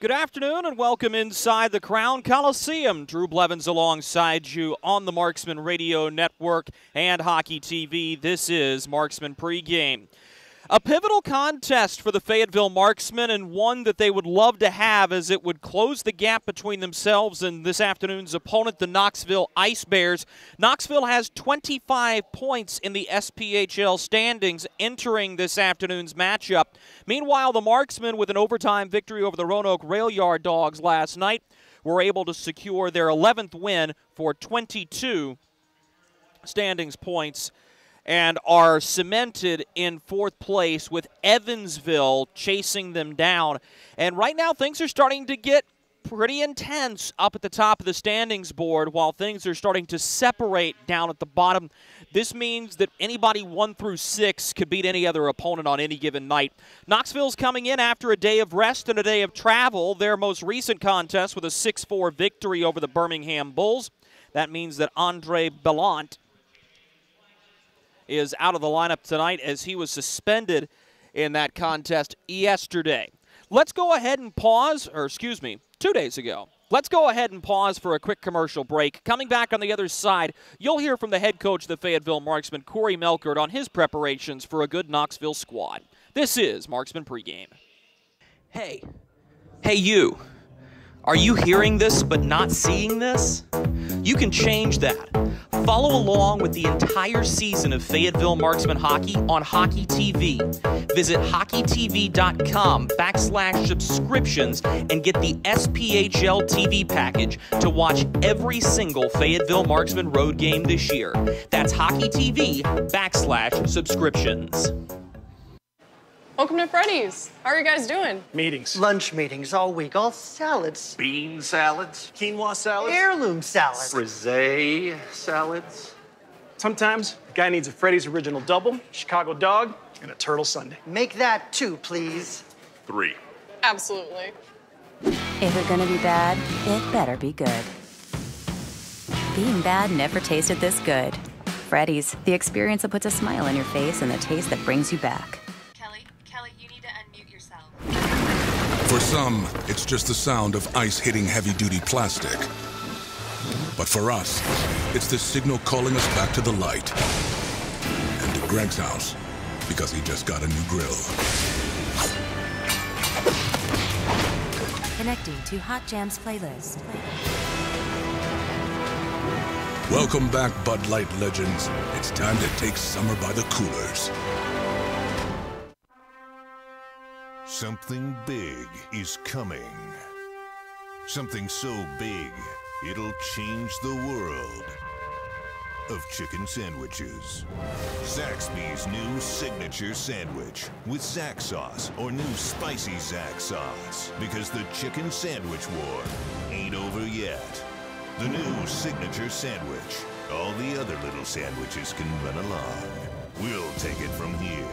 Good afternoon and welcome inside the Crown Coliseum. Drew Blevins alongside you on the Marksman Radio Network and Hockey TV. This is Marksman Pregame. A pivotal contest for the Fayetteville Marksmen, and one that they would love to have, as it would close the gap between themselves and this afternoon's opponent, the Knoxville Ice Bears. Knoxville has 25 points in the SPHL standings entering this afternoon's matchup. Meanwhile, the Marksmen, with an overtime victory over the Roanoke Rail Yard Dogs last night, were able to secure their 11th win for 22 standings points, and are cemented in fourth place with Evansville chasing them down. And right now things are starting to get pretty intense up at the top of the standings board, while things are starting to separate down at the bottom. This means that anybody 1 through 6 could beat any other opponent on any given night. Knoxville's coming in after a day of rest and a day of travel. Their most recent contest with a 6-4 victory over the Birmingham Bulls. That means that Andre Bellant is out of the lineup tonight, as he was suspended in that contest yesterday. Let's go ahead and pause, or excuse me, 2 days ago. Let's go ahead and pause for a quick commercial break. Coming back on the other side, you'll hear from the head coach of the Fayetteville Marksmen, Corey Melkert, on his preparations for a good Knoxville squad. This is Marksman Pregame. Hey you. Are you hearing this but not seeing this? You can change that. Follow along with the entire season of Fayetteville Marksman Hockey on Hockey TV. Visit hockeytv.com/subscriptions and get the SPHL TV package to watch every single Fayetteville Marksman road game this year. That's hockeytv.com/subscriptions. Welcome to Freddy's. How are you guys doing? Meetings. Lunch meetings all week, all salads. Bean salads. Quinoa salads. Heirloom salads. Frisee salads. Sometimes a guy needs a Freddy's Original Double, Chicago Dog, and a Turtle Sundae. Make that 2, please. 3. Absolutely. If it's gonna be bad, it better be good. Being bad never tasted this good. Freddy's, the experience that puts a smile on your face and the taste that brings you back. Kelly, you need to unmute yourself. For some, it's just the sound of ice hitting heavy-duty plastic. But for us, it's the signal calling us back to the light. And to Greg's house, because he just got a new grill. Connecting to Hot Jams playlist. Welcome back, Bud Light legends. It's time to take summer by the coolers. Something big is coming. Something so big, it'll change the world of chicken sandwiches. Zaxby's new signature sandwich with Zax sauce or new spicy Zax sauce. Because the chicken sandwich war ain't over yet. The new signature sandwich. All the other little sandwiches can run along. We'll take it from here.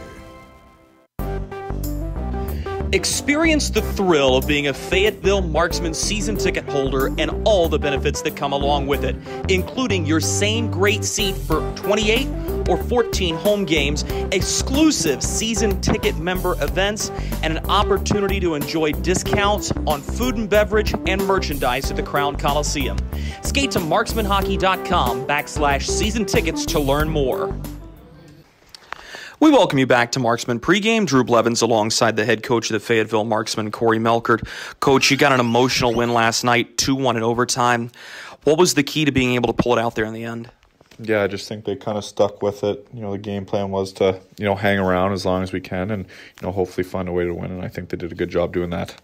Experience the thrill of being a Fayetteville Marksman season ticket holder and all the benefits that come along with it, including your same great seat for 28 or 14 home games, exclusive season ticket member events, and an opportunity to enjoy discounts on food and beverage and merchandise at the Crown Coliseum. Skate to marksmanhockey.com/season tickets to learn more. We welcome you back to Marksman Pregame. Drew Blevins alongside the head coach of the Fayetteville Marksmen, Corey Melkert. Coach, you got an emotional win last night, 2-1 in overtime. What was the key to being able to pull it out there in the end? Yeah, I just think they kind of stuck with it. You know, the game plan was to, hang around as long as we can and, hopefully find a way to win, and I think they did a good job doing that.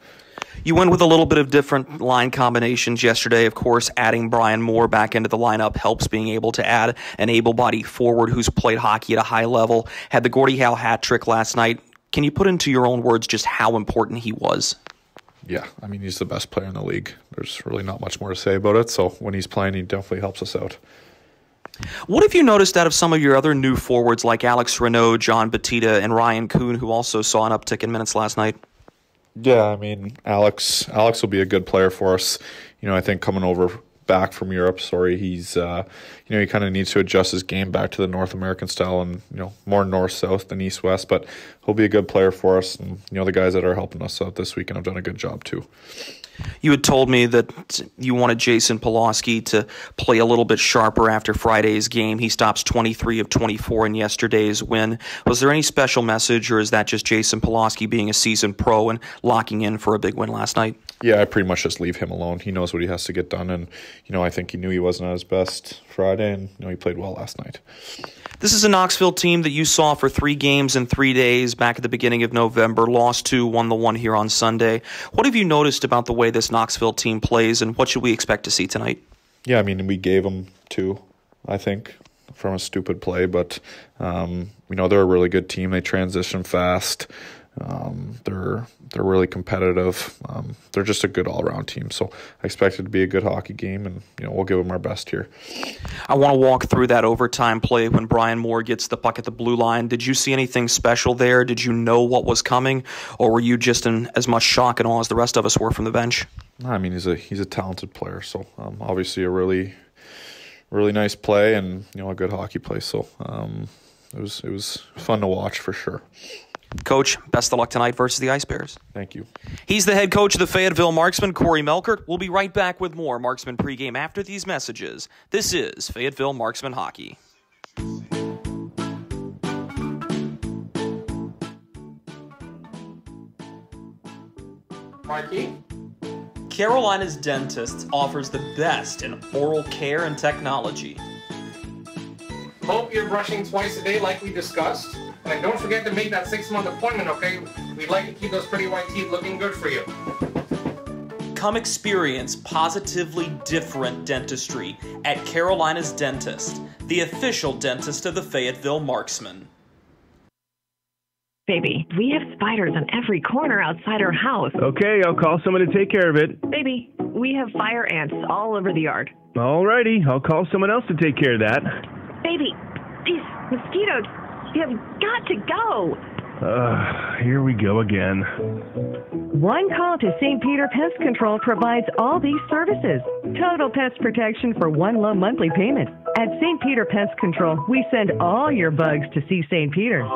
You went with a little bit of different line combinations yesterday. Of course, adding Brian Moore back into the lineup helps, being able to add an able-bodied forward who's played hockey at a high level. Had the Gordie Howe hat trick last night. Can you put into your own words just how important he was? Yeah, I mean, he's the best player in the league. There's really not much more to say about it. So when he's playing, he definitely helps us out. What have you noticed out of some of your other new forwards like Alex Renaud, John Batita, and Ryan Kuhn, who also saw an uptick in minutes last night? Yeah, I mean, Alex will be a good player for us. I think coming over back from Europe. Sorry, he's he kind of needs to adjust his game back to the North American style and more north-south than east-west. But he'll be a good player for us, and the guys that are helping us out this weekend have done a good job too. You had told me that you wanted Jason Polowski to play a little bit sharper after Friday's game. He stops 23 of 24 in yesterday's win. Was there any special message, or is that just Jason Polowski being a seasoned pro and locking in for a big win last night? Yeah, I pretty much just leave him alone. He knows what he has to get done, and I think he knew he wasn't at his best Friday, and he played well last night. This is a Knoxville team that you saw for 3 games in 3 days back at the beginning of November, lost 2, won the 1 here on Sunday. What have you noticed about the way this Knoxville team plays, and what should we expect to see tonight? Yeah, we gave them 2, I think, from a stupid play, but they're a really good team. They transition fast. They're really competitive. They're just a good all-around team. So I expect it to be a good hockey game, and we'll give them our best here. I want to walk through that overtime play when Brian Moore gets the puck at the blue line. Did you see anything special there? Did you know what was coming, or were you just in as much shock and awe as the rest of us were from the bench? He's a talented player. So obviously a really nice play and a good hockey play. So it was fun to watch for sure. Coach, best of luck tonight versus the Ice Bears. Thank you. He's the head coach of the Fayetteville Marksmen, Corey Melkert. We'll be right back with more Marksmen pregame after these messages. This is Fayetteville Marksmen Hockey. Marky? Carolina's Dentist offers the best in oral care and technology. Hope you're brushing twice a day like we discussed. And don't forget to make that 6-month appointment, okay? We'd like to keep those pretty white teeth looking good for you. Come experience positively different dentistry at Carolina's Dentist, the official dentist of the Fayetteville Marksmen. Baby, we have spiders on every corner outside our house. Okay, I'll call someone to take care of it. Baby, we have fire ants all over the yard. Alrighty, I'll call someone else to take care of that. Baby, these mosquitoes, you have got to go. Here we go again. One call to St. Peter Pest Control provides all these services. Total pest protection for one low monthly payment. At St. Peter Pest Control, we send all your bugs to see St. Peter.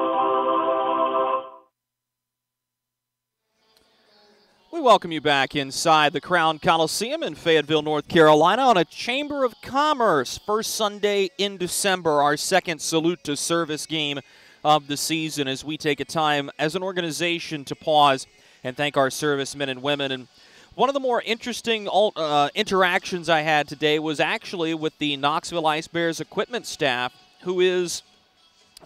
We welcome you back inside the Crown Coliseum in Fayetteville, North Carolina on a Chamber of Commerce first Sunday in December, our second Salute to Service game of the season as we take a time as an organization to pause and thank our servicemen and women. And one of the more interesting interactions I had today was actually with the Knoxville Ice Bears equipment staff, who is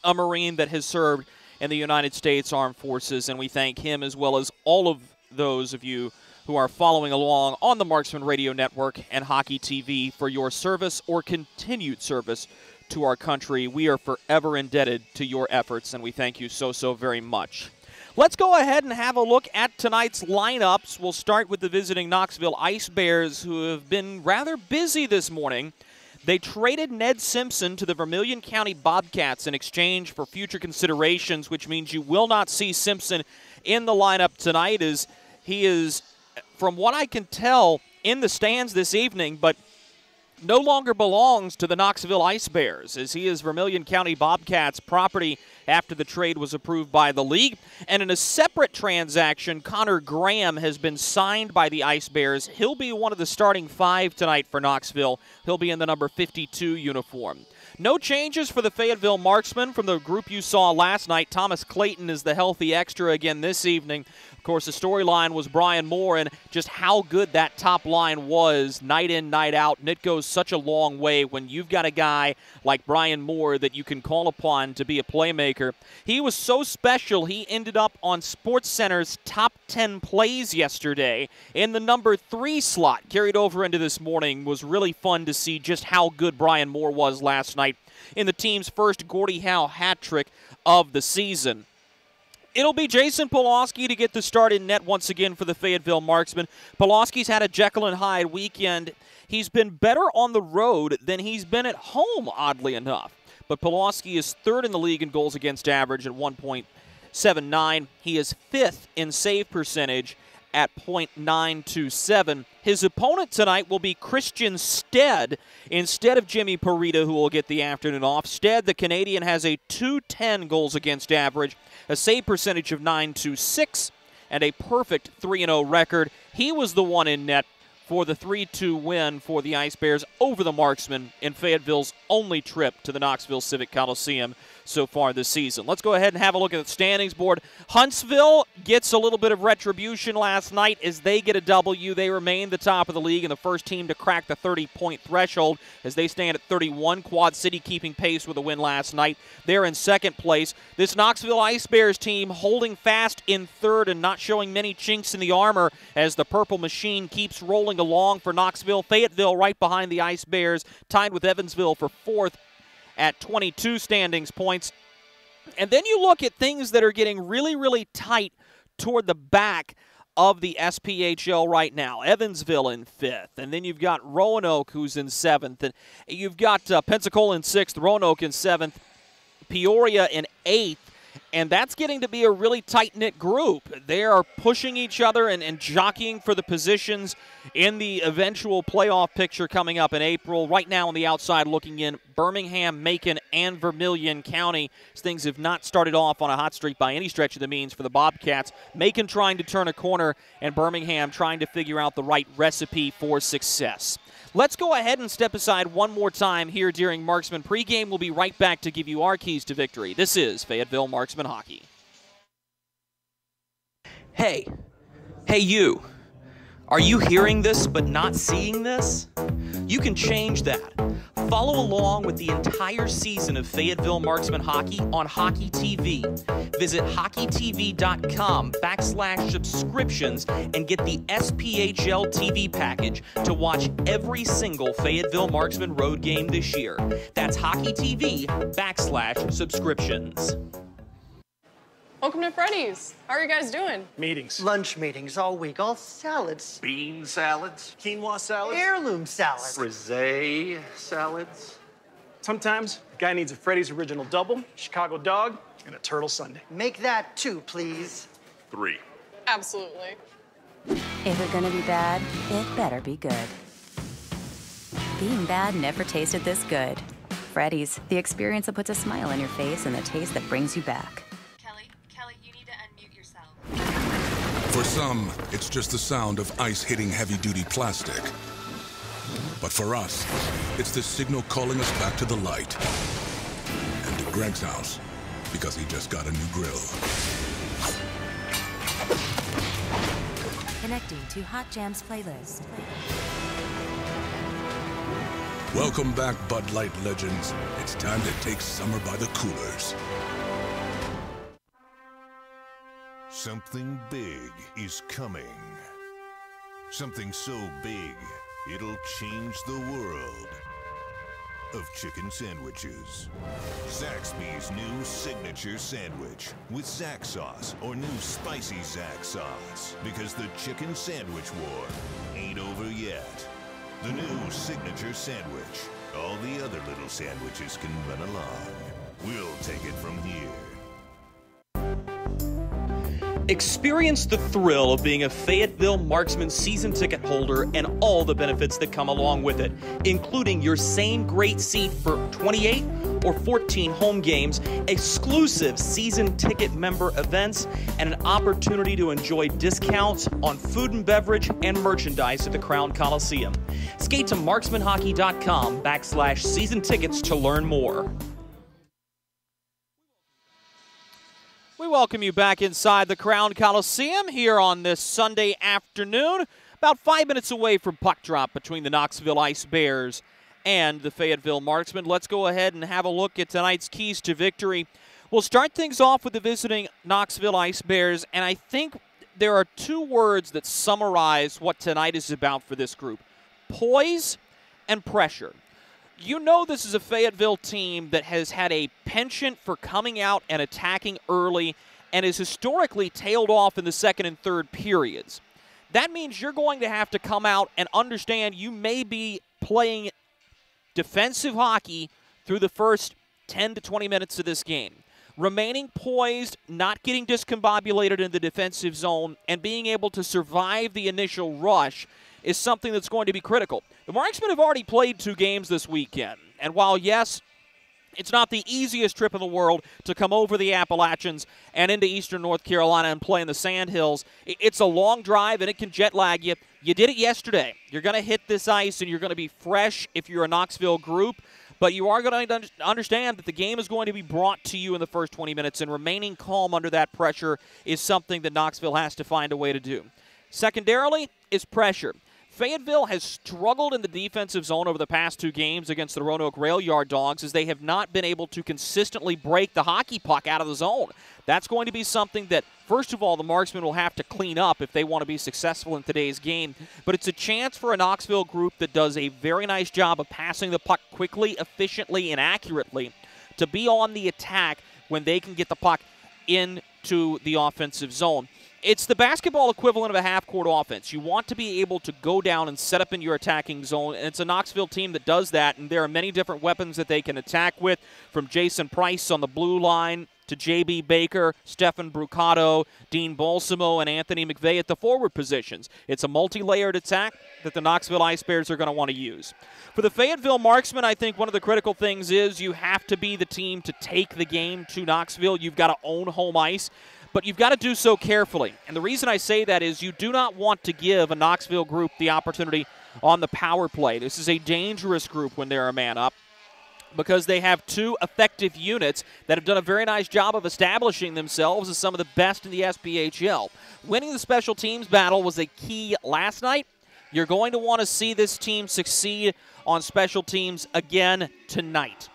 a Marine that has served in the United States Armed Forces, and we thank him as well as all of those of you who are following along on the Marksman Radio Network and Hockey TV for your service or continued service to our country. We are forever indebted to your efforts, and we thank you so very much. Let's go ahead and have a look at tonight's lineups. We'll start with the visiting Knoxville Ice Bears, who have been rather busy this morning. They traded Ned Simpson to the Vermilion County Bobcats in exchange for future considerations, which means you will not see Simpson in the lineup tonight, as he is, from what I can tell, in the stands this evening, but no longer belongs to the Knoxville Ice Bears, as he is Vermilion County Bobcats property after the trade was approved by the league. And in a separate transaction, Connor Graham has been signed by the Ice Bears. He'll be one of the starting 5 tonight for Knoxville. He'll be in the number 52 uniform. No changes for the Fayetteville Marksmen from the group you saw last night. Thomas Clayton is the healthy extra again this evening. Of course, the storyline was Brian Moore and just how good that top line was night in, night out. And it goes such a long way when you've got a guy like Brian Moore that you can call upon to be a playmaker. He was so special, he ended up on SportsCenter's top 10 plays yesterday in the number 3 slot. Carried over into this morning. Was really fun to see just how good Brian Moore was last night in the team's first Gordie Howe hat trick of the season. It'll be Jason Polowski to get the start in net once again for the Fayetteville Marksmen. Polowski's had a Jekyll and Hyde weekend. He's been better on the road than he's been at home, oddly enough. But Polowski is 3rd in the league in goals against average at 1.79. He is 5th in save percentage at .927. His opponent tonight will be Christian Stead instead of Jimmy Parita, who will get the afternoon off. Stead, the Canadian, has a .210 goals against average, a save percentage of .926, and a perfect 3-0 record. He was the one in net for the 3-2 win for the Ice Bears over the Marksmen in Fayetteville's only trip to the Knoxville Civic Coliseum so far this season. Let's go ahead and have a look at the standings board. Huntsville gets a little bit of retribution last night as they get a W. They remain the top of the league and the first team to crack the 30-point threshold as they stand at 31. Quad City keeping pace with a win last night. They're in second place. This Knoxville Ice Bears team holding fast in third and not showing many chinks in the armor as the Purple Machine keeps rolling along for Knoxville. Fayetteville right behind the Ice Bears, tied with Evansville for fourth at 22 standings points. And then you look at things that are getting really, really tight toward the back of the SPHL right now. Evansville in fifth, and then you've got Roanoke who's in seventh, and you've got Pensacola in sixth, Roanoke in seventh, Peoria in eighth, and that's getting to be a really tight-knit group. They are pushing each other and jockeying for the positions in the eventual playoff picture coming up in April. Right now on the outside looking in, Birmingham, Macon, and Vermilion County. Things have not started off on a hot streak by any stretch of the means for the Bobcats. Macon trying to turn a corner, and Birmingham trying to figure out the right recipe for success. Let's go ahead and step aside one more time here during Marksman pregame. We'll be right back to give you our keys to victory. This is Fayetteville Marksman Hockey. Hey you. Are you hearing this but not seeing this? You can change that. Follow along with the entire season of Fayetteville Marksman Hockey on Hockey TV. Visit hockeytv.com/subscriptions and get the SPHL TV package to watch every single Fayetteville Marksman road game this year. That's hockeytv.com/subscriptions. Welcome to Freddy's. How are you guys doing? Meetings. Lunch meetings all week, all salads. Bean salads. Quinoa salads. Heirloom salads. Frisee salads. Sometimes a guy needs a Freddy's Original Double, Chicago Dog, and a Turtle Sundae. Make that 2, please. 3. Absolutely. If it's gonna be bad, it better be good. Being bad never tasted this good. Freddy's, the experience that puts a smile on your face and the taste that brings you back. Kelly, you need to unmute yourself. For some, it's just the sound of ice hitting heavy-duty plastic. But for us, it's the signal calling us back to the light. And to Greg's house, because he just got a new grill. Connecting to Hot Jams playlist. Welcome back, Bud Light legends. It's time to take summer by the coolers. Something big is coming. Something so big, it'll change the world of chicken sandwiches. Zaxby's new signature sandwich with Zax sauce or new spicy Zax sauce. Because the chicken sandwich war ain't over yet. The new signature sandwich. All the other little sandwiches can run along. We'll take it from here. Experience the thrill of being a Fayetteville Marksman season ticket holder and all the benefits that come along with it, including your same great seat for 28 or 14 home games, exclusive season ticket member events, and an opportunity to enjoy discounts on food and beverage and merchandise at the Crown Coliseum. Skate to marksmanhockey.com/season tickets to learn more. We welcome you back inside the Crown Coliseum here on this Sunday afternoon, about 5 minutes away from puck drop between the Knoxville Ice Bears and the Fayetteville Marksmen. Let's go ahead and have a look at tonight's keys to victory. We'll start things off with the visiting Knoxville Ice Bears, and I think there are two words that summarize what tonight is about for this group: poise and pressure. You know this is a Fayetteville team that has had a penchant for coming out and attacking early and has historically tailed off in the second and third periods. That means you're going to have to come out and understand you may be playing defensive hockey through the first 10 to 20 minutes of this game. remaining poised, not getting discombobulated in the defensive zone, and being able to survive the initial rush is something that's going to be critical. The Marksmen have already played 2 games this weekend, and while, yes, it's not the easiest trip in the world to come over the Appalachians and into eastern North Carolina and play in the Sandhills. It's a long drive, and it can jet lag you. You did it yesterday. You're going to hit this ice, and you're going to be fresh if you're a Knoxville group, but you are going to understand that the game is going to be brought to you in the first 20 minutes, and remaining calm under that pressure is something that Knoxville has to find a way to do. Secondarily is pressure. Fayetteville has struggled in the defensive zone over the past 2 games against the Roanoke Rail Yard Dogs as they have not been able to consistently break the hockey puck out of the zone. That's going to be something that, first of all, the Marksmen will have to clean up if they want to be successful in today's game. But it's a chance for a Knoxville group that does a very nice job of passing the puck quickly, efficiently, and accurately to be on the attack when they can get the puck into the offensive zone. It's the basketball equivalent of a half-court offense. You want to be able to go down and set up in your attacking zone, and it's a Knoxville team that does that, and there are many different weapons that they can attack with, from Jason Price on the blue line to J.B. Baker, Stefan Brucato, Dean Balsamo, and Anthony McVeigh at the forward positions. It's a multi-layered attack that the Knoxville Ice Bears are going to want to use. For the Fayetteville Marksmen, I think one of the critical things is you have to be the team to take the game to Knoxville. You've got to own home ice, but you've got to do so carefully. And the reason I say that is you do not want to give a Knoxville group the opportunity on the power play. This is a dangerous group when they're a man up, because they have 2 effective units that have done a very nice job of establishing themselves as some of the best in the SPHL. Winning the special teams battle was a key last night. You're going to want to see this team succeed on special teams again tonight.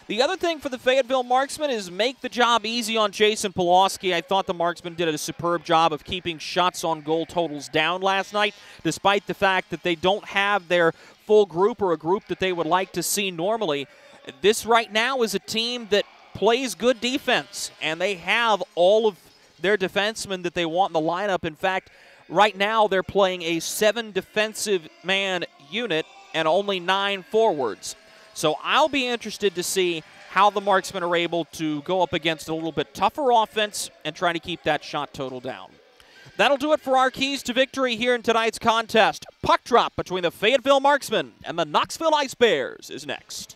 The other thing for the Fayetteville Marksmen is make the job easy on Jason Polowski. I thought the Marksmen did a superb job of keeping shots on goal totals down last night, despite the fact that they don't have their full group or a group that they would like to see normally. This right now is a team that plays good defense, and they have all of their defensemen that they want in the lineup. In fact, right now they're playing a 7 defensive man unit and only 9 forwards. So I'll be interested to see how the Marksmen are able to go up against a little bit tougher offense and try to keep that shot total down. That'll do it for our keys to victory here in tonight's contest. Puck drop between the Fayetteville Marksmen and the Knoxville Ice Bears is next.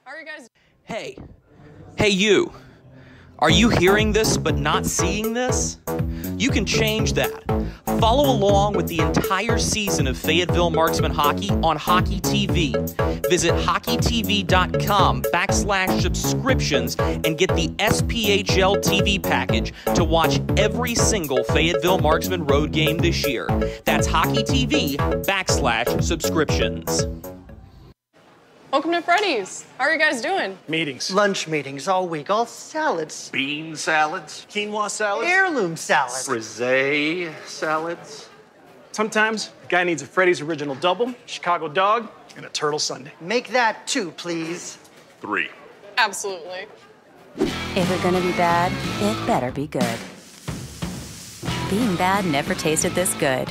How are you guys? Hey you. Are you hearing this but not seeing this? You can change that. Follow along with the entire season of Fayetteville Marksmen hockey on Hockey TV. Visit hockeytv.com/subscriptions and get the SPHL TV package to watch every single Fayetteville Marksmen road game this year. That's hockeytv.com/subscriptions. Welcome to Freddy's. How are you guys doing? Meetings. Lunch meetings all week, all salads. Bean salads. Quinoa salads. Heirloom salads. Frisee salads. Sometimes a guy needs a Freddy's Original Double, Chicago Dog, and a Turtle Sundae. Make that 2, please. 3. Absolutely. If it's gonna be bad, it better be good. Being bad never tasted this good.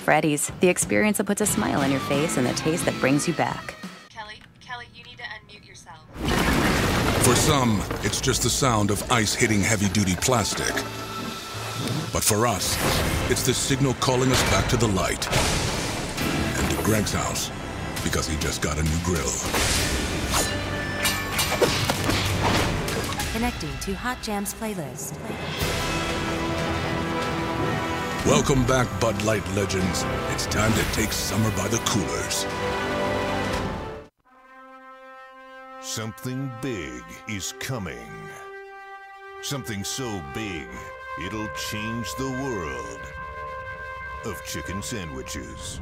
Freddy's, the experience that puts a smile on your face and the taste that brings you back. Kelly, you need to unmute yourself. For some, it's just the sound of ice hitting heavy-duty plastic. But for us, it's the signal calling us back to the light. And to Greg's house, because he just got a new grill. Connecting to Hot Jams playlist. Welcome back, Bud Light legends. It's time to take summer by the coolers. Something big is coming. Something so big, it'll change the world of chicken sandwiches.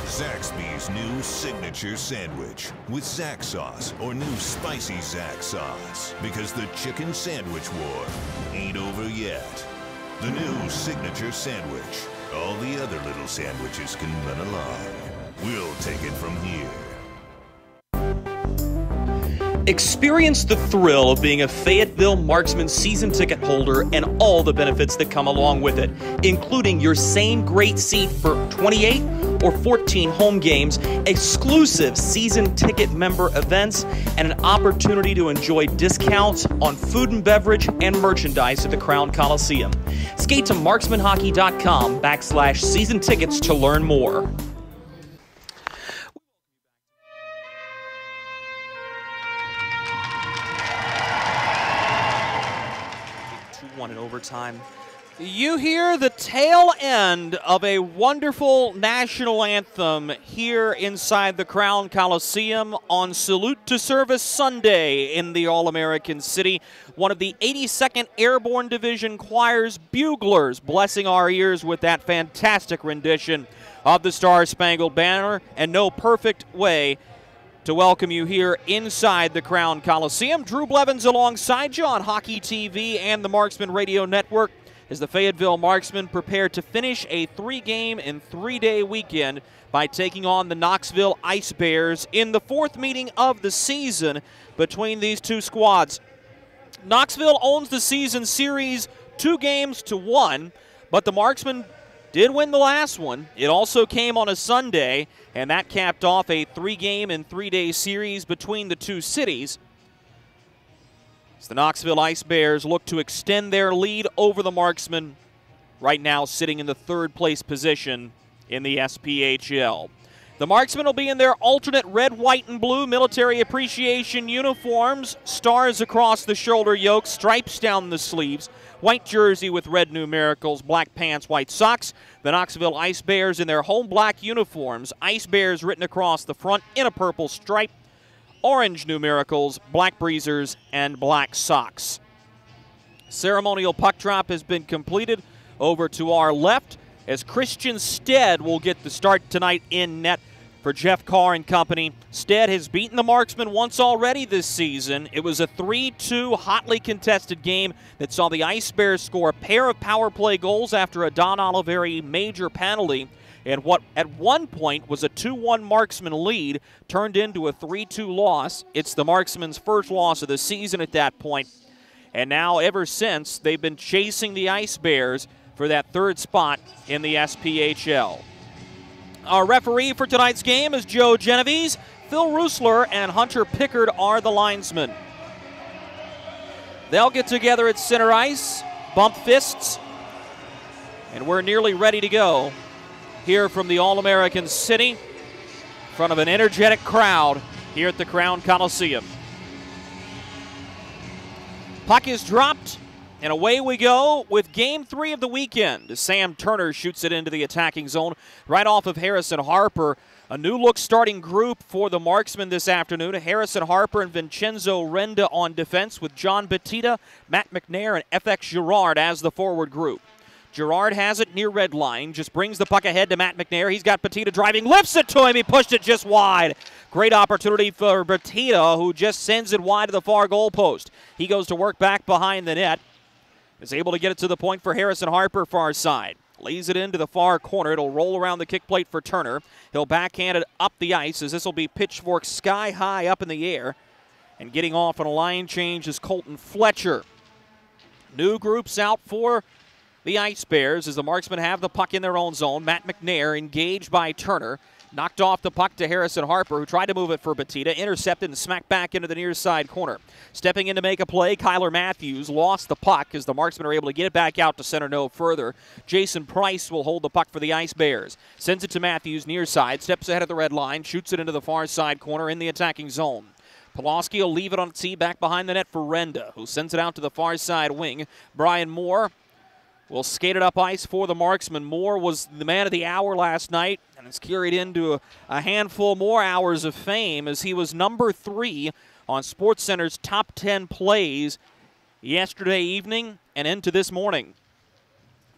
Zaxby's new signature sandwich with Zax sauce or new spicy Zax sauce. Because the chicken sandwich war ain't over yet. The new signature sandwich. All the other little sandwiches can run along. We'll take it from here. Experience the thrill of being a Fayetteville Marksmen season ticket holder and all the benefits that come along with it, including your same great seat for $28 or 14 home games, exclusive season ticket member events, and an opportunity to enjoy discounts on food and beverage and merchandise at the Crown Coliseum. Skate to marksmanhockey.com/season tickets to learn more. In overtime. You hear the tail end of a wonderful national anthem here inside the Crown Coliseum on Salute to Service Sunday in the All-American City. One of the 82nd Airborne Division Choir's buglers blessing our ears with that fantastic rendition of the Star-Spangled Banner, and no perfect way to welcome you here inside the Crown Coliseum. Drew Blevins alongside you on Hockey TV and the Marksman Radio Network as the Fayetteville Marksmen prepare to finish a 3-game and 3-day weekend by taking on the Knoxville Ice Bears in the 4th meeting of the season between these two squads. Knoxville owns the season series 2-1, but the Marksmen did win the last one. It also came on a Sunday, and that capped off a 3-game and 3-day series between the two cities. As the Knoxville Ice Bears look to extend their lead over the Marksmen, right now sitting in the 3rd place position in the SPHL. The Marksmen will be in their alternate red, white, and blue military appreciation uniforms, stars across the shoulder yoke, stripes down the sleeves, white jersey with red numericals, black pants, white socks. The Knoxville Ice Bears in their home black uniforms, Ice Bears written across the front in a purple stripe, orange numericals, black breezers, and black socks. Ceremonial puck drop has been completed over to our left as Christian Stead will get the start tonight in net for Jeff Carr and company. Stead has beaten the Marksmen once already this season. It was a 3-2 hotly contested game that saw the Ice Bears score a pair of power play goals after a Don Oliveri major penalty, and what at one point was a 2-1 Marksman lead turned into a 3-2 loss. It's the Marksmen's first loss of the season at that point, and now ever since they've been chasing the Ice Bears for that 3rd spot in the SPHL. Our referee for tonight's game is Joe Genovese. Phil Roosler and Hunter Pickard are the linesmen. They'll get together at center ice, bump fists, and we're nearly ready to go here from the All-American City in front of an energetic crowd here at the Crown Coliseum. Puck is dropped, and away we go with Game 3 of the weekend. Sam Turner shoots it into the attacking zone right off of Harrison Harper. A new look starting group for the Marksmen this afternoon. Harrison Harper and Vincenzo Renda on defense with John Batista, Matt McNair, and FX Girard as the forward group. Girard has it near red line, just brings the puck ahead to Matt McNair. He's got Batista driving, lifts it to him. He pushed it just wide. Great opportunity for Batista, who just sends it wide to the far goal post. He goes to work back behind the net. Is able to get it to the point for Harrison Harper, far side. Lays it into the far corner. It'll roll around the kick plate for Turner. He'll backhand it up the ice as this will be pitchfork sky high up in the air. And getting off on a line change is Colton Fletcher. New groups out for the Ice Bears as the Marksmen have the puck in their own zone. Matt McNair engaged by Turner. Knocked off the puck to Harrison Harper, who tried to move it for Batista. Intercepted and smacked back into the near side corner. Stepping in to make a play, Kyler Matthews lost the puck as the Marksmen are able to get it back out to center no further. Jason Price will hold the puck for the Ice Bears. Sends it to Matthews near side. Steps ahead of the red line. Shoots it into the far side corner in the attacking zone. Polowski will leave it on its back behind the net for Renda, who sends it out to the far side wing. Brian Moore will skate it up ice for the Marksmen. Moore was the man of the hour last night, and it's carried into a handful more hours of fame as he was number 3 on SportsCenter's top 10 plays yesterday evening and into this morning.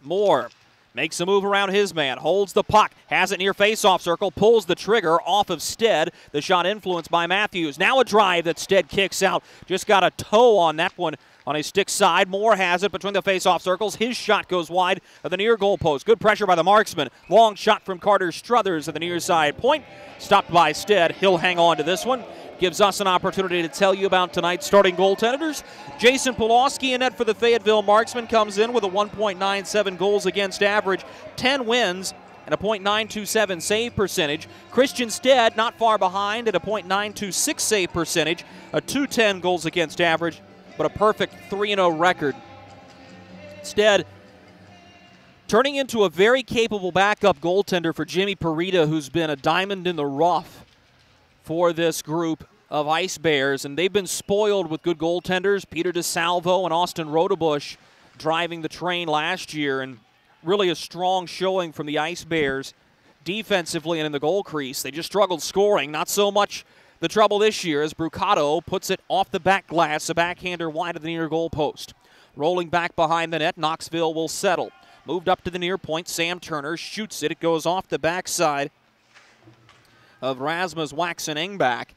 Moore makes a move around his man, holds the puck, has it near face-off circle, pulls the trigger off of Stead. The shot influenced by Matthews. Now a drive that Stead kicks out. Just got a toe on that one on his stick side. Moore has it between the face-off circles. His shot goes wide of the near goal post. Good pressure by the Marksman. Long shot from Carter Struthers at the near side point. Stopped by Stead. He'll hang on to this one. Gives us an opportunity to tell you about tonight's starting goaltenders. Jason Polowski in net for the Fayetteville Marksmen comes in with a 1.97 goals against average, 10 wins, and a .927 save percentage. Christian Stead not far behind at a .926 save percentage, a .210 goals against average, but a perfect 3-0 record. Stead turning into a very capable backup goaltender for Jimmy Parita, who's been a diamond in the rough for this group of Ice Bears, and they've been spoiled with good goaltenders. Peter DeSalvo and Austin Rodebush driving the train last year, and really a strong showing from the Ice Bears defensively and in the goal crease. They just struggled scoring. Not so much the trouble this year as Brucato puts it off the back glass, a backhander wide of the near goal post. Rolling back behind the net, Knoxville will settle. Moved up to the near point, Sam Turner shoots it. It goes off the backside of Rasmus Waxen-Engback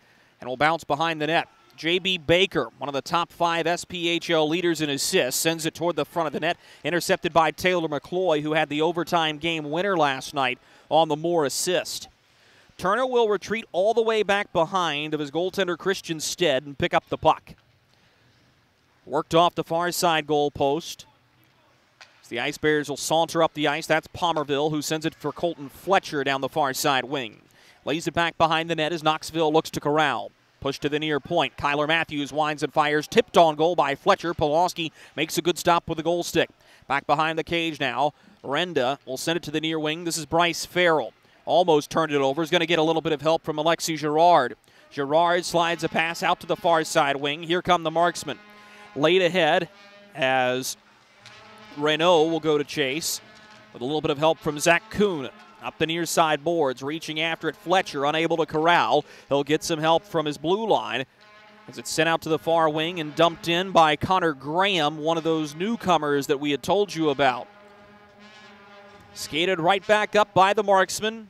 and will bounce behind the net. J.B. Baker, one of the top 5 SPHL leaders in assists, sends it toward the front of the net, intercepted by Taylor McCloy, who had the overtime game winner last night on the Moore assist. Turner will retreat all the way back behind of his goaltender Christian Stead and pick up the puck. Worked off the far side goal post. The Ice Bears will saunter up the ice. That's Palmerville, who sends it for Colton Fletcher down the far side wing. Lays it back behind the net as Knoxville looks to corral. Push to the near point. Kyler Matthews winds and fires. Tipped on goal by Fletcher. Polowski makes a good stop with the goal stick. Back behind the cage now. Renda will send it to the near wing. This is Bryce Farrell. Almost turned it over. He's going to get a little bit of help from Alexis Girard. Girard slides a pass out to the far side wing. Here come the Marksmen. Laid ahead as Renault will go to chase with a little bit of help from Zach Kuhn. Up the near side boards, reaching after it. Fletcher unable to corral. He'll get some help from his blue line as it's sent out to the far wing and dumped in by Connor Graham, one of those newcomers that we had told you about. Skated right back up by the Marksmen.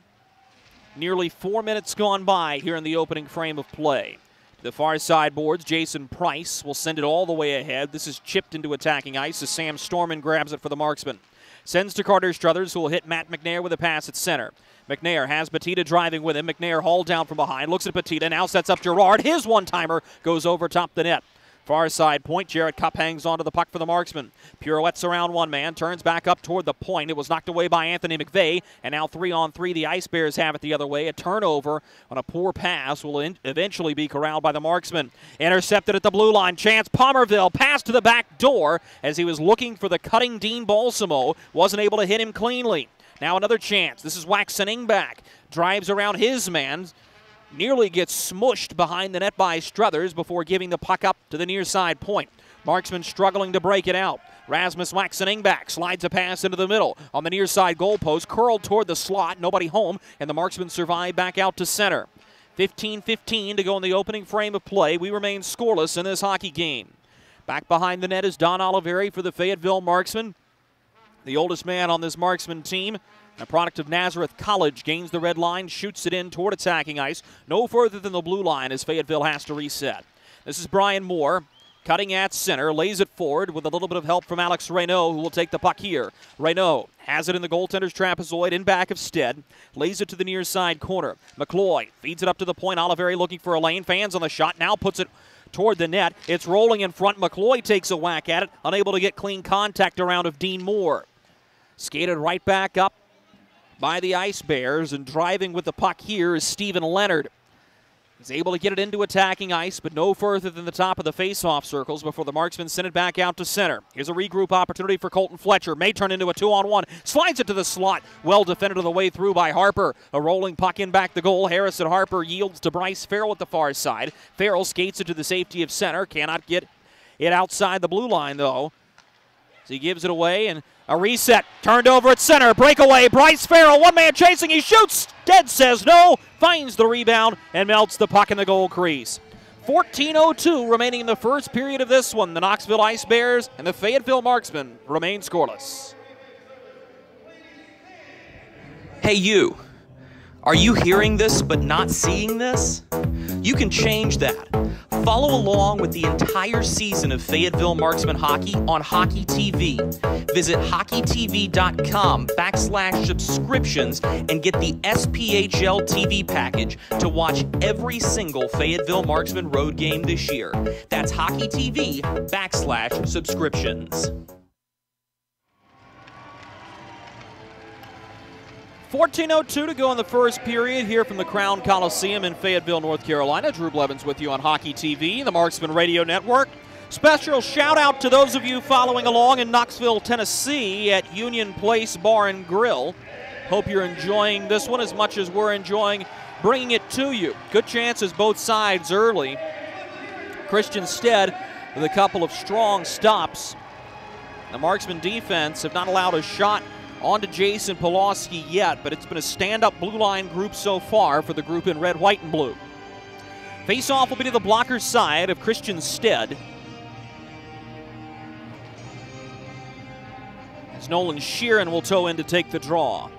Nearly 4 minutes gone by here in the opening frame of play. To the far side boards, Jason Price will send it all the way ahead. This is chipped into attacking ice as Sam Storman grabs it for the Marksmen. Sends to Carter Struthers, who will hit Matt McNair with a pass at center. McNair has Batita driving with him. McNair hauled down from behind, looks at Batita, now sets up Girard. His one-timer goes over top the net. Far side point, Jarrett Cupp hangs onto the puck for the Marksmen. Pirouettes around one man, turns back up toward the point. It was knocked away by Anthony McVeigh, and now 3-on-3, the Ice Bears have it the other way. A turnover on a poor pass will eventually be corralled by the Marksmen. Intercepted at the blue line, chance, Palmerville, pass to the back door as he was looking for the cutting Dean Balsamo, wasn't able to hit him cleanly. Now another chance, this is Waxen-Engback, drives around his man, nearly gets smushed behind the net by Struthers before giving the puck up to the near side point. Marksman struggling to break it out. Rasmus Waxen-Engback slides a pass into the middle. On the near side goal post, curled toward the slot, nobody home, and the Marksmen survive back out to center. 15-15 to go in the opening frame of play. We remain scoreless in this hockey game. Back behind the net is Don Oliveri for the Fayetteville Marksmen. The oldest man on this Marksman team, a product of Nazareth College, gains the red line, shoots it in toward attacking ice. No further than the blue line as Fayetteville has to reset. This is Brian Moore, cutting at center, lays it forward with a little bit of help from Alex Renault, who will take the puck here. Renault has it in the goaltender's trapezoid in back of Stead, lays it to the near side corner. McCloy feeds it up to the point. Oliveri looking for a lane, fans on the shot, now puts it toward the net. It's rolling in front. McCloy takes a whack at it, unable to get clean contact around of Dean Moore. Skated right back up by the Ice Bears, and driving with the puck here is Stephen Leonard. He's able to get it into attacking ice, but no further than the top of the face-off circles before the Marksmen send it back out to center. Here's a regroup opportunity for Colton Fletcher. May turn into a 2-on-1. Slides it to the slot. Well defended on the way through by Harper. A rolling puck in back the goal. Harrison Harper yields to Bryce Farrell at the far side. Farrell skates it to the safety of center. Cannot get it outside the blue line, though. So he gives it away, and a reset. Turned over at center. Breakaway. Bryce Farrell, one man chasing. He shoots. Dead says no. Finds the rebound and melts the puck in the goal crease. 14:02 remaining in the first period of this one. The Knoxville Ice Bears and the Fayetteville Marksmen remain scoreless. Hey, you. Are you hearing this but not seeing this? You can change that. Follow along with the entire season of Fayetteville Marksmen hockey on Hockey TV. Visit hockeytv.com/subscriptions and get the SPHL TV package to watch every single Fayetteville Marksmen road game this year. That's hockeytv.com/subscriptions. 14:02 to go in the first period here from the Crown Coliseum in Fayetteville, North Carolina. Drew Blevins with you on Hockey TV, the Marksmen Radio Network. Special shout out to those of you following along in Knoxville, Tennessee at Union Place Bar and Grill. Hope you're enjoying this one as much as we're enjoying bringing it to you. Good chances both sides early. Christian Stead with a couple of strong stops. The Marksman defense have not allowed a shot onto Jason Polowski yet, but it's been a stand-up blue line group so far for the group in red, white, and blue. Face-off will be to the blocker's side of Christian Stead. As Nolan Sheeran will toe in to take the draw.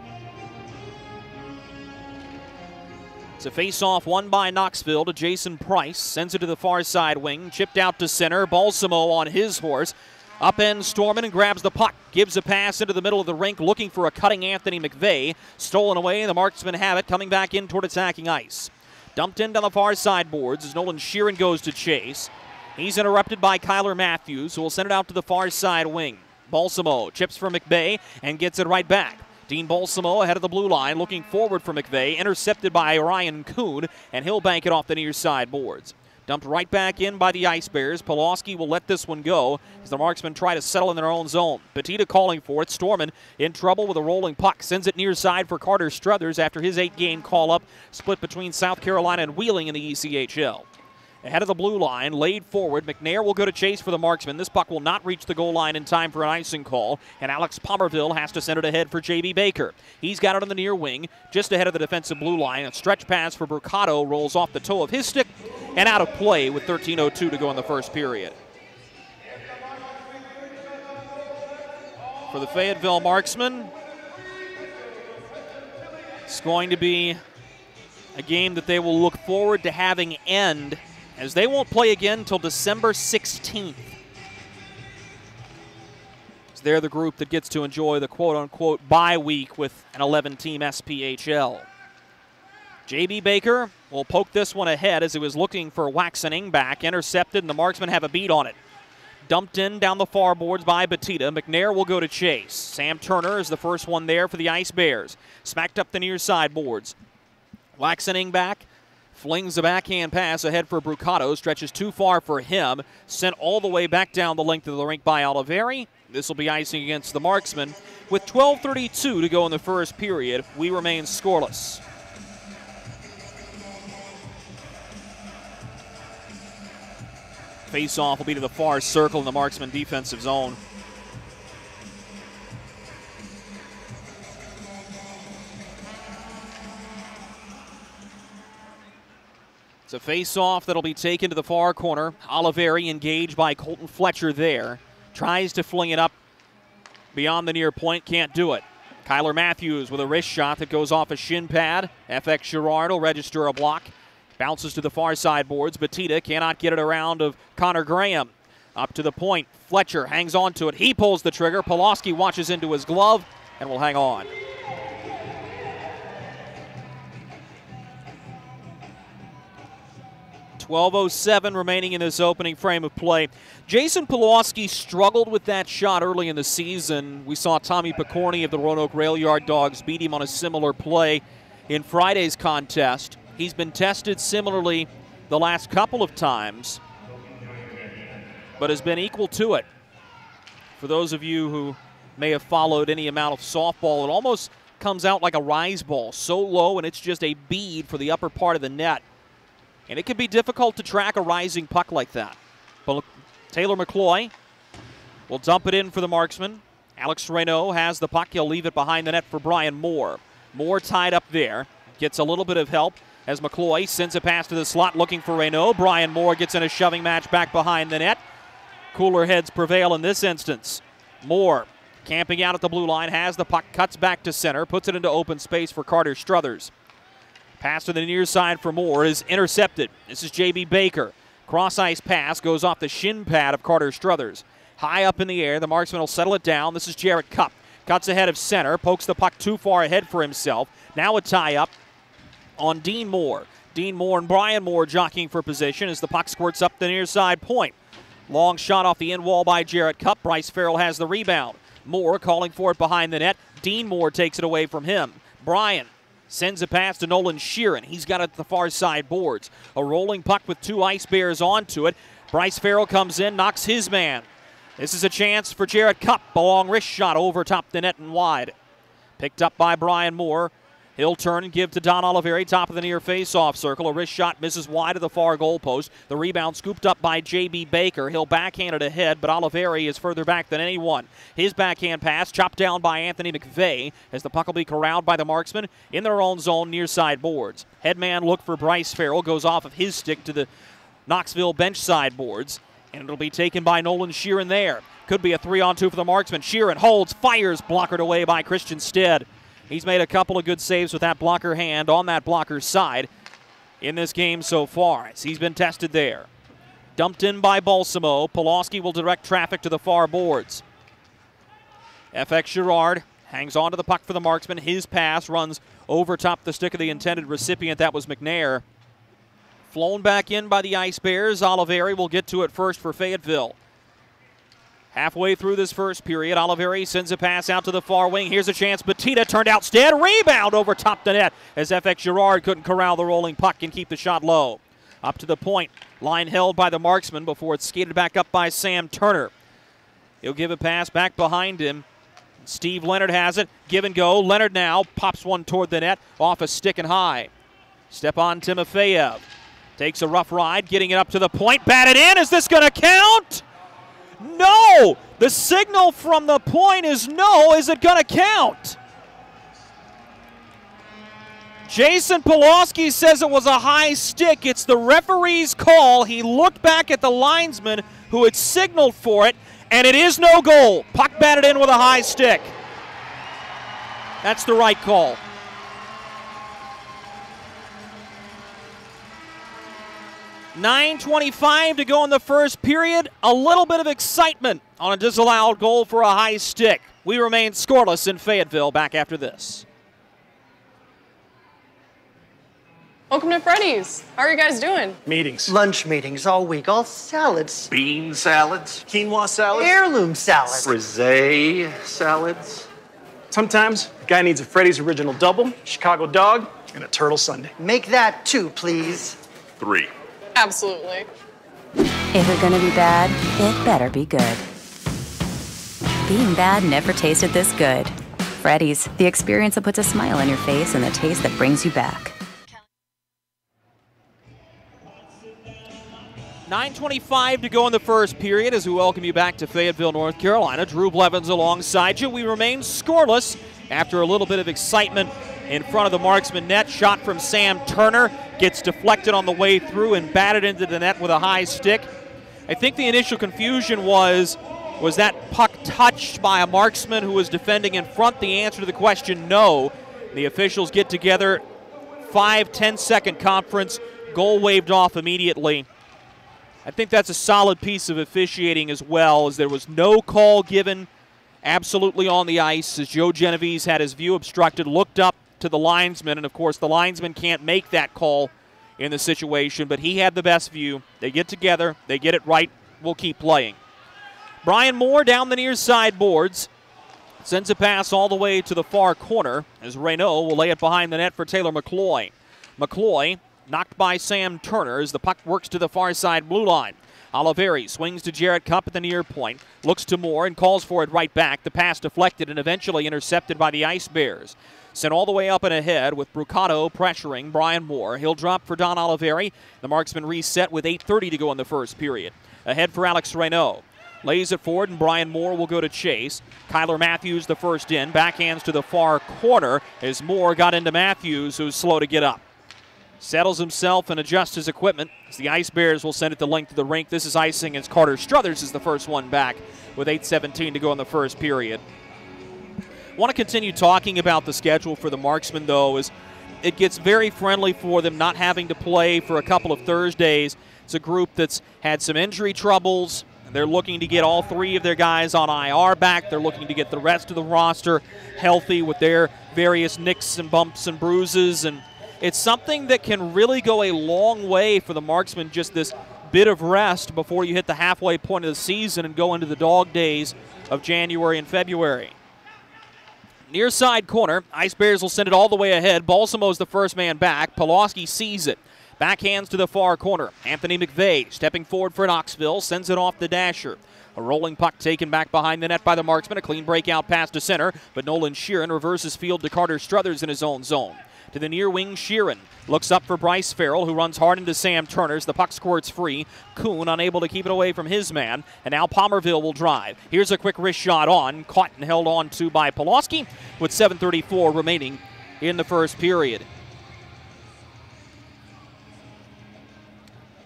It's a face-off won by Knoxville to Jason Price. Sends it to the far side wing. Chipped out to center. Balsamo on his horse. Upend Storman and grabs the puck. Gives a pass into the middle of the rink looking for a cutting Anthony McVeigh. Stolen away. The Marksmen have it coming back in toward attacking ice. Dumped in down the far side boards as Nolan Sheeran goes to chase. He's interrupted by Kyler Matthews, who will send it out to the far side wing. Balsamo chips for McVeigh and gets it right back. Dean Balsamo ahead of the blue line looking forward for McVeigh. Intercepted by Ryan Kuhn, and he'll bank it off the near side boards. Dumped right back in by the Ice Bears. Polowski will let this one go as the Marksmen try to settle in their own zone. Petita calling for it. Storman in trouble with a rolling puck. Sends it near side for Carter Struthers after his 8-game call-up. Split between South Carolina and Wheeling in the ECHL. Ahead of the blue line, laid forward. McNair will go to chase for the Marksmen. This puck will not reach the goal line in time for an icing call, and Alex Pomerville has to send it ahead for J.B. Baker. He's got it on the near wing, just ahead of the defensive blue line. A stretch pass for Brucato rolls off the toe of his stick and out of play with 13:02 to go in the first period. For the Fayetteville Marksmen, it's going to be a game that they will look forward to having end, as they won't play again until December 16th. So they're the group that gets to enjoy the quote-unquote bye week with an 11-team SPHL. J.B. Baker will poke this one ahead as he was looking for Waxening back. Intercepted, and the Marksmen have a beat on it. Dumped in down the far boards by Petita. McNair will go to chase. Sam Turner is the first one there for the Ice Bears. Smacked up the near side boards. Waxening back. Flings a backhand pass ahead for Brucato. Stretches too far for him. Sent all the way back down the length of the rink by Oliveri. This will be icing against the Marksmen. With 12:32 to go in the first period, we remain scoreless. Face-off will be to the far circle in the Marksman defensive zone. It's a face-off that'll be taken to the far corner. Oliveri engaged by Colton Fletcher there. Tries to fling it up beyond the near point, can't do it. Kyler Matthews with a wrist shot that goes off a shin pad. FX Girard will register a block. Bounces to the far side boards. Petita cannot get it around of Connor Graham. Up to the point. Fletcher hangs on to it. He pulls the trigger. Polowski watches into his glove and will hang on. .12:07 remaining in this opening frame of play. Jason Polowski struggled with that shot early in the season. We saw Tommy Picorni of the Roanoke Rail Yard Dogs beat him on a similar play in Friday's contest. He's been tested similarly the last couple of times, but has been equal to it. For those of you who may have followed any amount of softball, it almost comes out like a rise ball, so low and it's just a bead for the upper part of the net. And it can be difficult to track a rising puck like that. Taylor McCloy will dump it in for the Marksman. Alex Reynaud has the puck. He'll leave it behind the net for Brian Moore. Moore tied up there. Gets a little bit of help as McCloy sends a pass to the slot looking for Reynaud. Brian Moore gets in a shoving match back behind the net. Cooler heads prevail in this instance. Moore camping out at the blue line, has the puck, cuts back to center, puts it into open space for Carter Struthers. Pass to the near side for Moore is intercepted. This is J.B. Baker. Cross-ice pass goes off the shin pad of Carter Struthers. High up in the air, the Marksman will settle it down. This is Jarrett Cupp. Cuts ahead of center, pokes the puck too far ahead for himself. Now a tie-up on Dean Moore. Dean Moore and Brian Moore jockeying for position as the puck squirts up the near side point. Long shot off the end wall by Jarrett Cupp. Bryce Farrell has the rebound. Moore calling for it behind the net. Dean Moore takes it away from him. Bryan sends a pass to Nolan Sheeran. He's got it at the far side boards. A rolling puck with 2 Ice Bears onto it. Bryce Farrell comes in, knocks his man. This is a chance for Jared Cupp. A long wrist shot over top the net and wide. Picked up by Brian Moore. He'll turn and give to Don Oliveri, top of the near face-off circle. A wrist shot misses wide of the far goal post. The rebound scooped up by J.B. Baker. He'll backhand it ahead, but Oliveri is further back than anyone. His backhand pass chopped down by Anthony McVeigh as the puck will be corralled by the Marksmen in their own zone near side boards. Headman look for Bryce Farrell. Goes off of his stick to the Knoxville bench side boards, and it'll be taken by Nolan Sheeran there. Could be a 3-on-2 for the Marksmen. Sheeran holds, fires, blockered away by Christian Stead. He's made a couple of good saves with that blocker hand on that blocker's side in this game so far, as he's been tested there. Dumped in by Balsamo. Polowski will direct traffic to the far boards. FX Girard hangs on to the puck for the Marksman. His pass runs over top the stick of the intended recipient. That was McNair. Flown back in by the Ice Bears. Oliveri will get to it first for Fayetteville. Halfway through this first period, Oliveri sends a pass out to the far wing. Here's a chance. Batita turned out Stead. Rebound over top the net as FX Girard couldn't corral the rolling puck and keep the shot low. Up to the point. Line held by the Marksman before it's skated back up by Sam Turner. He'll give a pass back behind him. Steve Leonard has it. Give and go. Leonard now pops one toward the net off a stick and high. Stepan Timofeyev takes a rough ride, getting it up to the point. Batted in. Is this going to count? No! The signal from the point is no. Is it going to count? Jason Polowski says it was a high stick. It's the referee's call. He looked back at the linesman who had signaled for it, and it is no goal. Puck batted in with a high stick. That's the right call. .9:25 to go in the first period. A little bit of excitement on a disallowed goal for a high stick. We remain scoreless in Fayetteville. Back after this. Welcome to Freddy's. How are you guys doing? Meetings. Lunch meetings all week, all salads. Bean salads. Quinoa salads. Heirloom salads. Frisee salads. Sometimes a guy needs a Freddy's Original Double, Chicago Dog, and a Turtle Sundae. Make that 2, please. 3. Absolutely. If you're gonna be bad, it better be good. Being bad never tasted this good. Freddy's, the experience that puts a smile on your face and the taste that brings you back. 9:25 to go in the first period as we welcome you back to Fayetteville, North Carolina. Drew Blevins alongside you. We remain scoreless after a little bit of excitement in front of the Marksman net. Shot from Sam Turner gets deflected on the way through and batted into the net with a high stick. I think the initial confusion was that puck touched by a Marksman who was defending in front? The answer to the question, no. The officials get together, 5-10 second conference, goal waved off immediately. I think that's a solid piece of officiating as well, as there was no call given absolutely on the ice as Joe Genovese had his view obstructed, looked up to the linesman, and of course the linesman can't make that call in the situation, but he had the best view. They get together, they get it right, we'll keep playing. Brian Moore down the near side boards, sends a pass all the way to the far corner as Reynaud will lay it behind the net for Taylor McCloy. McCloy knocked by Sam Turner as the puck works to the far side blue line. Oliveri swings to Jared Cupp at the near point, looks to Moore and calls for it right back. The pass deflected and eventually intercepted by the Ice Bears. Sent all the way up and ahead with Brucato pressuring Brian Moore. He'll drop for Don Oliveri. The Marksman reset with 8:30 to go in the first period. Ahead for Alex Reynaud. Lays it forward and Brian Moore will go to chase. Kyler Matthews the first in. Backhands to the far corner as Moore got into Matthews, who's slow to get up. Settles himself and adjusts his equipment as the Ice Bears will send it the length of the rink. This is icing as Carter Struthers is the first one back with 8:17 to go in the first period. I want to continue talking about the schedule for the Marksmen, though, as it gets very friendly for them not having to play for a couple of Thursdays. It's a group that's had some injury troubles. They're looking to get all 3 of their guys on IR back. They're looking to get the rest of the roster healthy with their various nicks and bumps and bruises. And it's something that can really go a long way for the Marksmen, just this bit of rest before you hit the halfway point of the season and go into the dog days of January and February. Near side corner, Ice Bears will send it all the way ahead. Balsamo's the first man back. Polowski sees it. Backhands to the far corner. Anthony McVeigh stepping forward for Knoxville, sends it off the dasher. A rolling puck taken back behind the net by the Marksmen. A clean breakout pass to center, but Nolan Sheeran reverses field to Carter Struthers in his own zone. To the near wing, Sheeran looks up for Bryce Farrell, who runs hard into Sam Turner's. The puck squirts free. Kuhn unable to keep it away from his man, and now Palmerville will drive. Here's a quick wrist shot on, caught and held on to by Polowski, with 7:34 remaining in the first period.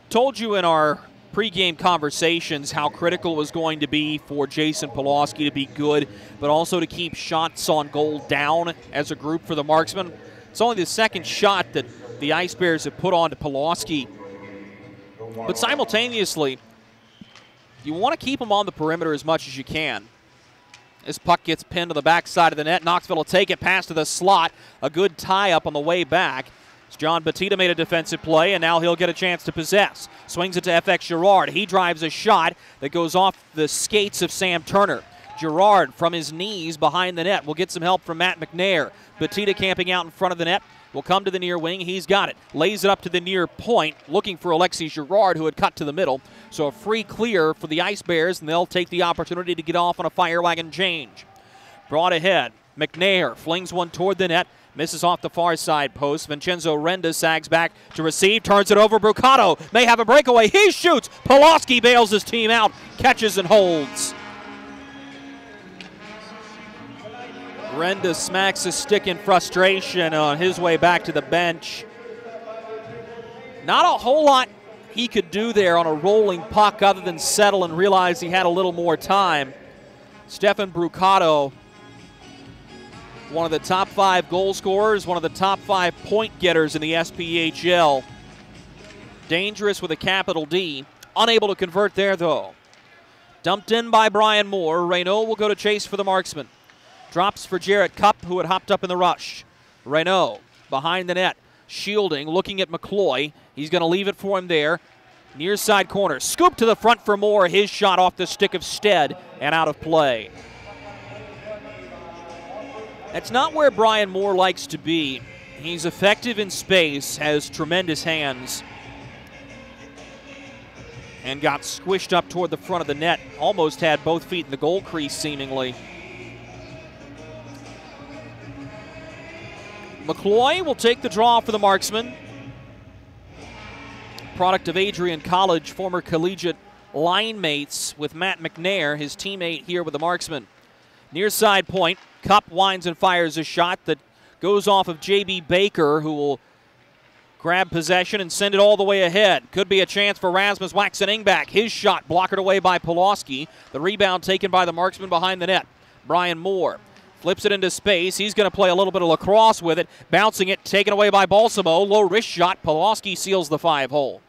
Told you in our pregame conversations how critical it was going to be for Jason Polowski to be good, but also to keep shots on goal down as a group for the Marksmen. It's only the second shot that the Ice Bears have put on to Polowski. But simultaneously, you want to keep him on the perimeter as much as you can. This puck gets pinned to the backside of the net. Knoxville will take it past to the slot. A good tie-up on the way back. John Batista made a defensive play, and now he'll get a chance to possess. Swings it to FX Girard. He drives a shot that goes off the skates of Sam Turner. Girard, from his knees behind the net, will get some help from Matt McNair. Batista camping out in front of the net. Will come to the near wing. He's got it. Lays it up to the near point, looking for Alexis Girard, who had cut to the middle. So a free clear for the Ice Bears, and they'll take the opportunity to get off on a fire wagon change. Brought ahead. McNair flings one toward the net. Misses off the far side post. Vincenzo Renda sags back to receive. Turns it over. Brucato may have a breakaway. He shoots. Polowski bails his team out. Catches and holds. Renda smacks his stick in frustration on his way back to the bench. Not a whole lot he could do there on a rolling puck other than settle and realize he had a little more time. Stefan Brucato, one of the top 5 goal scorers, one of the top 5 point getters in the SPHL. Dangerous with a capital D. Unable to convert there, though. Dumped in by Brian Moore. Reynaud will go to chase for the Marksmen. Drops for Jarrett Cupp, who had hopped up in the rush. Reynaud behind the net. Shielding, looking at McCloy. He's going to leave it for him there. Near side corner. Scoop to the front for Moore. His shot off the stick of Stead and out of play. That's not where Brian Moore likes to be. He's effective in space, has tremendous hands, and got squished up toward the front of the net. Almost had both feet in the goal crease, seemingly. McCloy will take the draw for the Marksmen. Product of Adrian College, former collegiate line mates with Matt McNair, his teammate here with the Marksmen. Near side point, Cupp winds and fires a shot that goes off of J.B. Baker, who will grab possession and send it all the way ahead. Could be a chance for Rasmus Waxen-Ingback. His shot blockered away by Polowski. The rebound taken by the Marksman behind the net. Brian Moore flips it into space. He's going to play a little bit of lacrosse with it. Bouncing it, taken away by Balsamo. Low wrist shot. Polowski seals the 5-hole.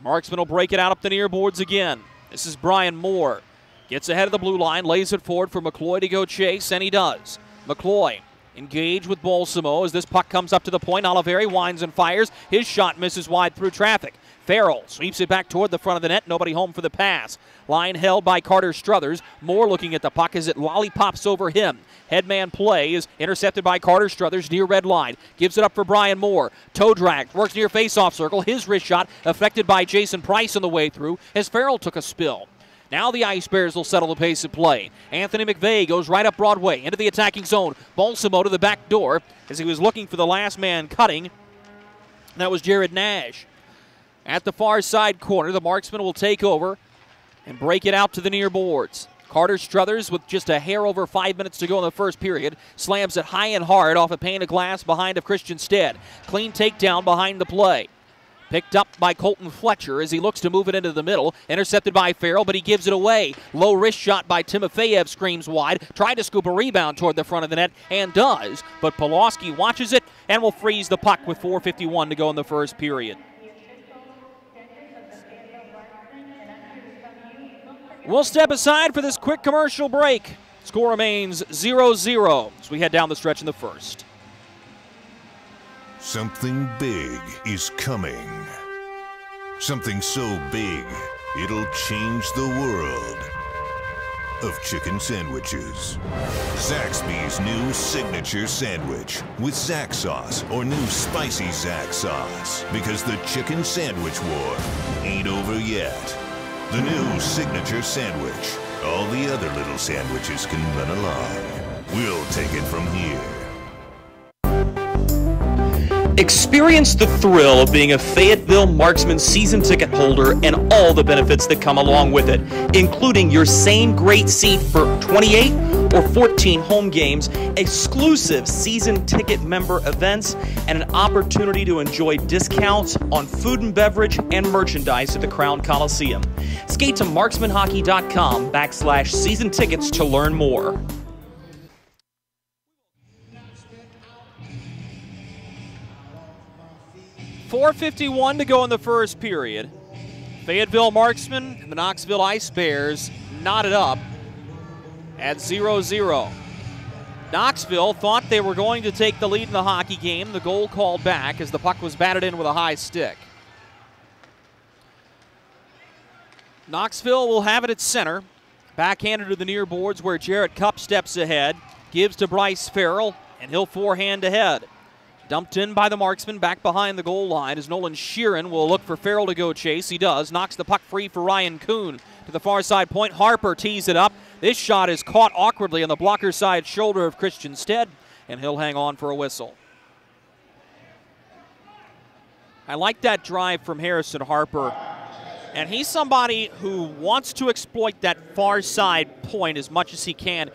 Marksman will break it out up the near boards again. This is Brian Moore. Gets ahead of the blue line, lays it forward for McCloy to go chase, and he does. McCloy engaged with Balsamo as this puck comes up to the point. Oliveri winds and fires. His shot misses wide through traffic. Farrell sweeps it back toward the front of the net. Nobody home for the pass. Line held by Carter Struthers. Moore looking at the puck as it lollipops over him. Headman play is intercepted by Carter Struthers near red line. Gives it up for Brian Moore. Toe drag, works near faceoff circle. His wrist shot affected by Jason Price on the way through as Farrell took a spill. Now the Ice Bears will settle the pace of play. Anthony McVeigh goes right up Broadway into the attacking zone. Balsamo to the back door as he was looking for the last man cutting. That was Jared Nash. At the far side corner, the Marksman will take over and break it out to the near boards. Carter Struthers, with just a hair over 5 minutes to go in the first period, slams it high and hard off a pane of glass behind of Christian Stead. Clean takedown behind the play. Picked up by Colton Fletcher as he looks to move it into the middle. Intercepted by Farrell, but he gives it away. Low wrist shot by Timofeyev screams wide. Tried to scoop a rebound toward the front of the net and does, but Polowski watches it and will freeze the puck with 4:51 to go in the first period. We'll step aside for this quick commercial break. Score remains 0-0 as we head down the stretch in the first. Something big is coming. Something so big, it'll change the world. of chicken sandwiches. Zaxby's new signature sandwich with Zax sauce or new spicy Zax sauce, because the chicken sandwich war ain't over yet. The new signature sandwich. All the other little sandwiches can run along. We'll take it from here. Experience the thrill of being a Fayetteville Marksmen season ticket holder and all the benefits that come along with it, including your same great seat for 28 or 14 home games, exclusive season ticket member events, and an opportunity to enjoy discounts on food and beverage and merchandise at the Crown Coliseum. Skate to marksmanhockey.com/season tickets to learn more. .451 to go in the first period. Fayetteville Marksmen and the Knoxville Ice Bears knotted up at 0-0. Knoxville thought they were going to take the lead in the hockey game. The goal called back as the puck was batted in with a high stick. Knoxville will have it at center. Backhanded to the near boards where Jarrett Cupp steps ahead. Gives to Bryce Farrell, and he'll forehand ahead. Dumped in by the Marksman back behind the goal line as Nolan Sheeran will look for Farrell to go chase. He does. Knocks the puck free for Ryan Kuhn to the far side point. Harper tees it up. This shot is caught awkwardly on the blocker side shoulder of Christian Stead, and he'll hang on for a whistle. I like that drive from Harrison Harper. And he's somebody who wants to exploit that far side point as much as he can.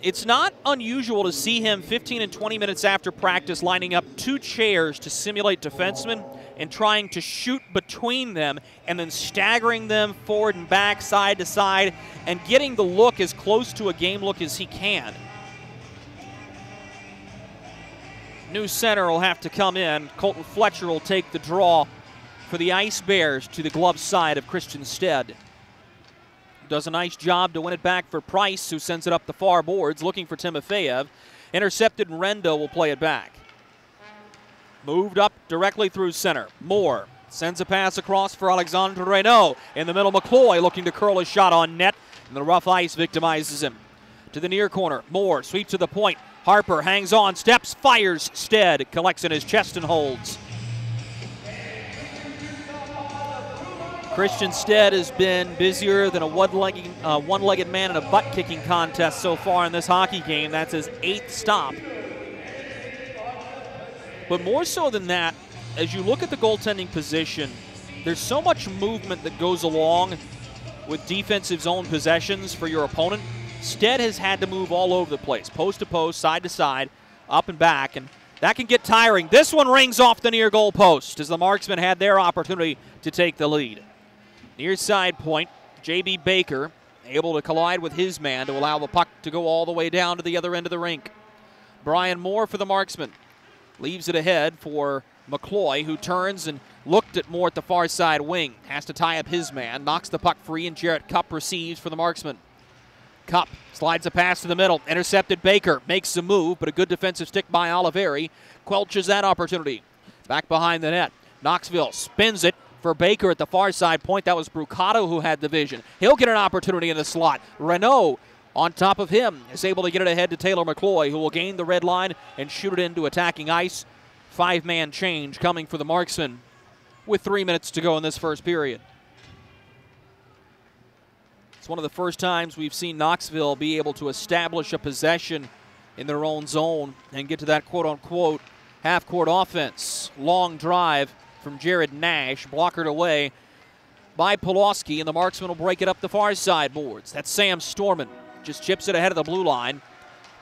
It's not unusual to see him 15 and 20 minutes after practice lining up two chairs to simulate defensemen and trying to shoot between them and then staggering them forward and back, side to side, and getting the look as close to a game look as he can. New center will have to come in. Colton Fletcher will take the draw for the Ice Bears to the glove side of Christian Stead. Does a nice job to win it back for Price, who sends it up the far boards, looking for Timofeyev. Intercepted, and Rendo will play it back. Moved up directly through center. Moore sends a pass across for Alexandre Reynaud. In the middle, McCloy looking to curl a shot on net, and the rough ice victimizes him. To the near corner, Moore sweeps to the point. Harper hangs on, steps, fires. Stead collects in his chest and holds. Christian Stead has been busier than a one-legged man in a butt-kicking contest so far in this hockey game. That's his 8th stop. But more so than that, as you look at the goaltending position, there's so much movement that goes along with defensive zone possessions for your opponent. Stead has had to move all over the place, post to post, side to side, up and back, and that can get tiring. This one rings off the near goal post as the Marksmen had their opportunity to take the lead. Near side point, J.B. Baker able to collide with his man to allow the puck to go all the way down to the other end of the rink. Brian Moore for the Marksmen. Leaves it ahead for McCloy, who turns and looked at Moore at the far side wing. Has to tie up his man. Knocks the puck free, and Jarrett Cupp receives for the Marksmen. Cupp slides a pass to the middle. Intercepted Baker. Makes the move, but a good defensive stick by Oliveri quelches that opportunity. Back behind the net. Knoxville spins it for Baker at the far side point. That was Brucato who had the vision. He'll get an opportunity in the slot. Reynaud on top of him is able to get it ahead to Taylor McCloy, who will gain the red line and shoot it into attacking ice. 5-man change coming for the Marksmen with 3 minutes to go in this first period. It's one of the first times we've seen Knoxville be able to establish a possession in their own zone and get to that quote-unquote half-court offense. Long drive from Jared Nash, blockered away by Polowski, and the Marksmen will break it up the far side boards. That's Sam Storman. Just chips it ahead of the blue line.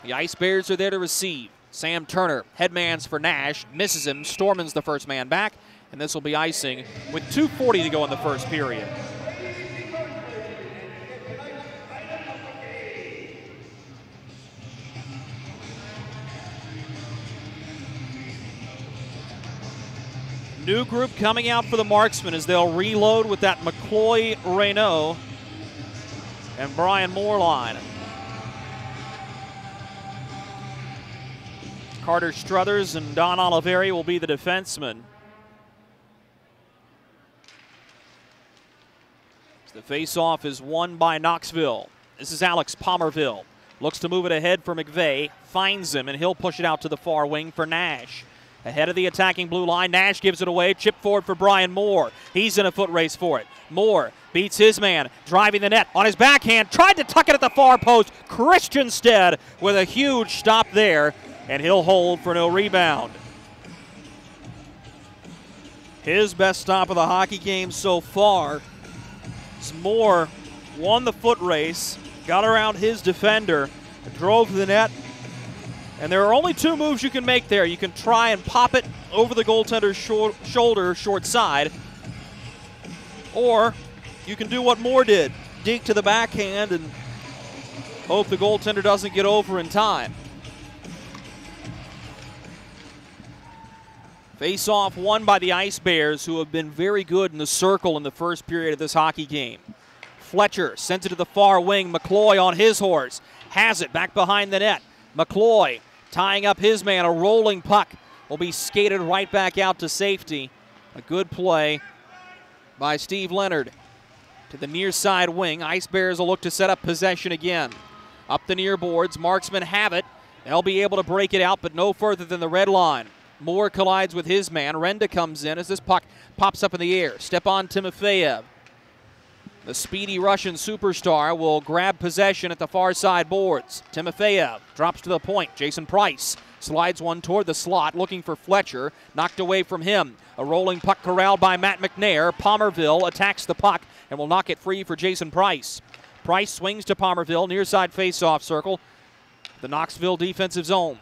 The Ice Bears are there to receive. Sam Turner, headmans for Nash, misses him. Storman's the first man back, and this will be icing with 2:40 to go in the first period. New group coming out for the Marksmen as they'll reload with that McCloy, Reynaud, and Brian Moore line. Carter Struthers and Don Oliveri will be the defensemen. The face-off is won by Knoxville This is Alex Palmerville. Looks to move it ahead for McVeigh. Finds him, and he'll push it out to the far wing for Nash. Ahead of the attacking blue line, Nash gives it away. Chip forward for Brian Moore. He's in a foot race for it. Moore beats his man, driving the net on his backhand. Tried to tuck it at the far post. Christianstead with a huge stop there, and he'll hold for no rebound. His best stop of the hockey game so far. Moore won the foot race, got around his defender, drove to the net, and there are only two moves you can make there. You can try and pop it over the goaltender's shoulder, short side, or you can do what Moore did, dig to the backhand and hope the goaltender doesn't get over in time. Face-off won by the Ice Bears, who have been very good in the circle in the first period of this hockey game. Fletcher sends it to the far wing. McCloy on his horse. Has it back behind the net. McCloy tying up his man. A rolling puck will be skated right back out to safety. A good play by Steve Leonard to the near side wing. Ice Bears will look to set up possession again. Up the near boards. Marksmen have it. They'll be able to break it out, but no further than the red line. Moore collides with his man. Renda comes in as this puck pops up in the air. Stepan Timofeyev, the speedy Russian superstar, will grab possession at the far side boards. Timofeyev drops to the point. Jason Price slides one toward the slot, looking for Fletcher. Knocked away from him. A rolling puck corralled by Matt McNair. Palmerville attacks the puck and will knock it free for Jason Price. Price swings to Palmerville, near side face-off circle. The Knoxville defensive zone.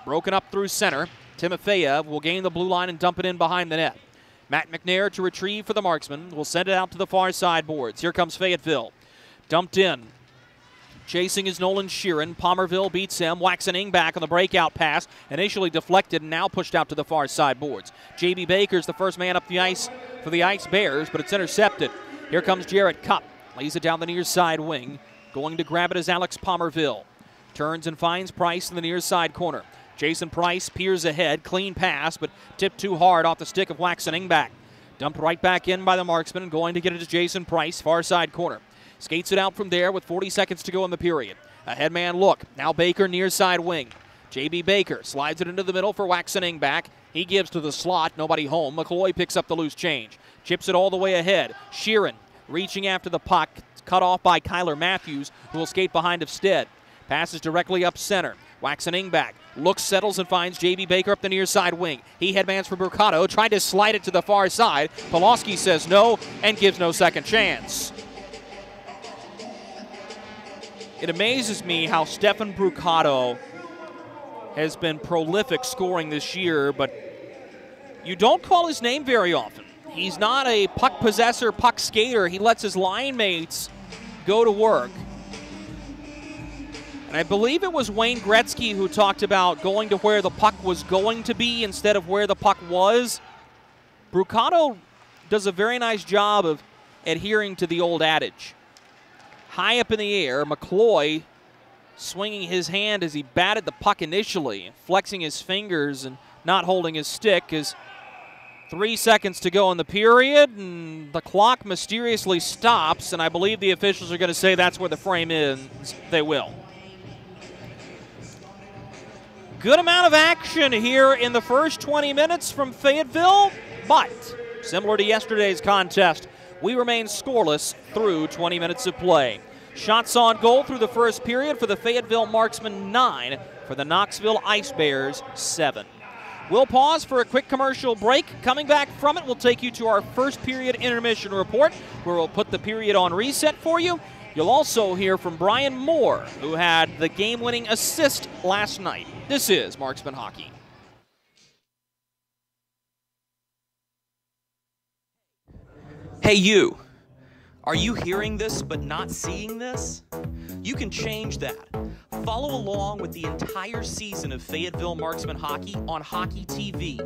Broken up through center. Timofeyev will gain the blue line and dump it in behind the net. Matt McNair to retrieve for the Marksmen. Will send it out to the far side boards. Here comes Fayetteville. Dumped in. Chasing is Nolan Sheeran. Palmerville beats him. Waxening back on the breakout pass. Initially deflected and now pushed out to the far side boards. J.B. Baker's the first man up the ice for the Ice Bears, but it's intercepted. Here comes Jarrett Cupp. Lays it down the near side wing. Going to grab it is Alex Palmerville. Turns and finds Price in the near side corner. Jason Price peers ahead, clean pass, but tipped too hard off the stick of Waxening back. Dumped right back in by the Marksman, and going to get it to Jason Price, far side corner. Skates it out from there with 40 seconds to go in the period. A headman look, now Baker near side wing. J.B. Baker slides it into the middle for Waxening back. He gives to the slot, nobody home. McCloy picks up the loose change. Chips it all the way ahead. Sheeran reaching after the puck, cut off by Kyler Matthews, who will skate behind of Stead. Passes directly up center. Waxening back. Looks, settles, and finds J.B. Baker up the near side wing. He headmans for Brucato, tried to slide it to the far side. Polowski says no and gives no second chance. It amazes me how Stefan Brucato has been prolific scoring this year, but you don't call his name very often. He's not a puck possessor, puck skater. He lets his line mates go to work. And I believe it was Wayne Gretzky who talked about going to where the puck was going to be instead of where the puck was. Brucato does a very nice job of adhering to the old adage. High up in the air, McCloy swinging his hand as he batted the puck initially, flexing his fingers and not holding his stick as 3 seconds to go in the period, and the clock mysteriously stops, and I believe the officials are going to say that's where the frame is. They will. Good amount of action here in the first 20 minutes from Fayetteville, but similar to yesterday's contest, we remain scoreless through 20 minutes of play. Shots on goal through the first period for the Fayetteville Marksmen, 9. For the Knoxville Ice Bears, 7. We'll pause for a quick commercial break. Coming back from it, we'll take you to our first period intermission report, where we'll put the period on reset for you. You'll also hear from Brian Moore, who had the game-winning assist last night. This is Marksman Hockey. Hey, you. Are you hearing this but not seeing this? You can change that. Follow along with the entire season of Fayetteville Marksman Hockey on Hockey TV.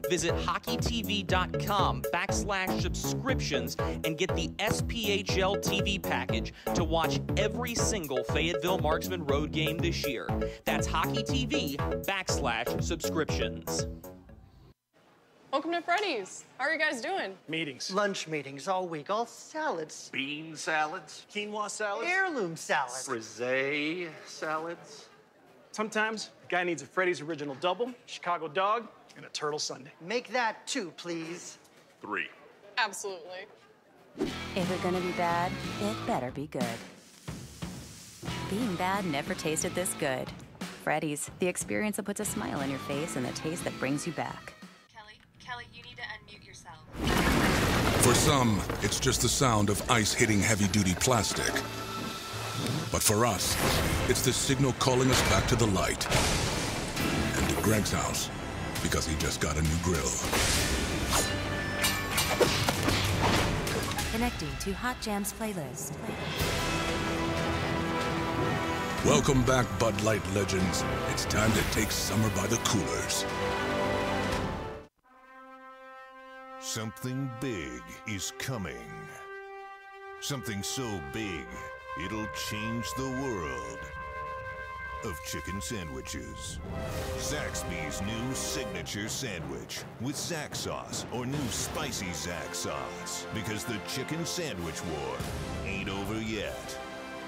Visit hockeytv.com/subscriptions and get the SPHL TV package to watch every single Fayetteville Marksman road game this year. That's hockeytv.com/subscriptions. Welcome to Freddy's. How are you guys doing? Meetings. Lunch meetings all week, all salads. Bean salads? Quinoa salads. Heirloom salads. Frisee salads? Sometimes a guy needs a Freddy's Original Double, Chicago Dog, and a Turtle Sundae. Make that 2, please. 3. Absolutely. If you're gonna be bad, it better be good. Being bad never tasted this good. Freddy's, the experience that puts a smile on your face and the taste that brings you back. Kelly, you need to unmute yourself. For some, it's just the sound of ice hitting heavy-duty plastic. But for us, it's the signal calling us back to the light. And to Greg's house, because he just got a new grill. Connecting to Hot Jams playlist. Welcome back, Bud Light legends. It's time to take summer by the coolers. Something big is coming. Something so big, it'll change the world of chicken sandwiches. Zaxby's new signature sandwich with Zax sauce or new spicy Zax sauce. Because the chicken sandwich war ain't over yet.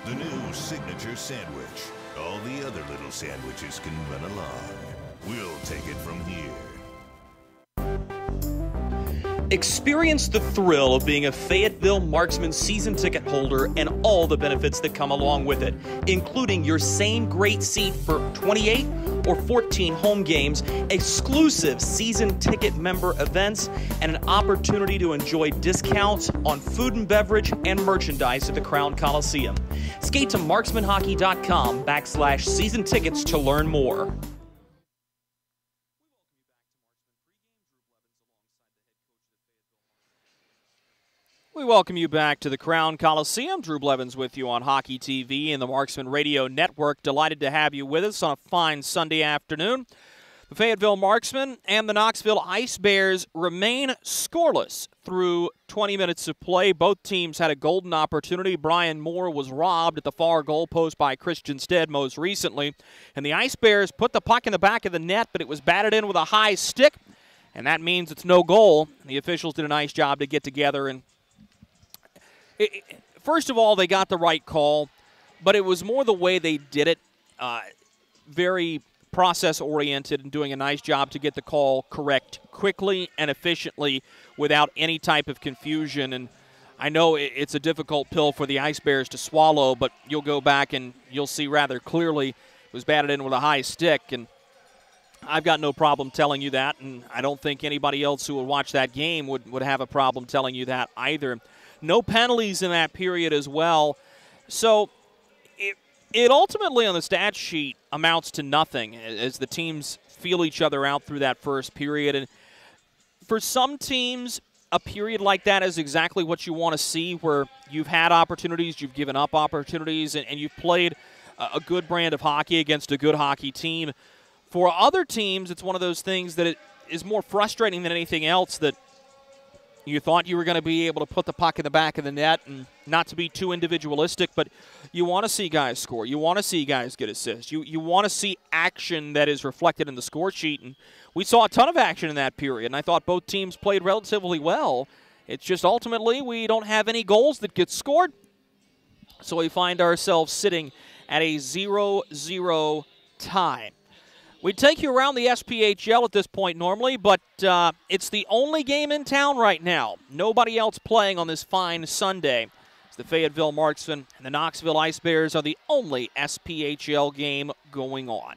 The new signature sandwich. All the other little sandwiches can run along. We'll take it from here. Experience the thrill of being a Fayetteville Marksmen season ticket holder and all the benefits that come along with it, including your same great seat for 28 or 14 home games, exclusive season ticket member events, and an opportunity to enjoy discounts on food and beverage and merchandise at the Crown Coliseum. Skate to marksmanhockey.com/season tickets to learn more. We welcome you back to the Crown Coliseum. Drew Blevins with you on Hockey TV and the Marksman Radio Network. Delighted to have you with us on a fine Sunday afternoon. The Fayetteville Marksmen and the Knoxville Ice Bears remain scoreless through 20 minutes of play. Both teams had a golden opportunity. Brian Moore was robbed at the far goal post by Christian Stead most recently. And the Ice Bears put the puck in the back of the net, but it was batted in with a high stick. And that means it's no goal. The officials did a nice job to get together and first of all, they got the right call, but it was more the way they did it, very process-oriented and doing a nice job to get the call correct quickly and efficiently without any type of confusion. And I know it's a difficult pill for the Ice Bears to swallow, but you'll go back and you'll see rather clearly it was batted in with a high stick, and I've got no problem telling you that, and I don't think anybody else who would watch that game would have a problem telling you that either. No penalties in that period as well. So it ultimately on the stat sheet amounts to nothing as the teams feel each other out through that first period. And for some teams, a period like that is exactly what you want to see, where you've had opportunities, you've given up opportunities, and you've played a good brand of hockey against a good hockey team. For other teams, it's one of those things that it is more frustrating than anything else, that you thought you were going to be able to put the puck in the back of the net, and not to be too individualistic, but you want to see guys score. You want to see guys get assists. You want to see action that is reflected in the score sheet, and we saw a ton of action in that period, and I thought both teams played relatively well. It's just ultimately we don't have any goals that get scored, so we find ourselves sitting at a 0-0 tie. We take you around the SPHL at this point normally, but it's the only game in town right now. Nobody else playing on this fine Sunday. The Fayetteville Marksmen and the Knoxville Ice Bears are the only SPHL game going on.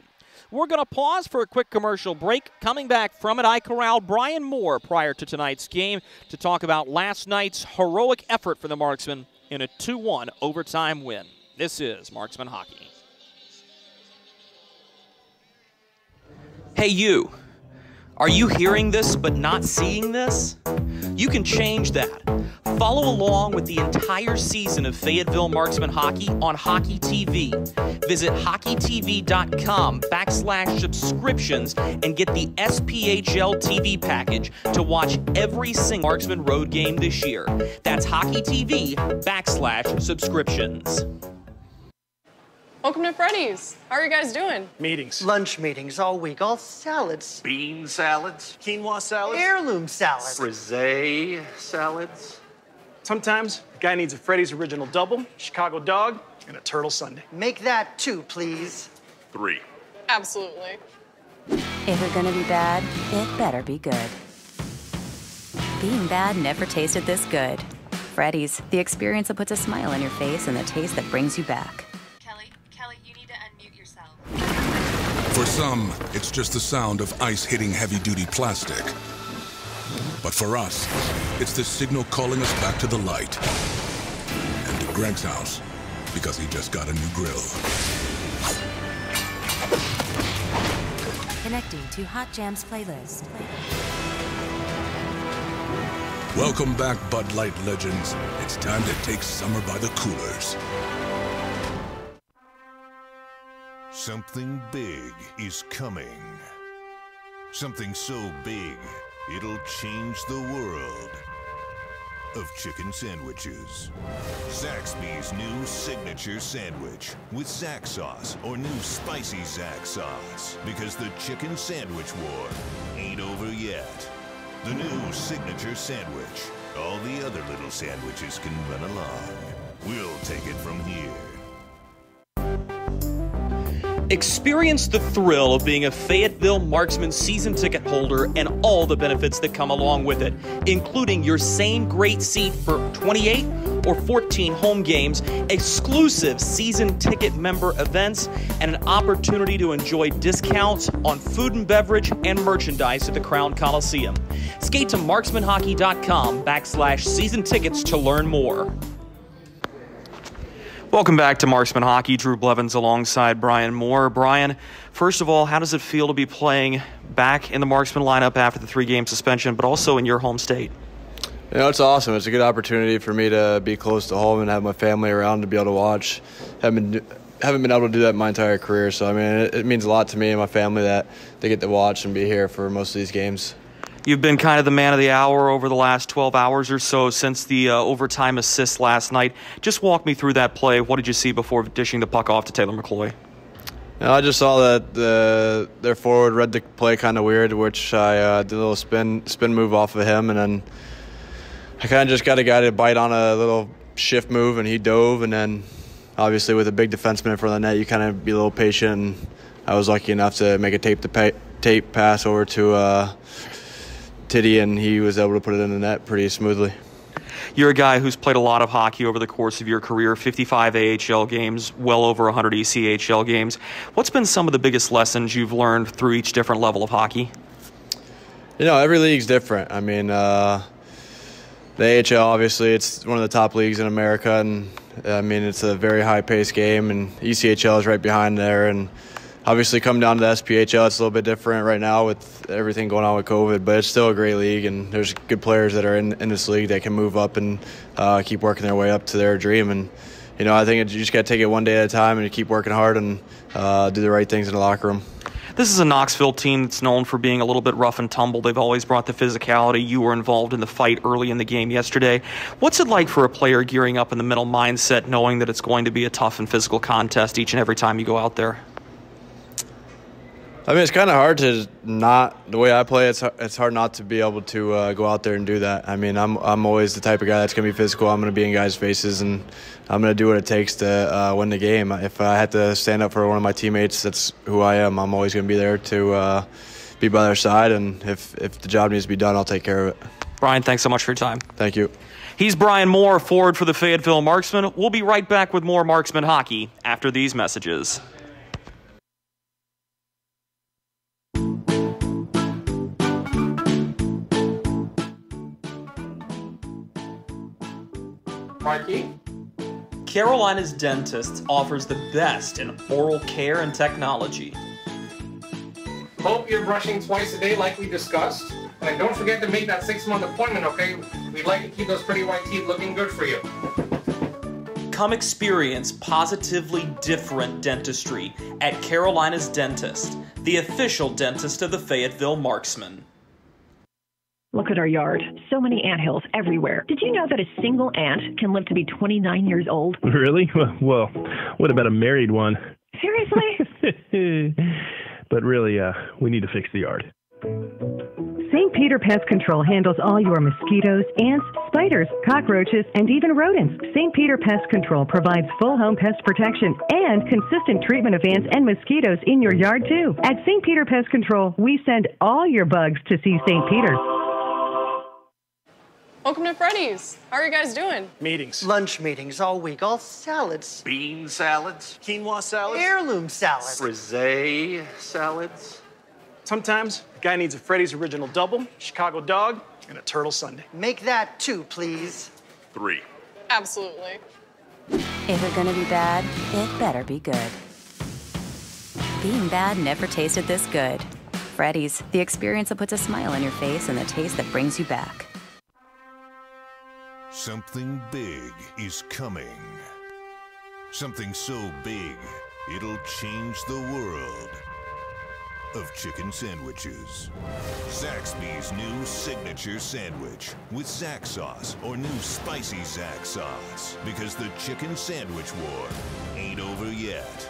We're going to pause for a quick commercial break. Coming back from it, I corralled Brian Moore prior to tonight's game to talk about last night's heroic effort for the Marksmen in a 2-1 overtime win. This is Marksman Hockey. Hey you, are you hearing this but not seeing this? You can change that. Follow along with the entire season of Fayetteville Marksman Hockey on Hockey TV. Visit hockeytv.com/subscriptions and get the SPHL TV package to watch every single Marksman road game this year. That's hockeytv.com/subscriptions. Welcome to Freddy's. How are you guys doing? Meetings. Lunch meetings all week, all salads. Bean salads. Quinoa salads. Heirloom salads. Frisee salads. Sometimes a guy needs a Freddy's Original Double, Chicago Dog, and a Turtle Sundae. Make that 2, please. 3. Absolutely. If you're gonna be bad, it better be good. Being bad never tasted this good. Freddy's, the experience that puts a smile on your face and the taste that brings you back. Kelly, you need to unmute yourself. For some, it's just the sound of ice hitting heavy-duty plastic. But for us, it's the signal calling us back to the light. And to Greg's house, because he just got a new grill. Connecting to Hot Jams playlist. Welcome back, Bud Light legends. It's time to take summer by the coolers. Something big is coming. Something so big, it'll change the world of chicken sandwiches. Zaxby's new signature sandwich with Zax sauce or new spicy Zax sauce. Because the chicken sandwich war ain't over yet. The new signature sandwich. All the other little sandwiches can run along. We'll take it from here. Experience the thrill of being a Fayetteville Marksmen season ticket holder and all the benefits that come along with it, including your same great seat for 28 or 14 home games, exclusive season ticket member events, and an opportunity to enjoy discounts on food and beverage and merchandise at the Crown Coliseum. Skate to marksmanhockey.com/season tickets to learn more. Welcome back to Marksman Hockey. Drew Blevins alongside Brian Moore. Brian, first of all, how does it feel to be playing back in the Marksman lineup after the 3-game suspension, but also in your home state? You know, it's awesome. It's a good opportunity for me to be close to home and have my family around to be able to watch. Haven't been able to do that my entire career, so I mean, it means a lot to me and my family that they get to watch and be here for most of these games. You've been kind of the man of the hour over the last 12 hours or so since the overtime assist last night. Just walk me through that play. What did you see before dishing the puck off to Taylor McCloy? You know, I just saw that their forward read the play kind of weird, which I did a little spin move off of him, and then I kind of just got a guy to bite on a little shift move, and he dove, and then obviously with a big defenseman in front of the net, you kind of be a little patient, and I was lucky enough to make a tape pass over to Tiddy, and he was able to put it in the net pretty smoothly. You're a guy who's played a lot of hockey over the course of your career, 55 AHL games, well over 100 ECHL games. What's been some of the biggest lessons you've learned through each different level of hockey? You know, every league's different. I mean, the AHL, obviously, it's one of the top leagues in America, and I mean, it's a very high-paced game, and ECHL is right behind there, and obviously, come down to the SPHL, it's a little bit different right now with everything going on with COVID, but it's still a great league, and there's good players that are in this league that can move up and keep working their way up to their dream. And, you know, I think you just got to take it one day at a time and keep working hard and do the right things in the locker room. This is a Knoxville team that's known for being a little bit rough and tumble. They've always brought the physicality. You were involved in the fight early in the game yesterday. What's it like for a player gearing up in the mental mindset, knowing that it's going to be a tough and physical contest each and every time you go out there? I mean, it's kind of hard to not, the way I play, it's hard not to be able to go out there and do that. I mean, I'm always the type of guy that's going to be physical. I'm going to be in guys' faces, and I'm going to do what it takes to win the game. If I had to stand up for one of my teammates, that's who I am. I'm always going to be there to be by their side, and if the job needs to be done, I'll take care of it. Brian, thanks so much for your time. Thank you. He's Brian Moore, forward for the Fayetteville Marksmen. We'll be right back with more Marksman hockey after these messages. Mikey? Carolina's Dentist offers the best in oral care and technology. Hope you're brushing twice a day like we discussed. And don't forget to make that 6-month appointment, okay? We'd like to keep those pretty white teeth looking good for you. Come experience positively different dentistry at Carolina's Dentist, the official dentist of the Fayetteville Marksmen. Look at our yard. So many anthills everywhere. Did you know that a single ant can live to be 29 years old? Really? Well, what about a married one? Seriously? But really, we need to fix the yard. St. Peter Pest Control handles all your mosquitoes, ants, spiders, cockroaches, and even rodents. St. Peter Pest Control provides full home pest protection and consistent treatment of ants and mosquitoes in your yard, too. At St. Peter Pest Control, we send all your bugs to see St. Peter. Welcome to Freddy's. How are you guys doing? Meetings. Lunch meetings all week, all salads. Bean salads. Quinoa salads. Heirloom salads. Frisee salads. Sometimes a guy needs a Freddy's Original Double, Chicago Dog, and a Turtle Sundae. Make that 2, please. 3. Absolutely. If it's gonna be bad, it better be good. Being bad never tasted this good. Freddy's, the experience that puts a smile on your face and the taste that brings you back. Something big is coming. Something so big, it'll change the world of chicken sandwiches. Zaxby's new signature sandwich with Zax sauce or new spicy Zax sauce. Because the chicken sandwich war ain't over yet.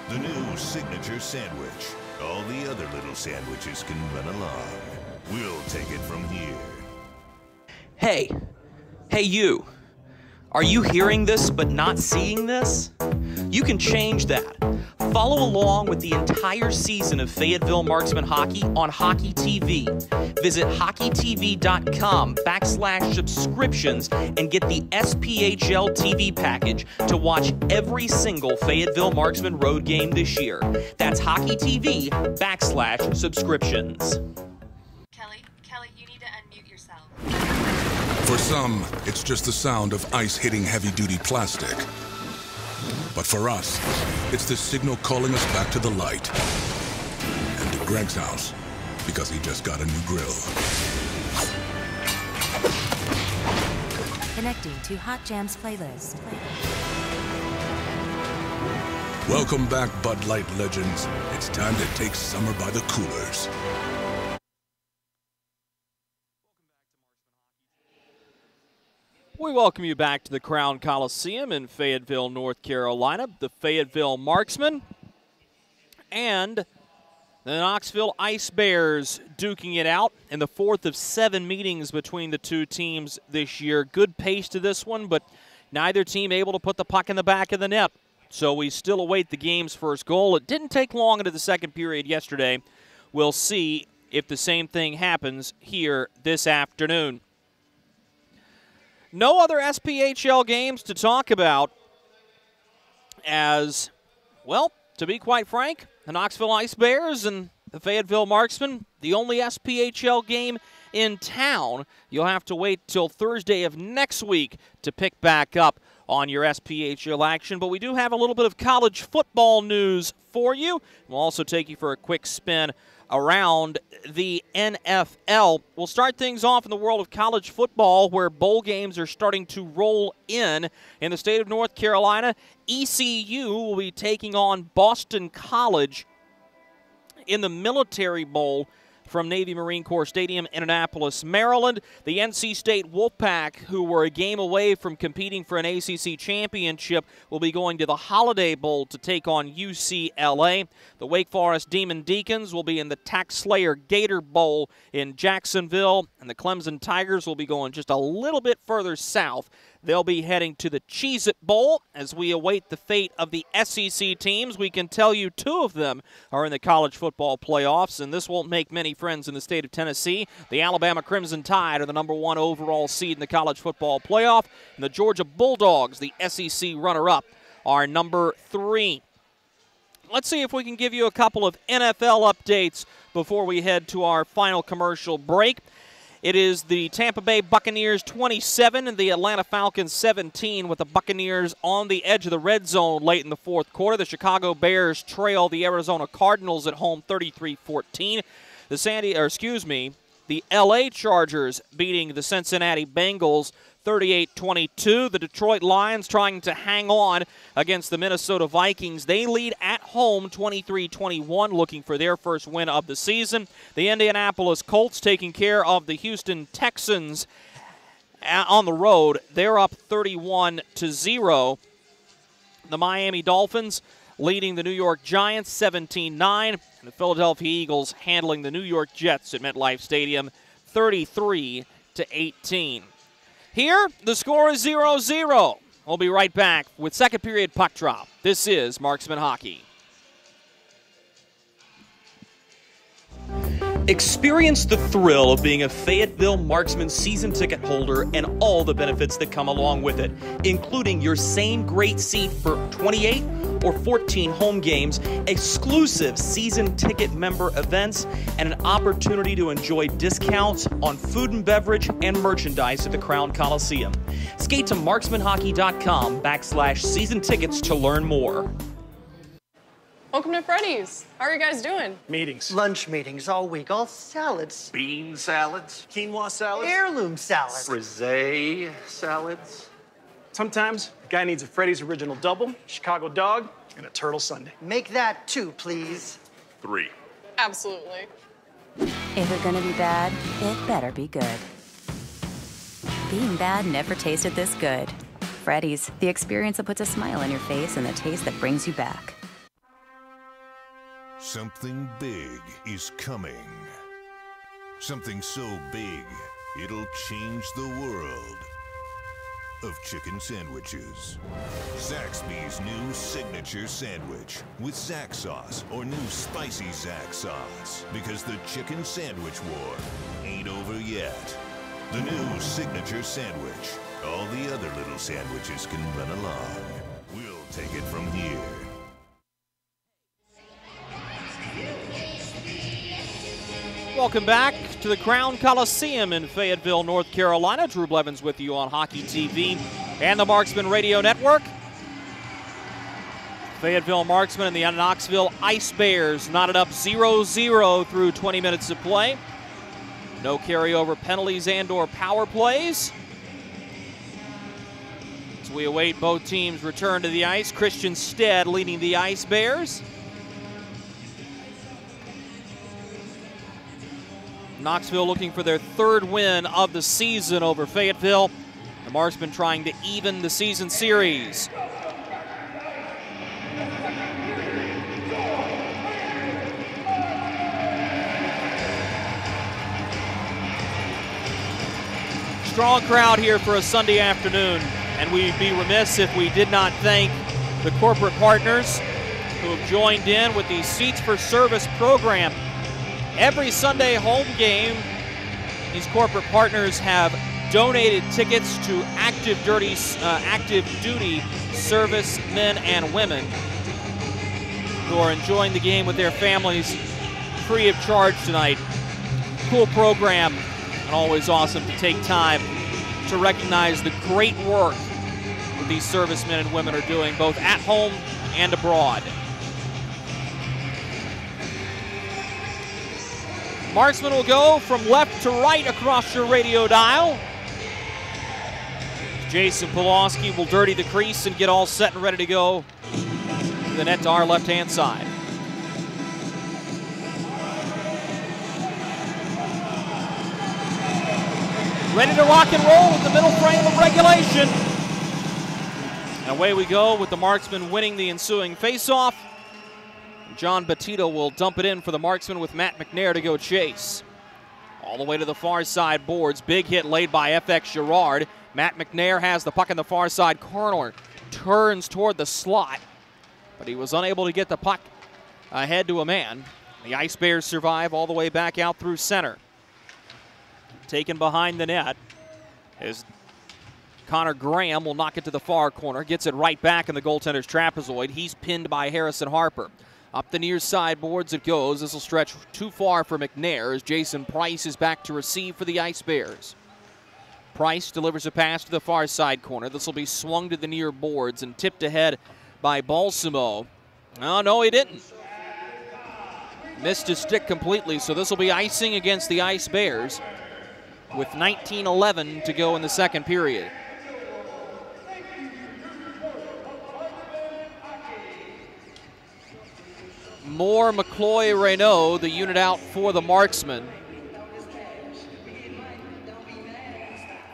The new signature sandwich. All the other little sandwiches can run along. We'll take it from here. Hey you. Are you hearing this but not seeing this? You can change that. Follow along with the entire season of Fayetteville Marksmen hockey on Hockey TV. Visit hockeytv.com/subscriptions and get the SPHL TV package to watch every single Fayetteville Marksmen road game this year. That's hockeytv.com/subscriptions. Kelly, you need to unmute yourself. For some, it's just the sound of ice hitting heavy-duty plastic. But for us, it's the signal calling us back to the light. And to Greg's house, because he just got a new grill. Connecting to Hot Jams playlist. Welcome back, Bud Light legends. It's time to take summer by the coolers. We welcome you back to the Crown Coliseum in Fayetteville, North Carolina. The Fayetteville Marksmen and the Knoxville Ice Bears duking it out in the 4th of 7 meetings between the two teams this year. Good pace to this one, but neither team able to put the puck in the back of the net. So we still await the game's first goal. It didn't take long into the second period yesterday. We'll see if the same thing happens here this afternoon. No other SPHL games to talk about as, well, to be quite frank, the Knoxville Ice Bears and the Fayetteville Marksmen, the only SPHL game in town. You'll have to wait till Thursday of next week to pick back up on your SPHL action. But we do have a little bit of college football news for you. We'll also take you for a quick spin around the NFL. We'll start things off in the world of college football, where bowl games are starting to roll in the state of North Carolina. ECU will be taking on Boston College in the Military Bowl from Navy Marine Corps Stadium in Annapolis, Maryland. The NC State Wolfpack, who were a game away from competing for an ACC championship, will be going to the Holiday Bowl to take on UCLA. The Wake Forest Demon Deacons will be in the Tax Slayer Gator Bowl in Jacksonville, and the Clemson Tigers will be going just a little bit further south. They'll be heading to the Cheez-It Bowl as we await the fate of the SEC teams. We can tell you 2 of them are in the college football playoffs, and this won't make many friends in the state of Tennessee. The Alabama Crimson Tide are the #1 overall seed in the college football playoff, and the Georgia Bulldogs, the SEC runner-up, are #3. Let's see if we can give you a couple of NFL updates before we head to our final commercial break. It is the Tampa Bay Buccaneers 27 and the Atlanta Falcons 17, with the Buccaneers on the edge of the red zone late in the 4th quarter. The Chicago Bears trail the Arizona Cardinals at home 33-14. The LA Chargers beating the Cincinnati Bengals 38-22. The Detroit Lions trying to hang on against the Minnesota Vikings. They lead at home 23-21, looking for their first win of the season. The Indianapolis Colts taking care of the Houston Texans on the road. They're up 31-0. The Miami Dolphins leading the New York Giants 17-9. And the Philadelphia Eagles handling the New York Jets at MetLife Stadium 33-18. Here, the score is 0-0. We'll be right back with second period puck drop. This is Marksman Hockey. Experience the thrill of being a Fayetteville Marksmen season ticket holder and all the benefits that come along with it, including your same great seat for 28 or 14 home games, exclusive season ticket member events, and an opportunity to enjoy discounts on food and beverage and merchandise at the Crown Coliseum. Skate to marksmanhockey.com/season tickets to learn more. Welcome to Freddy's. How are you guys doing? Meetings. Lunch meetings all week, all salads. Bean salads. Quinoa salads. Heirloom salads. Frisee salads. Sometimes a guy needs a Freddy's Original Double, Chicago Dog, and a Turtle Sundae. Make that 2, please. 3. Absolutely. If it's gonna be bad, it better be good. Being bad never tasted this good. Freddy's, the experience that puts a smile on your face and the taste that brings you back. Something big is coming. Something so big, it'll change the world of chicken sandwiches. Zaxby's new signature sandwich with Zax sauce or new spicy Zax sauce. Because the chicken sandwich war ain't over yet. The new signature sandwich. All the other little sandwiches can run along. We'll take it from here. Welcome back to the Crown Coliseum in Fayetteville, North Carolina. Drew Blevins with you on Hockey TV and the Marksman Radio Network. Fayetteville Marksmen and the Knoxville Ice Bears knotted up 0-0 through 20 minutes of play. No carryover penalties and/or power plays. As we await both teams' return to the ice, Christian Stead leading the Ice Bears. Knoxville looking for their third win of the season over Fayetteville. The Marksmen trying to even the season series. Strong crowd here for a Sunday afternoon, and we'd be remiss if we did not thank the corporate partners who have joined in with the Seats for Service program. Every Sunday home game, these corporate partners have donated tickets to active duty servicemen and women who are enjoying the game with their families free of charge tonight. Cool program, and always awesome to take time to recognize the great work that these servicemen and women are doing both at home and abroad. Marksman will go from left to right across your radio dial. Jason Polowski will dirty the crease and get all set and ready to go to the net to our left-hand side. Ready to rock and roll with the middle frame of regulation. And away we go with the Marksman winning the ensuing faceoff. John Battito will dump it in for the Marksman with Matt McNair to go chase. All the way to the far side boards. Big hit laid by FX Girard. Matt McNair has the puck in the far side corner. Turns toward the slot, but he was unable to get the puck ahead to a man. The Ice Bears survive all the way back out through center. Taken behind the net as Connor Graham will knock it to the far corner. Gets it right back in the goaltender's trapezoid. He's pinned by Harrison Harper. Up the near side boards it goes. This will stretch too far for McNair as Jason Price is back to receive for the Ice Bears. Price delivers a pass to the far side corner. This will be swung to the near boards and tipped ahead by Balsamo. Oh, no, he didn't. Missed his stick completely, so this will be icing against the Ice Bears. with 19:11 to go in the second period. Moore, McCloy, Reynaud, the unit out for the Marksmen.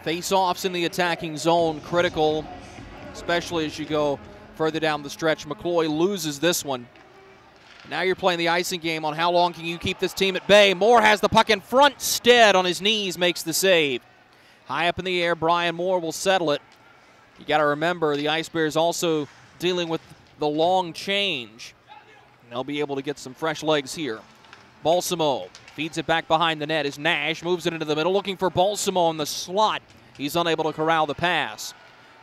Face-offs in the attacking zone, critical, especially as you go further down the stretch. McCloy loses this one. Now you're playing the icing game on how long can you keep this team at bay. Moore has the puck in front. Stead on his knees makes the save. High up in the air, Brian Moore will settle it. You got to remember the Ice Bears also dealing with the long change. They'll be able to get some fresh legs here. Balsamo feeds it back behind the net as Nash moves it into the middle, looking for Balsamo in the slot. He's unable to corral the pass.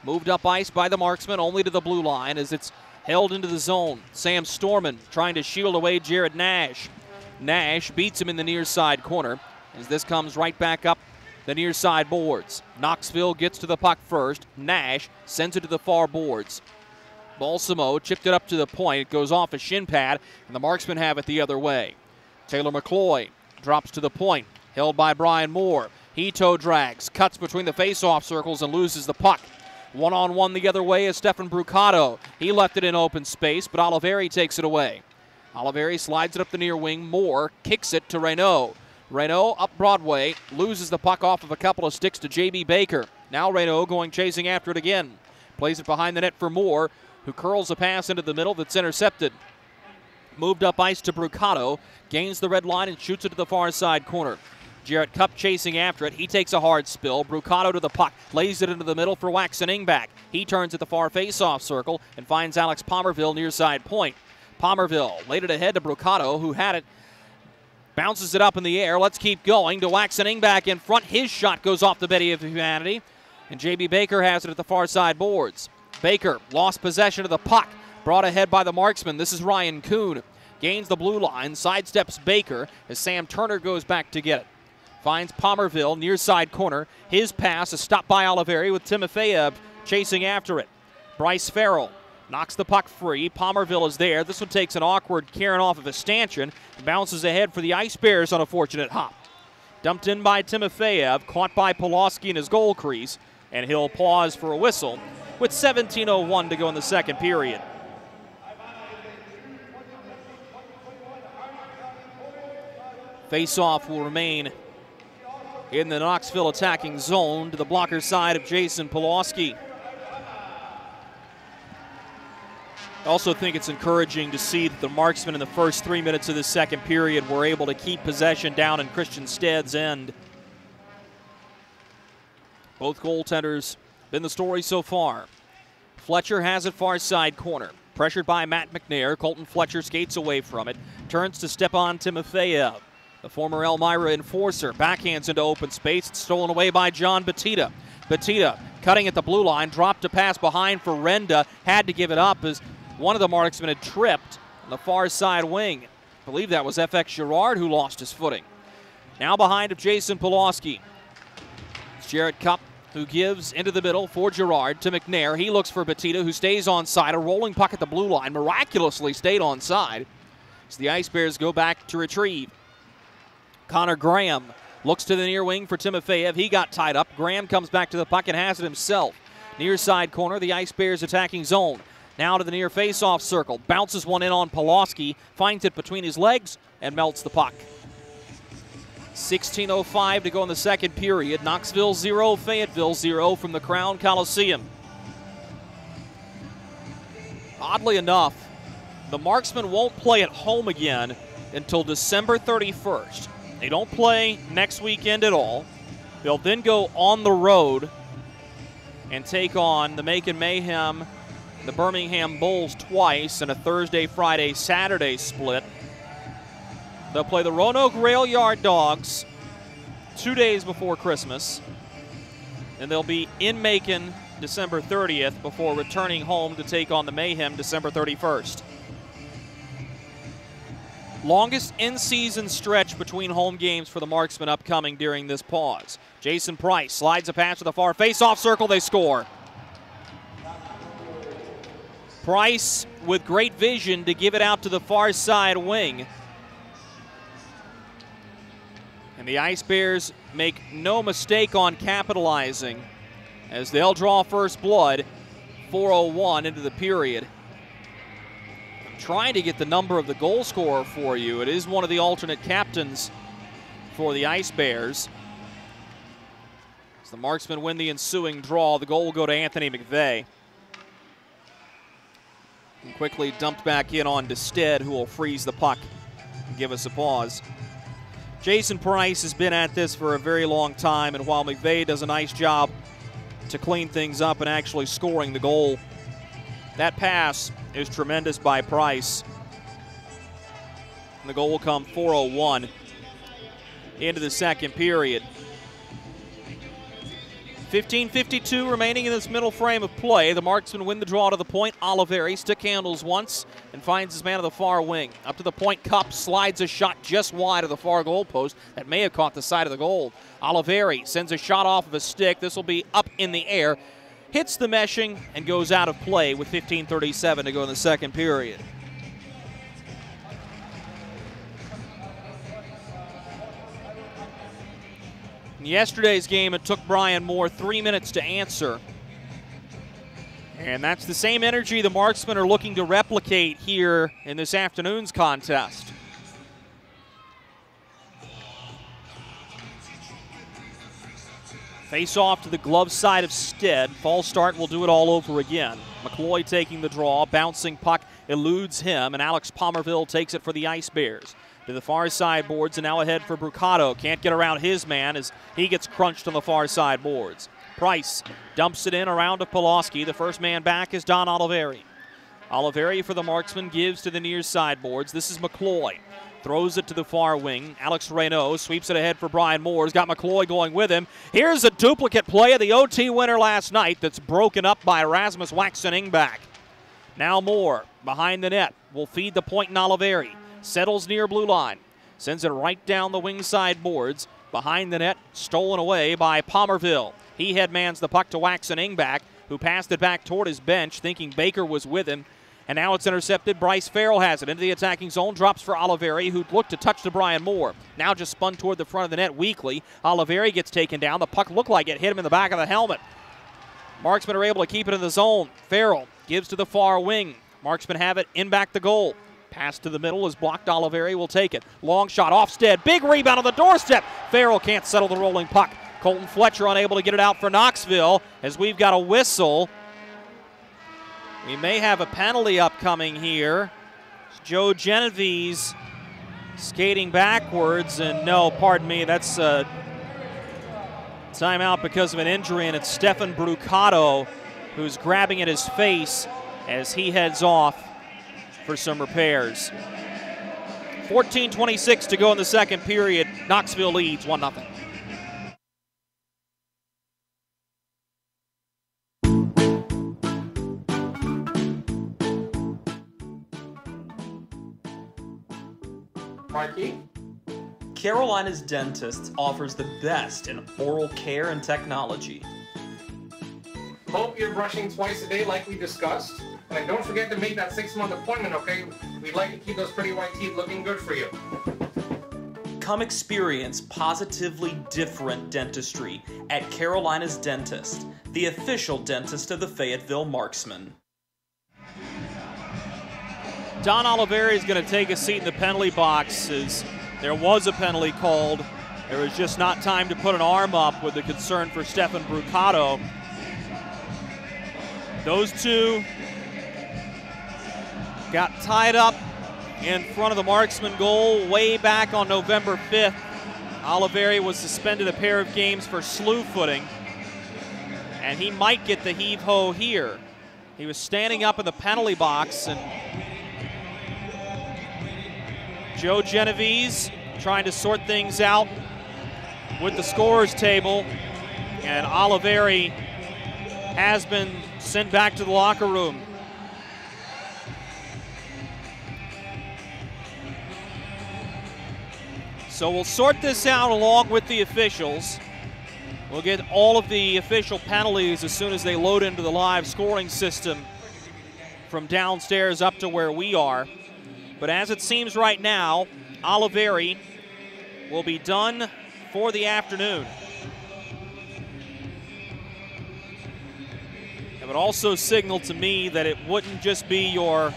Moved up ice by the Marksmen, only to the blue line as it's held into the zone. Sam Storman trying to shield away Jared Nash. Nash beats him in the near side corner as this comes right back up the near side boards. Knoxville gets to the puck first. Nash sends it to the far boards. Balsamo chipped it up to the point. It goes off a shin pad, and the Marksmen have it the other way. Taylor McCloy drops to the point, held by Brian Moore. He toe drags, cuts between the face-off circles, and loses the puck. One-on-one the other way is Stefan Brucato. He left it in open space, but Oliveri takes it away. Oliveri slides it up the near wing. Moore kicks it to Reynaud. Reynaud up Broadway, loses the puck off of a couple of sticks to J.B. Baker. Now Reynaud going chasing after it again. Plays it behind the net for Moore, who curls a pass into the middle that's intercepted. Moved up ice to Brucato, gains the red line and shoots it to the far side corner. Jarrett Cupp chasing after it. He takes a hard spill. Brucato to the puck, lays it into the middle for Waxen Ingback. He turns at the far face-off circle and finds Alex Pomerville near side point. Pomerville laid it ahead to Brucato, who had it, bounces it up in the air. Let's keep going to Waxen Ingback in front. His shot goes off the Betty of Humanity, and J.B. Baker has it at the far side boards. Baker lost possession of the puck, brought ahead by the Marksman. This is Ryan Kuhn. Gains the blue line, sidesteps Baker as Sam Turner goes back to get it. Finds Pomerville near side corner. His pass is stopped by Oliveri with Timofeyev chasing after it. Bryce Farrell knocks the puck free. Pomerville is there. This one takes an awkward carrying off of a stanchion. Bounces ahead for the Ice Bears on a fortunate hop. Dumped in by Timofeyev, caught by Polowski in his goal crease, and he'll pause for a whistle with 17:01 to go in the second period. Face-off will remain in the Knoxville attacking zone to the blocker side of Jason Polowski. I also think it's encouraging to see that the Marksmen in the first 3 minutes of the second period were able to keep possession down in Christian Stead's end. Both goaltenders been the story so far. Fletcher has it far side corner. Pressured by Matt McNair. Colton Fletcher skates away from it. Turns to Stepan Timofeyev. The former Elmira enforcer backhands into open space. It's stolen away by John Batita. Batita cutting at the blue line. Dropped a pass behind for Renda. Had to give it up as one of the Marksmen had tripped on the far side wing. I believe that was FX Girard who lost his footing. Now behind of Jason Polowski. It's Jarrett Cupp who gives into the middle for Girard to McNair. He looks for Batita, who stays onside. A rolling puck at the blue line, miraculously stayed onside. So the Ice Bears go back to retrieve. Connor Graham looks to the near wing for Timofeyev. He got tied up. Graham comes back to the puck and has it himself. Near side corner, the Ice Bears attacking zone. Now to the near face-off circle. Bounces one in on Polowski. Finds it between his legs and melts the puck. 16:05 to go in the second period. Knoxville 0, Fayetteville 0 from the Crown Coliseum. Oddly enough, the Marksmen won't play at home again until December 31st. They don't play next weekend at all. They'll then go on the road and take on the Macon Mayhem, the Birmingham Bulls twice in a Thursday, Friday, Saturday split. They'll play the Roanoke Rail Yard Dogs 2 days before Christmas. And they'll be in Macon December 30th before returning home to take on the Mayhem December 31st. Longest in-season stretch between home games for the Marksmen upcoming during this pause. Jason Price slides a pass to the far face-off circle. They score. Price with great vision to give it out to the far side wing. And the Ice Bears make no mistake on capitalizing as they'll draw first blood, 4:01 into the period. I'm trying to get the number of the goal scorer for you. It is one of the alternate captains for the Ice Bears. As the Marksmen win the ensuing draw, the goal will go to Anthony McVeigh. And quickly dumped back in on Stead, who will freeze the puck and give us a pause. Jason Price has been at this for a very long time, and while McVeigh does a nice job to clean things up and actually scoring the goal, that pass is tremendous by Price. And the goal will come 4:01 into the second period. 15:52 remaining in this middle frame of play. The Marksmen win the draw to the point. Oliveri stick handles once and finds his man on the far wing. Up to the point, Cup slides a shot just wide of the far goal post. That may have caught the side of the goal. Oliveri sends a shot off of a stick. This will be up in the air. Hits the meshing and goes out of play with 15:37 to go in the second period. In yesterday's game, it took Brian Moore 3 minutes to answer. And that's the same energy the Marksmen are looking to replicate here in this afternoon's contest. Face off to the glove side of Stead. False start will do it all over again. McCloy taking the draw, bouncing puck eludes him, and Alex Palmerville takes it for the Ice Bears. To the far side boards and now ahead for Brucato. Can't get around his man as he gets crunched on the far side boards. Price dumps it in around to Polowski. The first man back is Don Oliveri. Oliveri for the Marksmen gives to the near side boards. This is McCloy. Throws it to the far wing. Alex Reynaud sweeps it ahead for Brian Moore. He's got McCloy going with him. Here's a duplicate play of the OT winner last night that's broken up by Rasmus Waxen-Ingback. Now Moore behind the net will feed the point in Oliveri. Settles near blue line. Sends it right down the wing side boards. Behind the net, stolen away by Palmerville. He headmans the puck to Waxen-Ingback, who passed it back toward his bench, thinking Baker was with him. And now it's intercepted. Bryce Farrell has it into the attacking zone. Drops for Oliveri, who looked to touch to Brian Moore. Now just spun toward the front of the net weakly. Oliveri gets taken down. The puck looked like it hit him in the back of the helmet. Marksmen are able to keep it in the zone. Farrell gives to the far wing. Marksmen have it in back the goal. Pass to the middle is blocked. Oliveri will take it. Long shot off Stead. Big rebound on the doorstep. Farrell can't settle the rolling puck. Colton Fletcher unable to get it out for Knoxville as we've got a whistle. We may have a penalty upcoming here. It's Joe Genovese skating backwards, and no, pardon me, that's a timeout because of an injury, and it's Stefan Brucato who's grabbing at his face as he heads off for some repairs. 14:26 to go in the second period. Knoxville leads 1-0. Mikey? Carolina's Dentist offers the best in oral care and technology. Hope you're brushing twice a day like we discussed. And don't forget to make that 6-month appointment, okay? We'd like to keep those pretty white teeth looking good for you. Come experience positively different dentistry at Carolina's Dentist, the official dentist of the Fayetteville Marksmen. Don Oliveri is going to take a seat in the penalty box as there was a penalty called. There was just not time to put an arm up with the concern for Stefan Brucato. Those two got tied up in front of the Marksman goal way back on November 5th. Oliveri was suspended a pair of games for slew footing, and he might get the heave-ho here. He was standing up in the penalty box, and Joe Genovese trying to sort things out with the scorer's table, and Oliveri has been sent back to the locker room. So we'll sort this out along with the officials. We'll get all of the official penalties as soon as they load into the live scoring system from downstairs up to where we are. But as it seems right now, Oliveri will be done for the afternoon. It would also signal to me that it wouldn't just be your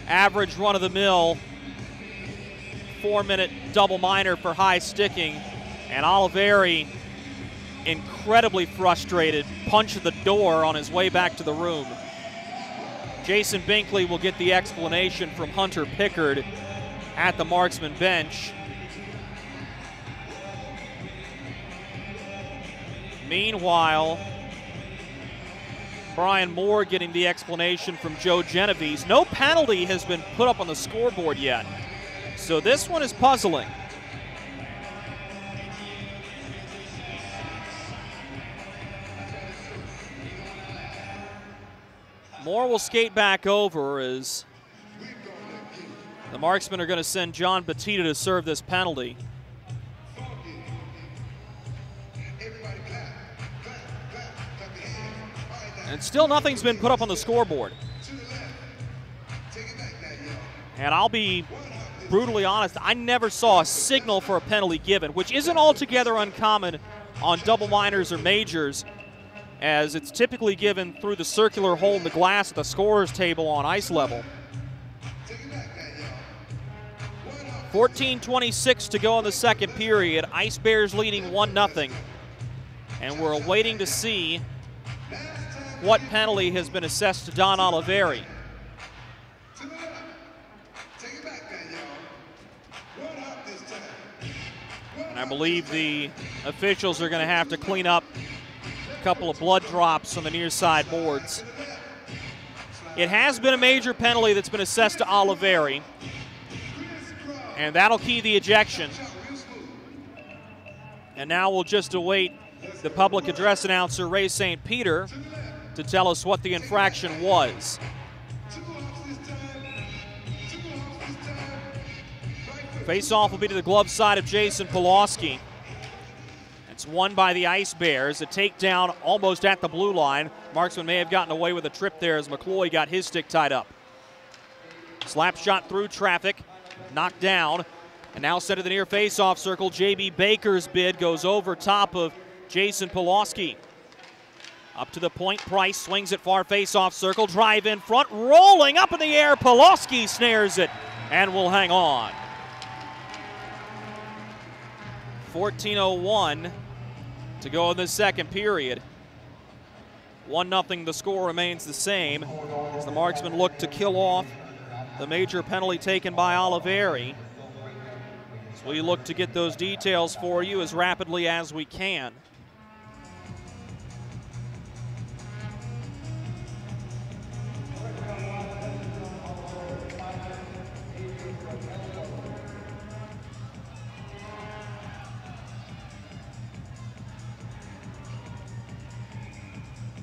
average run-of-the-mill 4-minute double minor for high sticking, and Oliveri, incredibly frustrated, punched the door on his way back to the room. Jason Binkley will get the explanation from Hunter Pickard at the Marksman bench. Meanwhile, Brian Moore getting the explanation from Joe Genovese. No penalty has been put up on the scoreboard yet, so this one is puzzling. Moore will skate back over as the Marksmen are going to send John Batista to serve this penalty. And still nothing's been put up on the scoreboard. And I'll be brutally honest, I never saw a signal for a penalty given, which isn't altogether uncommon on double minors or majors, as it's typically given through the circular hole in the glass at the scorer's table on ice level. 14:26 to go in the second period. Ice Bears leading 1-0. And we're waiting to see what penalty has been assessed to Don Oliveri. And I believe the officials are going to have to clean up a couple of blood drops on the near side boards. It has been a major penalty that's been assessed to Oliveri, and that'll key the ejection. And now we'll just await the public address announcer, Ray St. Peter, to tell us what the infraction was. Face-off will be to the glove side of Jason Polowski. It's won by the Ice Bears. A takedown almost at the blue line. Marksman may have gotten away with a trip there as McCloy got his stick tied up. Slap shot through traffic, knocked down, and now set to the near face-off circle. J.B. Baker's bid goes over top of Jason Polowski. Up to the point, Price swings it far face-off circle, drive in front, rolling up in the air. Polowski snares it and will hang on. 14:01 to go in the second period. 1-0, the score remains the same as the Marksmen look to kill off the major penalty taken by Oliveri. So we look to get those details for you as rapidly as we can.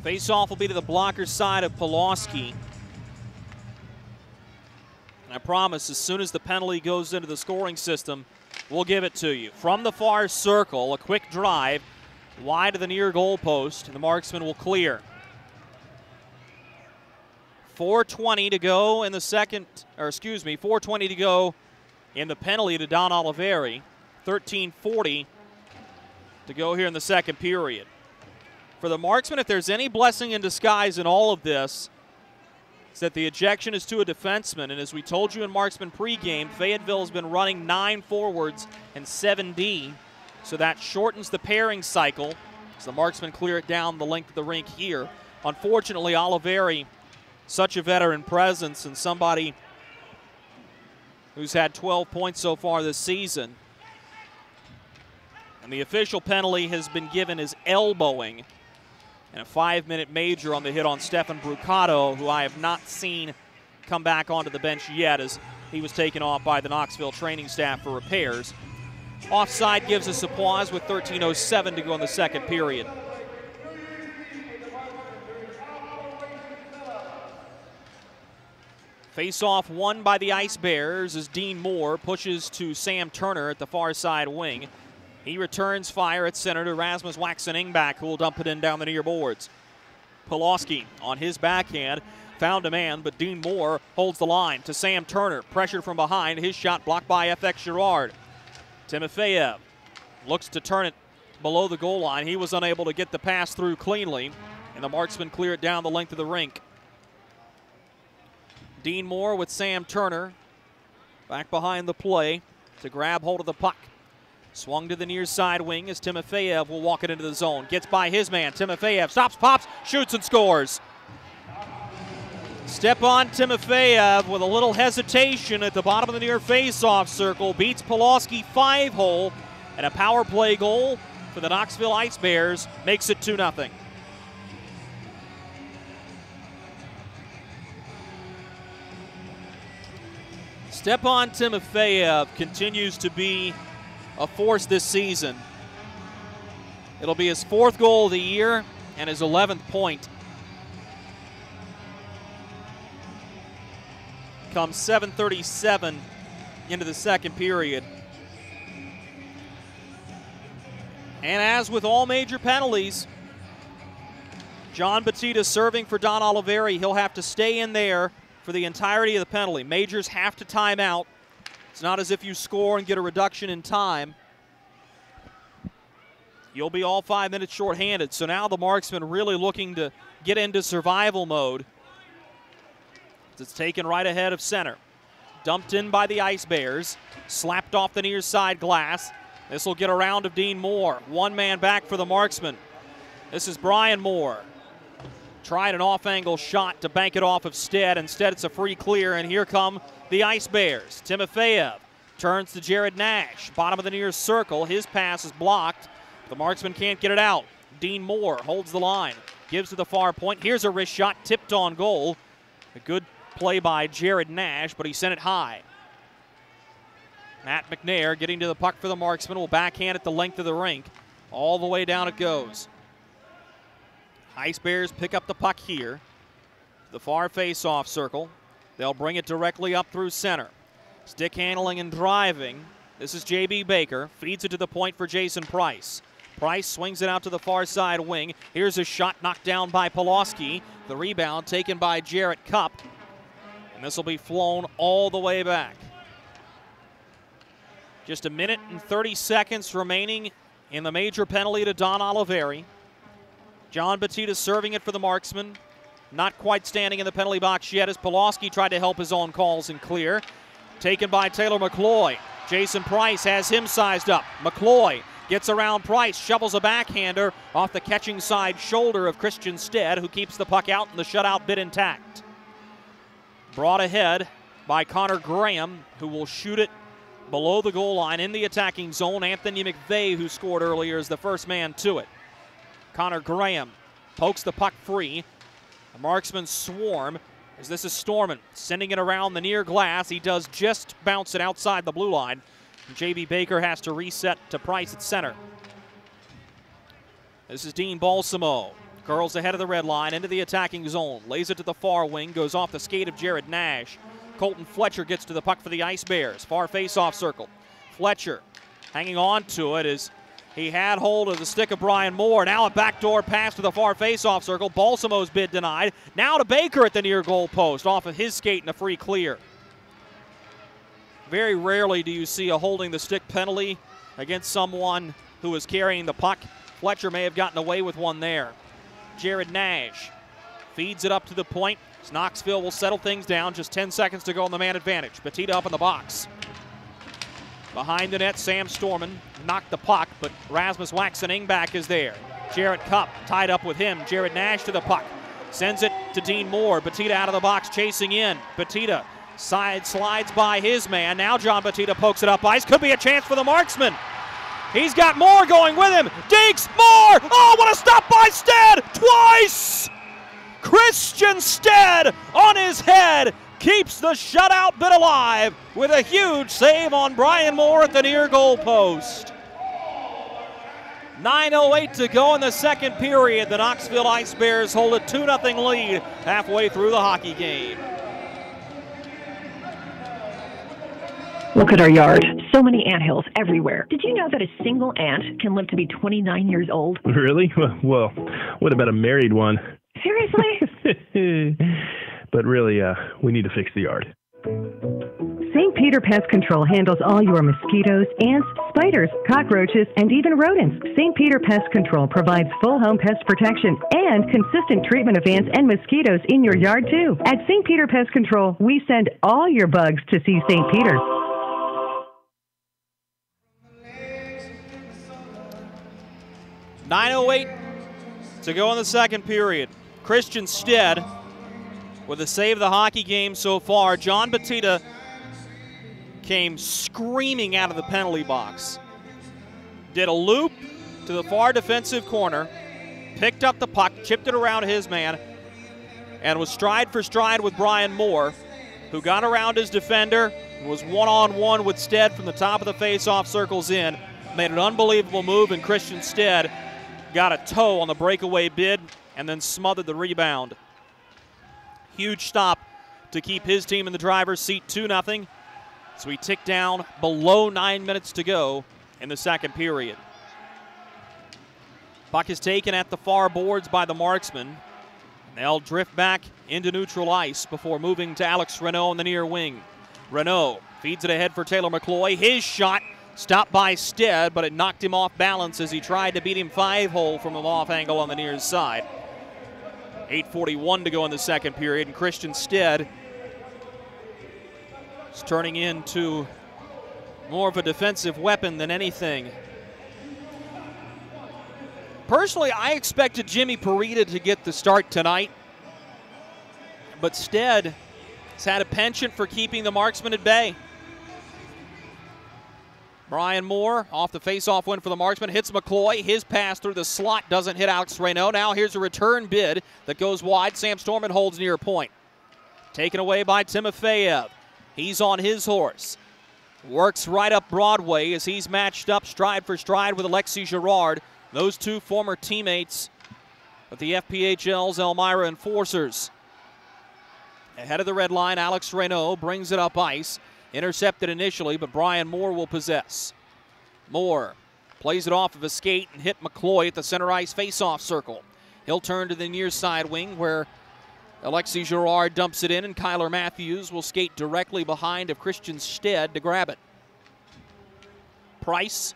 Face-off will be to the blocker side of Polowski. And I promise, as soon as the penalty goes into the scoring system, we'll give it to you. From the far circle, a quick drive, wide of the near goal post, and the Marksman will clear. 4:20 to go in the second, or excuse me, 4:20 to go in the penalty to Don Oliveri. 13:40 to go here in the second period. For the Marksmen, if there's any blessing in disguise in all of this, it's that the ejection is to a defenseman. And as we told you in Marksman pregame, Fayetteville has been running 9 forwards and 7 D, so that shortens the pairing cycle as the Marksmen clear it down the length of the rink here. Unfortunately, Oliveri, such a veteran presence and somebody who's had 12 points so far this season. And the official penalty has been given as elbowing, and a 5-minute major on the hit on Stefan Brucato, who I have not seen come back onto the bench yet, as he was taken off by the Knoxville training staff for repairs. Offside gives us a pause with 13:07 to go in the second period. Face-off won by the Ice Bears as Dean Moore pushes to Sam Turner at the far side wing. He returns fire at center to Rasmus Waxen-Ingback, who will dump it in down the near boards. Polowski on his backhand, found a man, but Dean Moore holds the line to Sam Turner. Pressured from behind, his shot blocked by FX Girard. Timofeyev looks to turn it below the goal line. He was unable to get the pass through cleanly, and the Marksmen clear it down the length of the rink. Dean Moore with Sam Turner back behind the play to grab hold of the puck. Swung to the near side wing as Timofeyev will walk it into the zone. Gets by his man. Timofeyev stops, pops, shoots, and scores. Stepan Timofeyev with a little hesitation at the bottom of the near face-off circle. Beats Polowski 5-hole, and a power play goal for the Knoxville Ice Bears makes it 2-0. Stepan Timofeyev continues to be a force this season. It'll be his 4th goal of the year and his 11th point. Comes 7:37 into the second period. And as with all major penalties, John Batista serving for Don Oliveri. He'll have to stay in there for the entirety of the penalty. Majors have to time out. It's not as if you score and get a reduction in time. You'll be all 5 minutes shorthanded. So now the Marksmen really looking to get into survival mode. It's taken right ahead of center. Dumped in by the Ice Bears. Slapped off the near side glass. This will get a round of Dean Moore. One man back for the Marksmen. This is Brian Moore. Tried an off-angle shot to bank it off of Stead. Instead, it's a free clear, and here come the Ice Bears. Timofeyev turns to Jared Nash. Bottom of the near circle. His pass is blocked. The Marksman can't get it out. Dean Moore holds the line. Gives to the far point. Here's a wrist shot tipped on goal. A good play by Jared Nash, but he sent it high. Matt McNair getting to the puck for the Marksman will backhand at the length of the rink. All the way down it goes. Ice Bears pick up the puck here. The far face-off circle. They'll bring it directly up through center. Stick handling and driving. This is J.B. Baker. Feeds it to the point for Jason Price. Price swings it out to the far side wing. Here's a shot knocked down by Polowski. The rebound taken by Jarrett Cupp. And this will be flown all the way back. Just 1 minute and 30 seconds remaining in the major penalty to Don Oliveri. John Batista serving it for the Marksmen. Not quite standing in the penalty box yet as Polowski tried to help his own calls and clear. Taken by Taylor McCloy. Jason Price has him sized up. McCloy gets around Price, shovels a backhander off the catching side shoulder of Christian Stead, who keeps the puck out and the shutout bid intact. Brought ahead by Connor Graham, who will shoot it below the goal line in the attacking zone. Anthony McVeigh, who scored earlier, is the first man to it. Connor Graham pokes the puck free. The Marksmen swarm as this is Storman sending it around the near glass. He does just bounce it outside the blue line. J.B. Baker has to reset to Price at center. This is Dean Balsamo. Curls ahead of the red line into the attacking zone. Lays it to the far wing. Goes off the skate of Jared Nash. Colton Fletcher gets to the puck for the Ice Bears. Far face-off circle. Fletcher hanging on to it as he had hold of the stick of Brian Moore. Now a backdoor pass to the far face-off circle. Balsamo's bid denied. Now to Baker at the near goal post. Off of his skate and a free clear. Very rarely do you see a holding the stick penalty against someone who is carrying the puck. Fletcher may have gotten away with one there. Jared Nash feeds it up to the point. Knoxville will settle things down. Just 10 seconds to go on the man advantage. Batista up in the box. Behind the net, Sam Storman knocked the puck, but Rasmus Waxen Engback is there. Jarrett Cupp tied up with him. Jared Nash to the puck. Sends it to Dean Moore. Batista out of the box, chasing in. Batista side slides by his man. Now John Batista pokes it up ice. Could be a chance for the Marksman. He's got Moore going with him. Dinks, Moore! Oh, what a stop by Stead! Twice! Christian Stead on his head keeps the shutout bid alive with a huge save on Brian Moore at the near goal post. 9:08 to go in the second period. The Knoxville Ice Bears hold a 2-0 lead halfway through the hockey game. Look at our yard. So many anthills everywhere. Did you know that a single ant can live to be 29 years old? Really? Well, what about a married one? Seriously? But really, we need to fix the yard. St. Peter Pest Control handles all your mosquitoes, ants, spiders, cockroaches, and even rodents. St. Peter Pest Control provides full home pest protection and consistent treatment of ants and mosquitoes in your yard, too. At St. Peter Pest Control, we send all your bugs to see St. Peter. .908 to go in the second period. Christian Stead with a save of the hockey game so far. John Batita came screaming out of the penalty box. Did a loop to the far defensive corner, picked up the puck, chipped it around his man, and was stride for stride with Brian Moore, who got around his defender and was one-on-one with Stead from the top of the face-off circles in. Made an unbelievable move, and Christian Stead got a toe on the breakaway bid and then smothered the rebound. Huge stop to keep his team in the driver's seat, 2-0. So we tick down below 9 minutes to go in the second period. Puck is taken at the far boards by the Marksmen. They'll drift back into neutral ice before moving to Alex Renault in the near wing. Renault feeds it ahead for Taylor McCloy. His shot stopped by Stead, but it knocked him off balance as he tried to beat him 5-hole from an off angle on the near side. 8:41 to go in the second period, and Christian Stead is turning into more of a defensive weapon than anything. Personally, I expected Jimmy Parita to get the start tonight, but Stead has had a penchant for keeping the Marksmen at bay. Brian Moore off the faceoff win for the Marksmen, hits McCloy. His pass through the slot doesn't hit Alex Renault. Now here's a return bid that goes wide. Sam Storman holds near point. Taken away by Timofeyev. He's on his horse. Works right up Broadway as he's matched up stride for stride with Alexis Girard. Those two former teammates of the FPHL's Elmira Enforcers. Ahead of the red line, Alex Renault brings it up ice. Intercepted initially, but Brian Moore will possess. Moore plays it off of a skate and hit McCloy at the center ice faceoff circle. He'll turn to the near side wing where Alexis Girard dumps it in, and Kyler Matthews will skate directly behind of Christian Stead to grab it. Price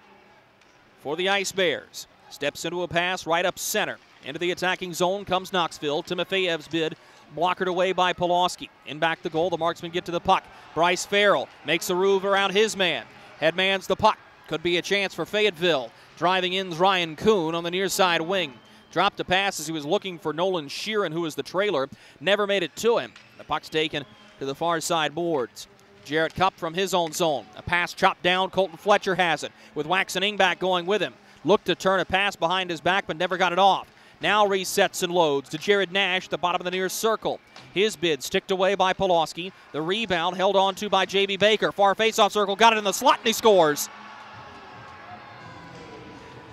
for the Ice Bears. Steps into a pass right up center. Into the attacking zone comes Knoxville. Timofeyev's bid blockered away by Polowski. In back the goal, the Marksmen get to the puck. Bryce Farrell makes a move around his man. Headmans the puck. Could be a chance for Fayetteville. Driving in's Ryan Kuhn on the near side wing. Dropped a pass as he was looking for Nolan Sheeran, who was the trailer. Never made it to him. The puck's taken to the far side boards. Jarrett Cupp from his own zone. A pass chopped down. Colton Fletcher has it, with Waxon Ingback going with him. Looked to turn a pass behind his back, but never got it off. Now resets and loads to Jared Nash, the bottom of the near circle. His bid sticked away by Polowski. The rebound held on to by J.B. Baker. Far faceoff circle, got it in the slot, and he scores.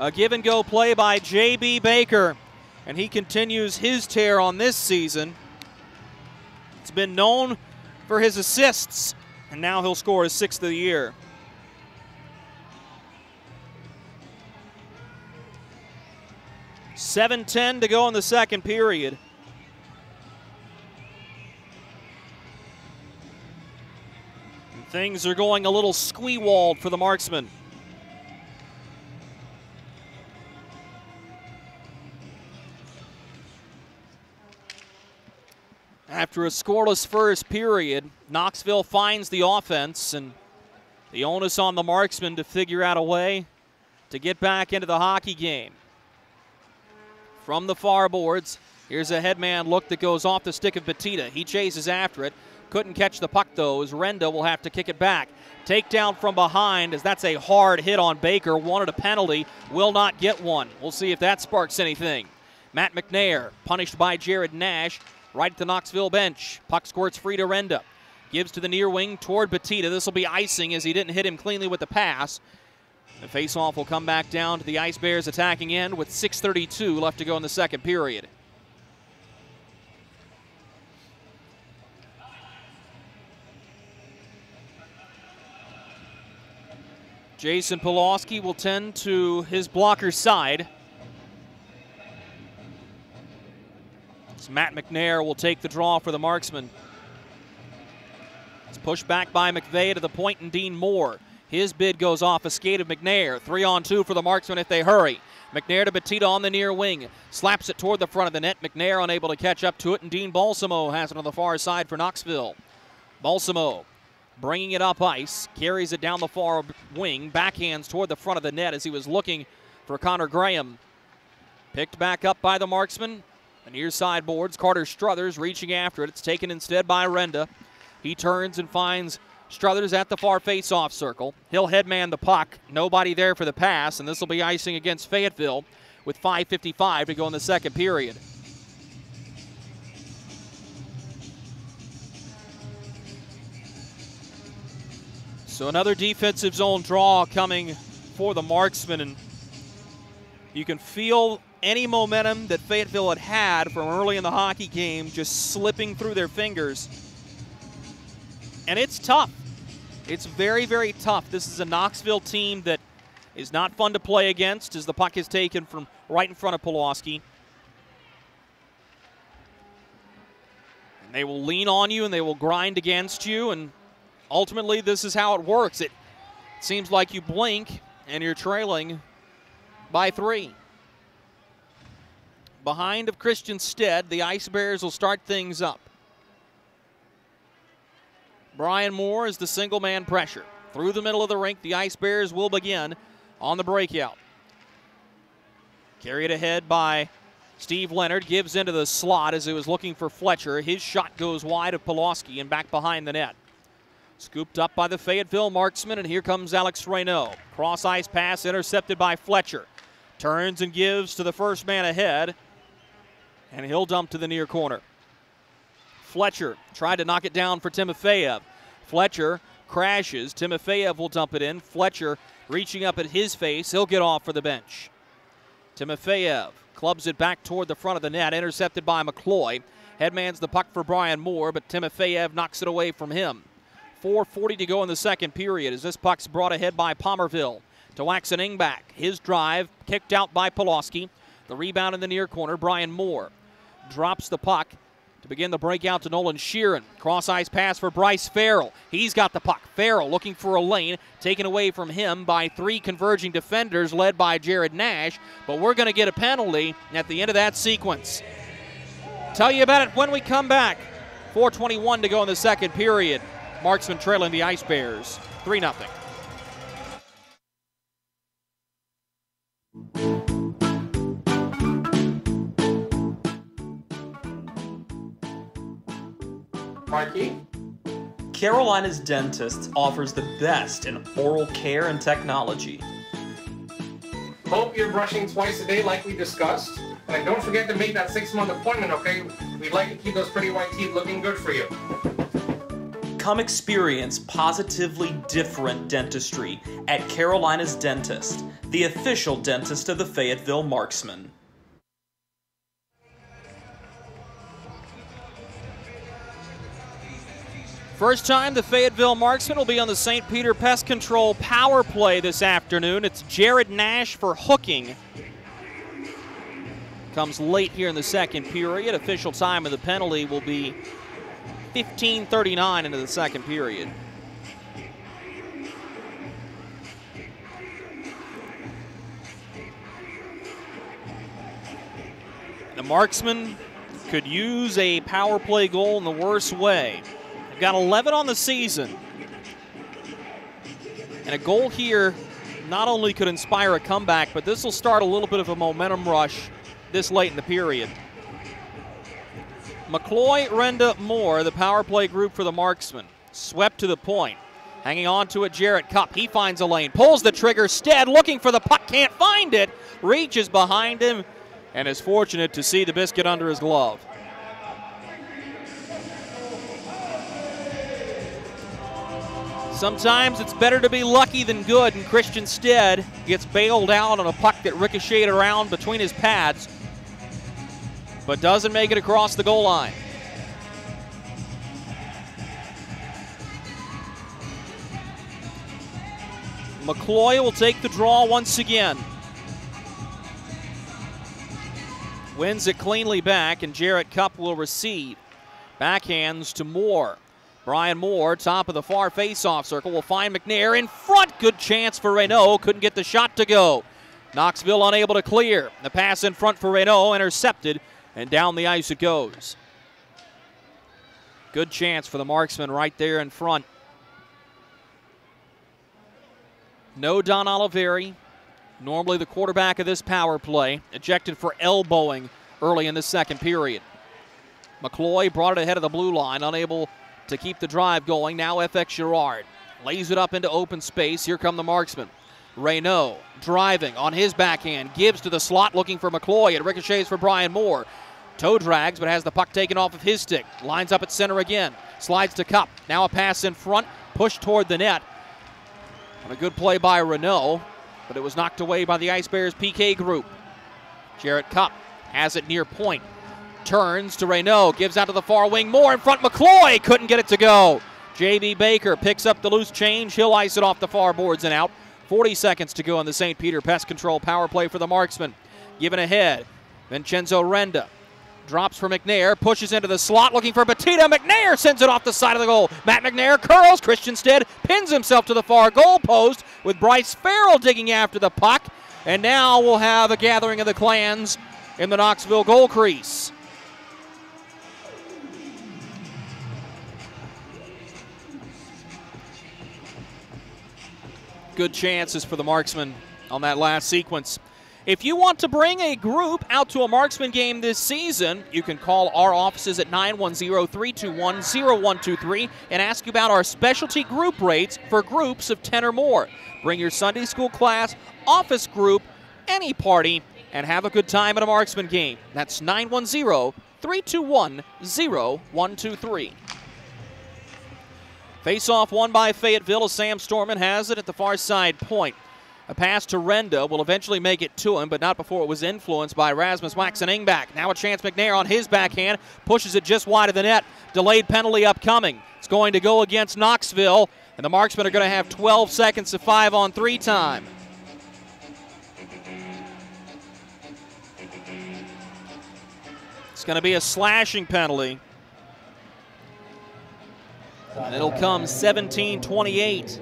A give-and-go play by J.B. Baker, and he continues his tear on this season. It's been known for his assists, and now he'll score his 6th of the year. .7:10 to go in the second period. And things are going a little squee-walled for the Marksmen. After a scoreless first period, Knoxville finds the offense, and the onus on the Marksmen to figure out a way to get back into the hockey game. From the far boards, here's a headman look that goes off the stick of Batita. He chases after it. Couldn't catch the puck, though, as Renda will have to kick it back. Takedown from behind, as that's a hard hit on Baker. Wanted a penalty, will not get one. We'll see if that sparks anything. Matt McNair, punished by Jared Nash, right at the Knoxville bench. Puck squirts free to Renda. Gives to the near wing toward Batita. This will be icing as he didn't hit him cleanly with the pass. The faceoff will come back down to the Ice Bears attacking end with 6:32 left to go in the second period. Jason Polowski will tend to his blocker side. Matt McNair will take the draw for the Marksmen. It's pushed back by McVeigh to the point, and Dean Moore. His bid goes off a skate of McNair. 3-on-2 for the Marksmen if they hurry. McNair to Petito on the near wing. Slaps it toward the front of the net. McNair unable to catch up to it, and Dean Balsamo has it on the far side for Knoxville. Balsamo bringing it up ice. Carries it down the far wing. Backhands toward the front of the net as he was looking for Connor Graham. Picked back up by the Marksmen. The near side boards. Carter Struthers reaching after it. It's taken instead by Renda. He turns and finds Struthers at the far face-off circle. He'll headman the puck. Nobody there for the pass, and this will be icing against Fayetteville with 5:55 to go in the second period. So another defensive zone draw coming for the Marksmen, and you can feel any momentum that Fayetteville had from early in the hockey game just slipping through their fingers. And it's tough. It's very, very tough. This is a Knoxville team that is not fun to play against as the puck is taken from right in front of Polowski. And they will lean on you and they will grind against you, and ultimately this is how it works. It seems like you blink and you're trailing by 3. Behind of Christian Stead, the Ice Bears will start things up. Brian Moore is the single-man pressure. Through the middle of the rink, the Ice Bears will begin on the breakout. Carried ahead by Steve Leonard. Gives into the slot as he was looking for Fletcher. His shot goes wide of Polowski and back behind the net. Scooped up by the Fayetteville Marksmen, and here comes Alex Reynaud. Cross-ice pass intercepted by Fletcher. Turns and gives to the first man ahead, and he'll dump to the near corner. Fletcher tried to knock it down for Timofeyev. Fletcher crashes. Timofeyev will dump it in. Fletcher reaching up at his face. He'll get off for the bench. Timofeyev clubs it back toward the front of the net. Intercepted by McCloy. Headmans the puck for Brian Moore, but Timofeyev knocks it away from him. 4:40 to go in the second period as this puck's brought ahead by Palmerville. To Waxen Ingback. His drive kicked out by Polowski. The rebound in the near corner. Brian Moore drops the puck to begin the breakout to Nolan Sheeran. Cross-ice pass for Bryce Farrell. He's got the puck. Farrell looking for a lane, taken away from him by 3 converging defenders led by Jared Nash, but we're going to get a penalty at the end of that sequence. Tell you about it when we come back. 4:21 to go in the second period. Marksmen trailing the Ice Bears 3-0. Marky? Carolina's Dentist offers the best in oral care and technology. Hope you're brushing twice a day like we discussed. And don't forget to make that 6-month appointment, okay? We'd like to keep those pretty white teeth looking good for you. Come experience positively different dentistry at Carolina's Dentist, the official dentist of the Fayetteville Marksmen. First time the Fayetteville Marksmen will be on the St. Peter Pest Control power play this afternoon. It's Jared Nash for hooking. Comes late here in the second period. Official time of the penalty will be 15:39 into the second period. The Marksmen could use a power play goal in the worst way. They've got 11 on the season. And a goal here not only could inspire a comeback, but this will start a little bit of a momentum rush this late in the period. McCloy, Renda, Moore, the power play group for the Marksmen. Swept to the point. Hanging on to it, Jarrett Cupp. He finds a lane. Pulls the trigger. Stead looking for the puck. Can't find it. Reaches behind him and is fortunate to see the biscuit under his glove. Sometimes it's better to be lucky than good, and Christian Stead gets bailed out on a puck that ricocheted around between his pads, but doesn't make it across the goal line. McCloy will take the draw once again. Wins it cleanly back, and Jarrett Cupp will receive. Backhands to Moore. Brian Moore, top of the far face-off circle, will find McNair in front. Good chance for Reynaud. Couldn't get the shot to go. Knoxville unable to clear. The pass in front for Reynaud, intercepted, and down the ice it goes. Good chance for the Marksmen right there in front. No Don Oliveri, normally the quarterback of this power play, ejected for elbowing early in the second period. McCloy brought it ahead of the blue line, unable to keep the drive going. Now FX Girard lays it up into open space. Here come the Marksmen. Reynaud driving on his backhand, gives to the slot looking for McCloy. It ricochets for Brian Moore. Toe drags, but has the puck taken off of his stick. Lines up at center again. Slides to Cup. Now a pass in front, pushed toward the net. And a good play by Reynaud, but it was knocked away by the Ice Bears PK group. Jarrett Cup has it near point. Turns to Reynaud, gives out to the far wing. Moore in front, McCloy couldn't get it to go. J.B. Baker picks up the loose change. He'll ice it off the far boards and out. 40 seconds to go in the St. Peter Pest Control power play for the Marksmen. Given ahead, Vincenzo Renda drops for McNair, pushes into the slot looking for Batista. McNair sends it off the side of the goal. Matt McNair curls. Christian Stead pins himself to the far goal post with Bryce Farrell digging after the puck. And now we'll have a gathering of the clans in the Knoxville goal crease. Good chances for the Marksmen on that last sequence. If you want to bring a group out to a Marksman game this season, you can call our offices at 910-321-0123 and ask about our specialty group rates for groups of 10 or more. Bring your Sunday school class, office group, any party, and have a good time at a Marksman game. That's 910-321-0123. Face-off won by Fayetteville as Sam Storman has it at the far side point. A pass to Renda will eventually make it to him, but not before it was influenced by Rasmus Waxen-Ingback. Now a chance McNair on his backhand, pushes it just wide of the net. Delayed penalty upcoming. It's going to go against Knoxville, and the Marksmen are going to have 12 seconds of 5-on-3 time. It's going to be a slashing penalty. And it'll come 17-28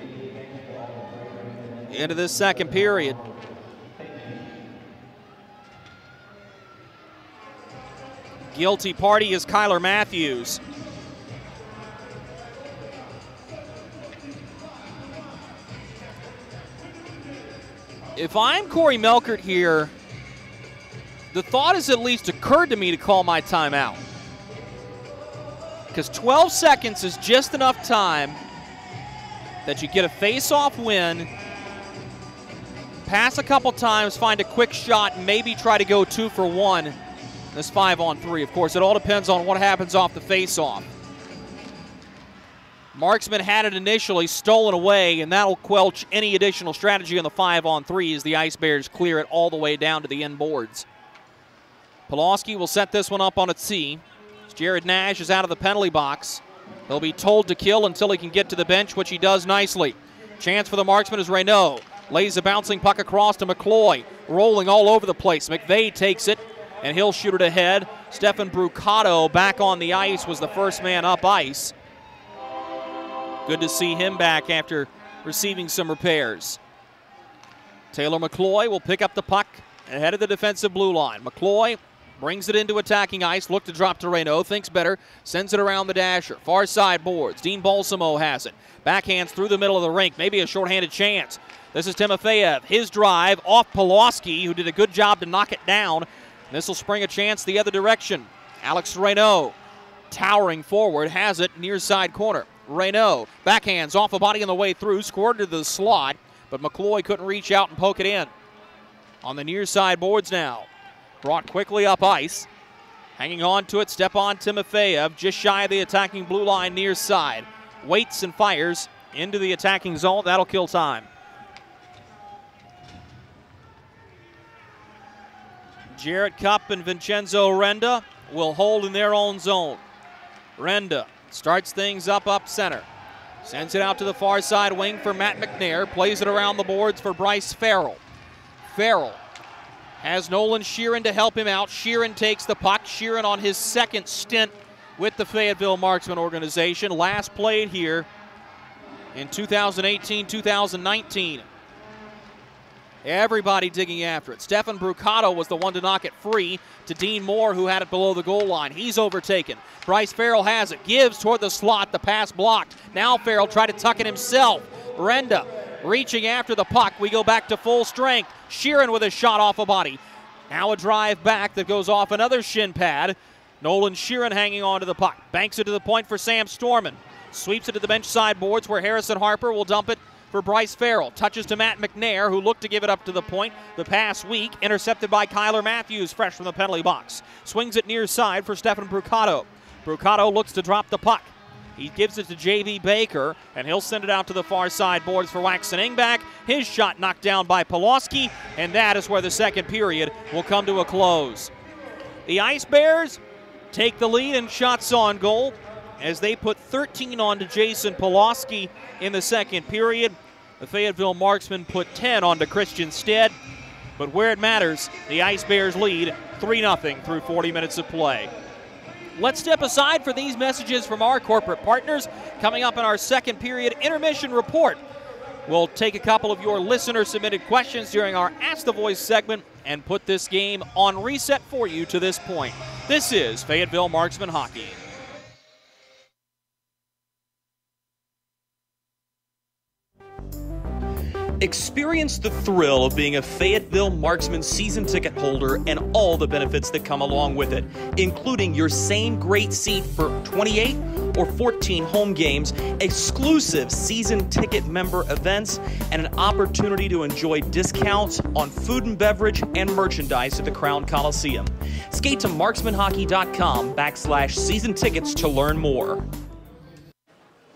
into this second period. Guilty party is Kyler Matthews. If I'm Corey Melkert here, the thought has at least occurred to me to call my timeout. Because 12 seconds is just enough time that you get a face-off win, pass a couple times, find a quick shot, and maybe try to go 2 for 1. This 5-on-3. Of course, it all depends on what happens off the face-off. Marksman had it initially, stolen away, and that'll quelch any additional strategy on the 5-on-3 as the Ice Bears clear it all the way down to the end boards. Polowski will set this one up on a tee. Jared Nash is out of the penalty box. He'll be told to kill until he can get to the bench, which he does nicely. Chance for the Marksman is Reynaud. Lays a bouncing puck across to McCloy. Rolling all over the place. McVeigh takes it, and he'll shoot it ahead. Stefan Brucato back on the ice, was the first man up ice. Good to see him back after receiving some repairs. Taylor McCloy will pick up the puck ahead of the defensive blue line. McCloy brings it into attacking ice, look to drop to Reynaud, thinks better, sends it around the dasher. Far side boards, Dean Balsamo has it. Backhands through the middle of the rink, maybe a shorthanded chance. This is Timofeyev, his drive off Polowski, who did a good job to knock it down. This will spring a chance the other direction. Alex Reynaud, towering forward, has it near side corner. Reynaud, backhands off a body on the way through, scored to the slot, but McCloy couldn't reach out and poke it in. On the near side boards now. Brought quickly up ice. Hanging on to it, Stepan Timofeyev, just shy of the attacking blue line near side. Waits and fires into the attacking zone. That'll kill time. Jarrett Cup and Vincenzo Renda will hold in their own zone. Renda starts things up center. Sends it out to the far side wing for Matt McNair. Plays it around the boards for Bryce Farrell. Farrell has Nolan Sheeran to help him out. Sheeran takes the puck. Sheeran on his second stint with the Fayetteville Marksmen organization. Last played here in 2018-2019. Everybody digging after it. Stefan Brucato was the one to knock it free to Dean Moore, who had it below the goal line. He's overtaken. Bryce Farrell has it. Gives toward the slot. The pass blocked. Now Farrell tried to tuck it himself. Brenda reaching after the puck. We go back to full strength. Sheeran with a shot off a body. Now a drive back that goes off another shin pad. Nolan Sheeran hanging on to the puck. Banks it to the point for Sam Storman. Sweeps it to the bench side boards where Harrison Harper will dump it for Bryce Farrell. Touches to Matt McNair, who looked to give it up to the point. The pass weak, intercepted by Kyler Matthews, fresh from the penalty box. Swings it near side for Stefan Brucato. Brucato looks to drop the puck. He gives it to J.V. Baker, and he'll send it out to the far side boards for Waxon Ingback. His shot knocked down by Polowski, and that is where the second period will come to a close. The Ice Bears take the lead in shots on goal as they put 13 on to Jason Polowski in the second period. The Fayetteville Marksmen put 10 on to Christian Stead. But where it matters, the Ice Bears lead 3-0 through 40 minutes of play. Let's step aside for these messages from our corporate partners. Coming up in our second period intermission report, we'll take a couple of your listener-submitted questions during our Ask the Voice segment and put this game on reset for you to this point. This is Fayetteville Marksmen Hockey. Experience the thrill of being a Fayetteville Marksmen season ticket holder and all the benefits that come along with it, including your same great seat for 28 or 14 home games, exclusive season ticket member events, and an opportunity to enjoy discounts on food and beverage and merchandise at the Crown Coliseum. Skate to marksmanhockey.com/season tickets to learn more.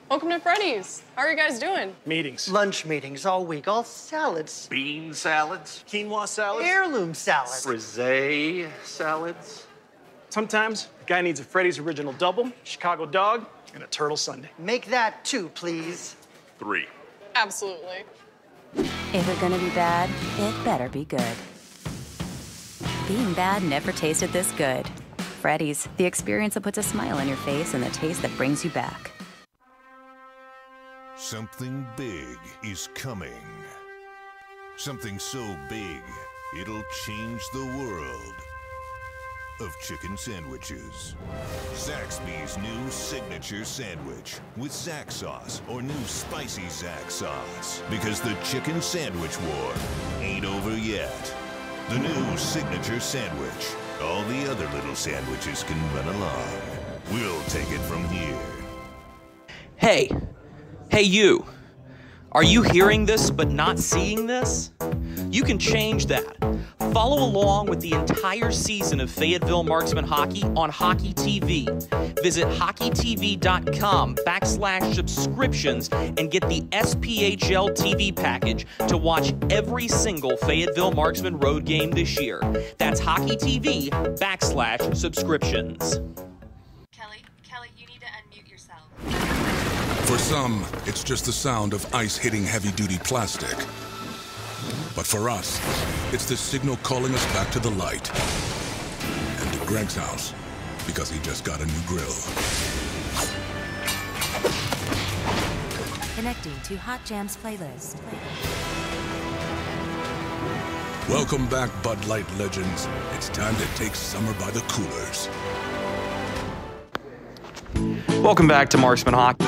Welcome to Freddy's. How are you guys doing? Meetings. Lunch meetings all week, all salads. Bean salads. Quinoa salads. Heirloom salads. Frisee salads. Sometimes a guy needs a Freddy's Original Double, Chicago Dog, and a Turtle Sundae. Make that 2, please. 3. Absolutely. If it's gonna be bad, it better be good. Being bad never tasted this good. Freddy's, the experience that puts a smile on your face and the taste that brings you back. Something big is coming. Something so big, it'll change the world of chicken sandwiches. Zaxby's new signature sandwich with Zax sauce or new spicy Zax sauce. Because the chicken sandwich war ain't over yet. The new signature sandwich. All the other little sandwiches can run along. We'll take it from here. Hey you, are you hearing this but not seeing this? You can change that. Follow along with the entire season of Fayetteville Marksmen Hockey on Hockey TV. Visit hockeytv.com/subscriptions and get the SPHL TV package to watch every single Fayetteville Marksmen road game this year. That's hockeytv.com/subscriptions. Kelly, you need to unmute yourself. For some, it's just the sound of ice hitting heavy-duty plastic. But for us, it's the signal calling us back to the light. And to Greg's house, because he just got a new grill. Connecting to Hot Jams playlist. Welcome back, Bud Light legends. It's time to take summer by the coolers. Welcome back to Marksmen Hockey.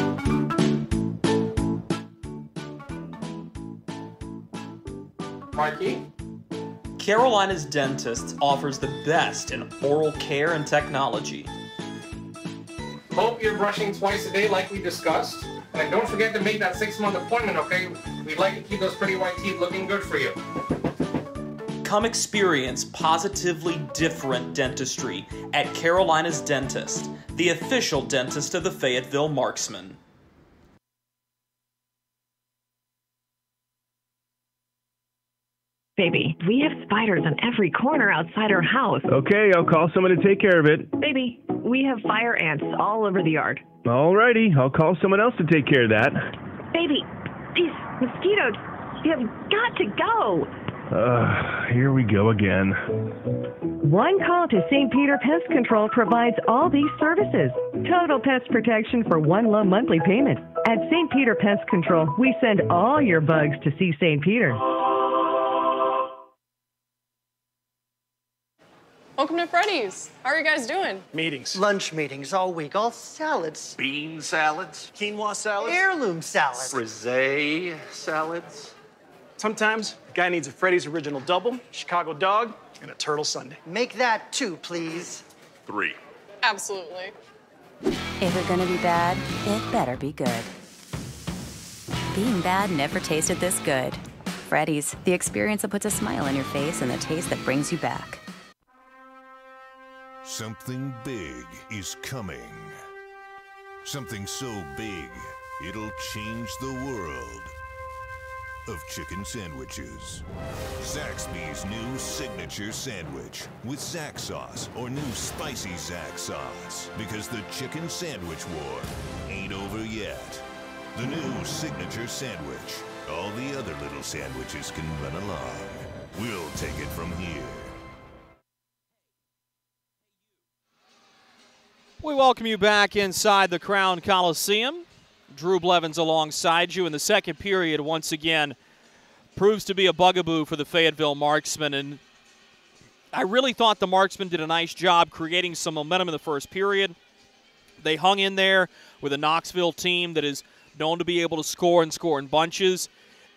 Mikey? Carolina's Dentist offers the best in oral care and technology. Hope you're brushing twice a day like we discussed. And don't forget to make that 6-month appointment, okay? We'd like to keep those pretty white teeth looking good for you. Come experience positively different dentistry at Carolina's Dentist, the official dentist of the Fayetteville Marksmen. Baby, we have spiders on every corner outside our house. Okay, I'll call someone to take care of it. Baby, we have fire ants all over the yard. Alrighty, I'll call someone else to take care of that. Baby, these mosquitoes, they have got to go. Here we go again. One call to St. Peter Pest Control provides all these services. Total pest protection for one low monthly payment. At St. Peter Pest Control, we send all your bugs to see St. Peter. Welcome to Freddy's. How are you guys doing? Meetings. Lunch meetings all week, all salads. Bean salads. Quinoa salads. Heirloom salads. Frisee salads. Sometimes a guy needs a Freddy's Original Double, Chicago Dog, and a Turtle Sundae. Make that 2, please. 3. Absolutely. If it's gonna be bad, it better be good. Being bad never tasted this good. Freddy's, the experience that puts a smile on your face and the taste that brings you back. Something big is coming. Something so big, it'll change the world of chicken sandwiches. Zaxby's new signature sandwich with Zax sauce or new spicy Zax sauce. Because the chicken sandwich war ain't over yet. The new signature sandwich. All the other little sandwiches can run along. We'll take it from here. We welcome you back inside the Crown Coliseum. Drew Blevins alongside you in the second period once again proves to be a bugaboo for the Fayetteville Marksmen. And I really thought the Marksmen did a nice job creating some momentum in the first period. They hung in there with a Knoxville team that is known to be able to score and score in bunches.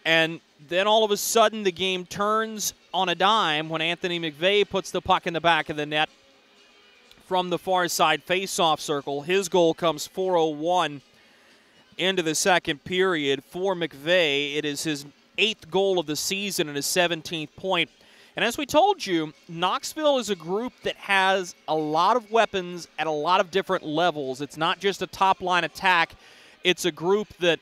And then all of a sudden the game turns on a dime when Anthony McVeigh puts the puck in the back of the net from the far side face-off circle. His goal comes 4:01 into the second period for McVeigh. It is his 8th goal of the season and his 17th point. And as we told you, Knoxville is a group that has a lot of weapons at a lot of different levels. It's not just a top-line attack. It's a group that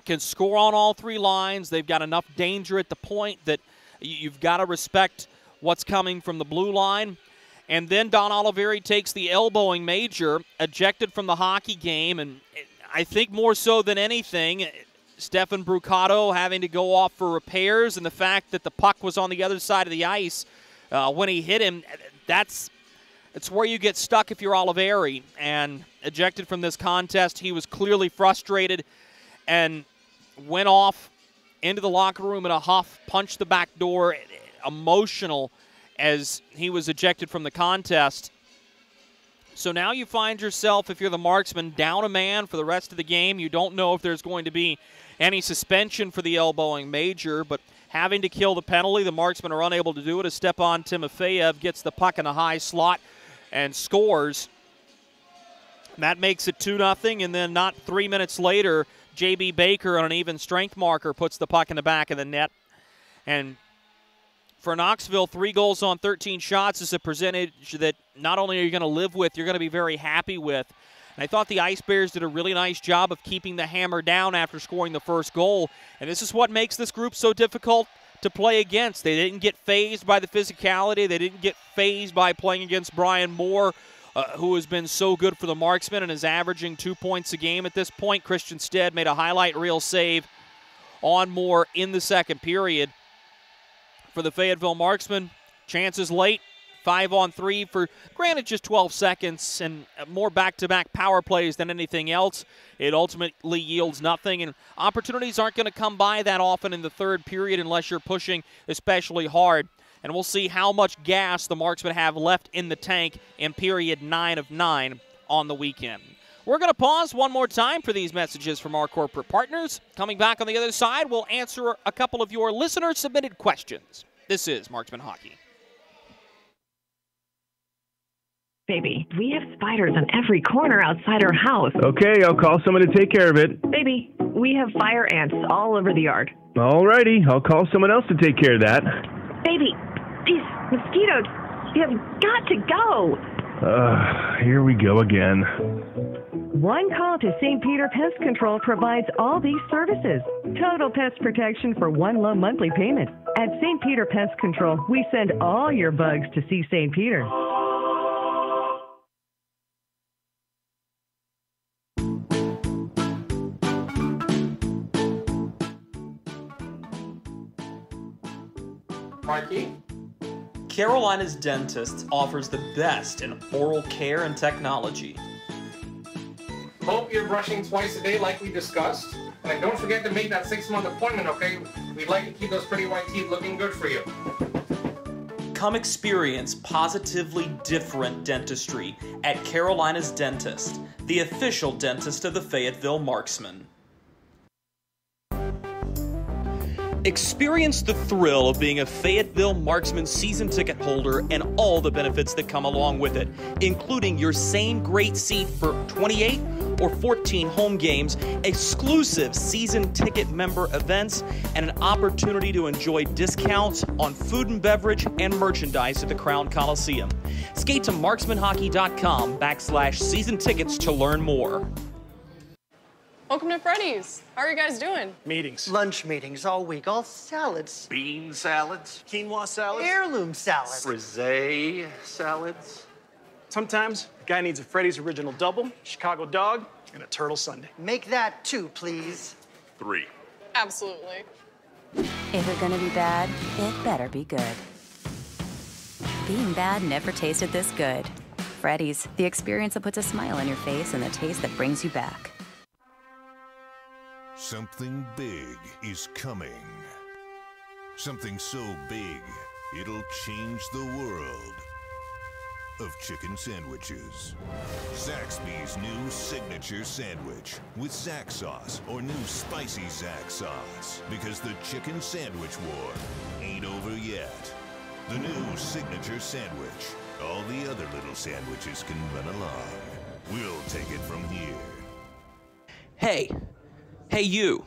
can score on all 3 lines. They've got enough danger at the point that you've got to respect what's coming from the blue line. And then Don Oliveri takes the elbowing major, ejected from the hockey game, and I think more so than anything, Stefan Brucato having to go off for repairs, and the fact that the puck was on the other side of the ice when he hit him, it's where you get stuck if you're Oliveri. And ejected from this contest, he was clearly frustrated and went off into the locker room in a huff, punched the back door, emotional as he was ejected from the contest. So now you find yourself, if you're the Marksman, down a man for the rest of the game. You don't know if there's going to be any suspension for the elbowing major, but having to kill the penalty, the Marksmen are unable to do it as Stepan Timofeyev gets the puck in the high slot and scores. That makes it 2-0, and then not 3 minutes later, J.B. Baker on an even strength marker puts the puck in the back of the net. And for Knoxville, 3 goals on 13 shots is a percentage that not only are you going to live with, you're going to be very happy with. And I thought the Ice Bears did a really nice job of keeping the hammer down after scoring the first goal. And this is what makes this group so difficult to play against. They didn't get fazed by the physicality. They didn't get fazed by playing against Brian Moore, who has been so good for the Marksmen and is averaging 2 points a game at this point. Christian Stead made a highlight reel save on Moore in the second period. For the Fayetteville Marksmen, chances late, 5-on-3 for, granted, just 12 seconds and more back-to-back power plays than anything else. It ultimately yields nothing, and opportunities aren't going to come by that often in the third period unless you're pushing especially hard. And we'll see how much gas the Marksmen have left in the tank in period 9 of 9 on the weekend. We're going to pause one more time for these messages from our corporate partners. Coming back on the other side, we'll answer a couple of your listener-submitted questions. This is Marksman Hockey. Baby, we have spiders on every corner outside our house. Okay, I'll call someone to take care of it. Baby, we have fire ants all over the yard. All righty, I'll call someone else to take care of that. Baby, these mosquitoes, you have got to go. Here we go again. One call to St. Peter Pest Control provides all these services. Total pest protection for one low monthly payment. At St. Peter Pest Control, we send all your bugs to see St. Peter. Marky. Carolina's Dentist offers the best in oral care and technology. Hope you're brushing twice a day like we discussed. And don't forget to make that 6-month appointment, okay? We'd like to keep those pretty white teeth looking good for you. Come experience positively different dentistry at Carolina's Dentist, the official dentist of the Fayetteville Marksmen. Experience the thrill of being a Fayetteville Marksmen season ticket holder and all the benefits that come along with it, including your same great seat for 28 or 14 home games, exclusive season ticket member events, and an opportunity to enjoy discounts on food and beverage and merchandise at the Crown Coliseum. Skate to marksmanhockey.com/season tickets to learn more. Welcome to Freddy's. How are you guys doing? Meetings. Lunch meetings all week, all salads. Bean salads. Quinoa salads. Heirloom salads. Frisee salads. Sometimes a guy needs a Freddy's Original Double, Chicago Dog, and a Turtle Sundae. Make that 2, please. 3. Absolutely. If you're gonna be bad, it better be good. Being bad never tasted this good. Freddy's, the experience that puts a smile on your face and the taste that brings you back. Something big is coming. Something so big, it'll change the world of chicken sandwiches. Zaxby's new signature sandwich with Zax sauce or new spicy Zax sauce. Because the chicken sandwich war ain't over yet. The new signature sandwich. All the other little sandwiches can run along. We'll take it from here. Hey you.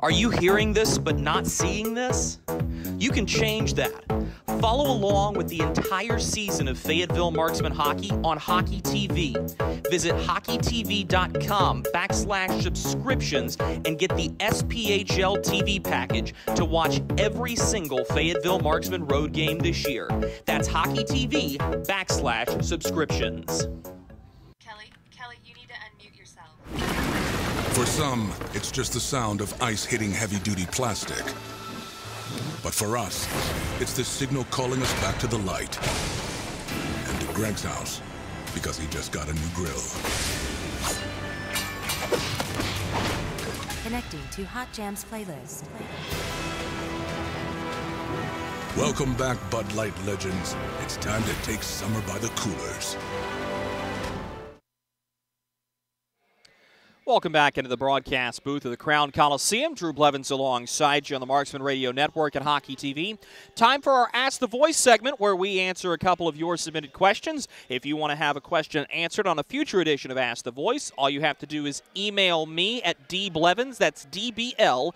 Are you hearing this but not seeing this? You can change that. Follow along with the entire season of Fayetteville Marksmen hockey on Hockey TV. Visit hockeytv.com/subscriptions and get the SPHL TV package to watch every single Fayetteville Marksmen road game this year. That's hockeytv.com/subscriptions. Kelly, you need to unmute yourself. For some, it's just the sound of ice hitting heavy-duty plastic. But for us, it's the signal calling us back to the light. And to Greg's house, because he just got a new grill. Connecting to Hot Jams playlist. Welcome back, Bud Light legends. It's time to take summer by the coolers. Welcome back into the broadcast booth of the Crown Coliseum. Drew Blevins alongside you on the Marksman Radio Network and Hockey TV. Time for our Ask the Voice segment where we answer a couple of your submitted questions. If you want to have a question answered on a future edition of Ask the Voice, all you have to do is email me at dblevins, that's DBLEVINS,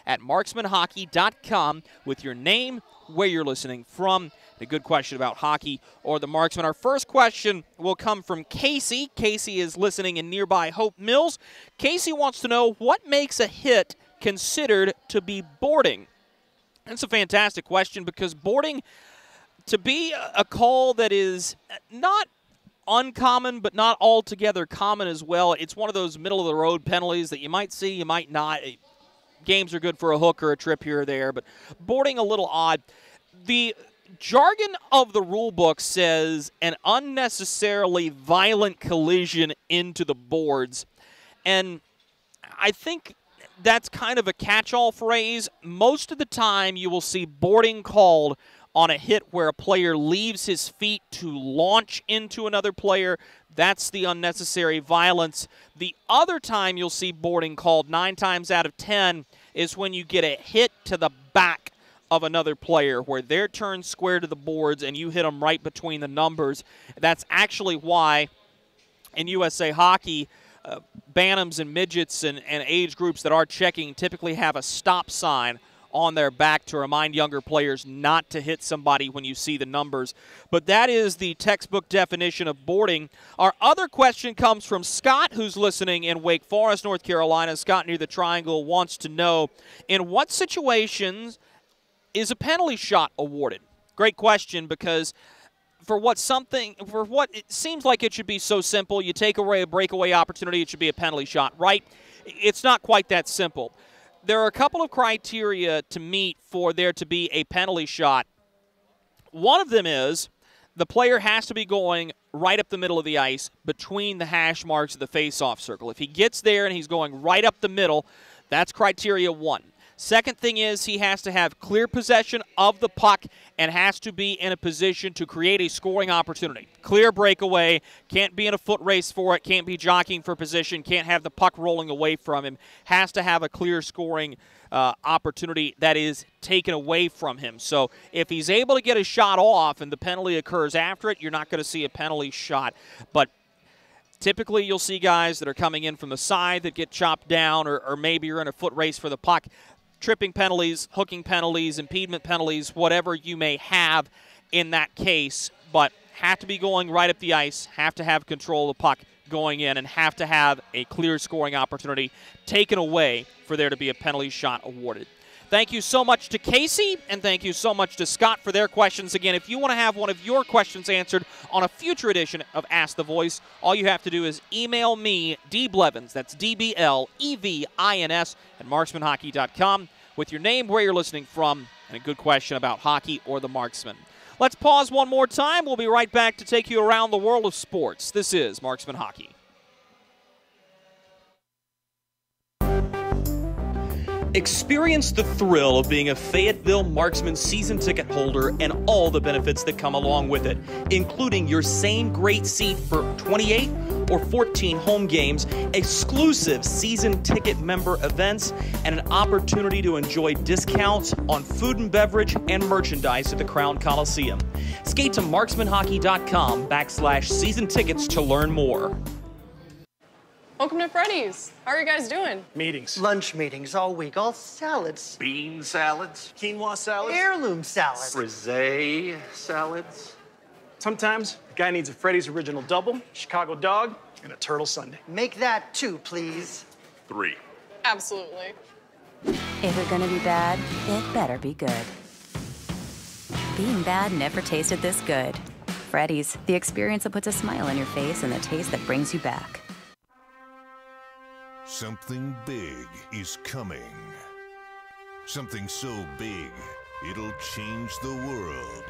at marksmanhockey.com with your name, where you're listening from, a good question about hockey or the Marksmen. Our first question will come from Casey. Casey is listening in nearby Hope Mills. Casey wants to know what makes a hit considered to be boarding. That's a fantastic question because boarding, to be a call that is not uncommon but not altogether common as well, it's one of those middle-of-the-road penalties that you might see, you might not. Games are good for a hook or a trip here or there, but boarding a little odd. The jargon of the rule book says an unnecessarily violent collision into the boards, and I think that's kind of a catch-all phrase. Most of the time you will see boarding called on a hit where a player leaves his feet to launch into another player. That's the unnecessary violence. The other time you'll see boarding called, 9 times out of 10, is when you get a hit to the back of another player where they're turned square to the boards and you hit them right between the numbers. That's actually why in USA Hockey, bantams and midgets and age groups that are checking typically have a stop sign on their back to remind younger players not to hit somebody when you see the numbers. But that is the textbook definition of boarding. Our other question comes from Scott, who's listening in Wake Forest, North Carolina. Scott near the Triangle wants to know, in what situations is a penalty shot awarded? Great question, because for what it seems like it should be so simple, you take away a breakaway opportunity, it should be a penalty shot, right? It's not quite that simple. there are a couple of criteria to meet for there to be a penalty shot. One of them is the player has to be going right up the middle of the ice between the hash marks of the face-off circle. If he gets there and he's going right up the middle, that's criteria one. Second thing is he has to have clear possession of the puck and has to be in a position to create a scoring opportunity. Clear breakaway, can't be in a foot race for it, can't be jockeying for position, can't have the puck rolling away from him, has to have a clear scoring opportunity that is taken away from him. So if he's able to get a shot off and the penalty occurs after it, you're not going to see a penalty shot. But typically you'll see guys that are coming in from the side that get chopped down, or maybe you're in a foot race for the puck. Tripping penalties, hooking penalties, impediment penalties, whatever you may have in that case, but have to be going right up the ice, have to have control of the puck going in, and have to have a clear scoring opportunity taken away for there to be a penalty shot awarded. Thank you so much to Casey, and thank you so much to Scott for their questions. Again, if you want to have one of your questions answered on a future edition of Ask the Voice, all you have to do is email me, dblevins, that's D-B-L-E-V-I-N-S, at marksmanhockey.com, with your name, where you're listening from, and a good question about hockey or the Marksmen. Let's pause one more time. We'll be right back to take you around the world of sports. This is Marksman Hockey. Experience the thrill of being a Fayetteville Marksmen season ticket holder and all the benefits that come along with it, including your same great seat for 28 or 14 home games, exclusive season ticket member events, and an opportunity to enjoy discounts on food and beverage and merchandise at the Crown Coliseum. Skate to marksmanhockey.com/season tickets to learn more. Welcome to Freddy's. How are you guys doing? Meetings. Lunch meetings all week, all salads. Bean salads. Quinoa salads. Heirloom salads. Frisee salads. Sometimes a guy needs a Freddy's Original Double, Chicago Dog, and a Turtle Sundae. Make that 2, please. 3. Absolutely. If you're gonna be bad, it better be good. Being bad never tasted this good. Freddy's, the experience that puts a smile on your face and the taste that brings you back. Something big is coming. Something so big, it'll change the world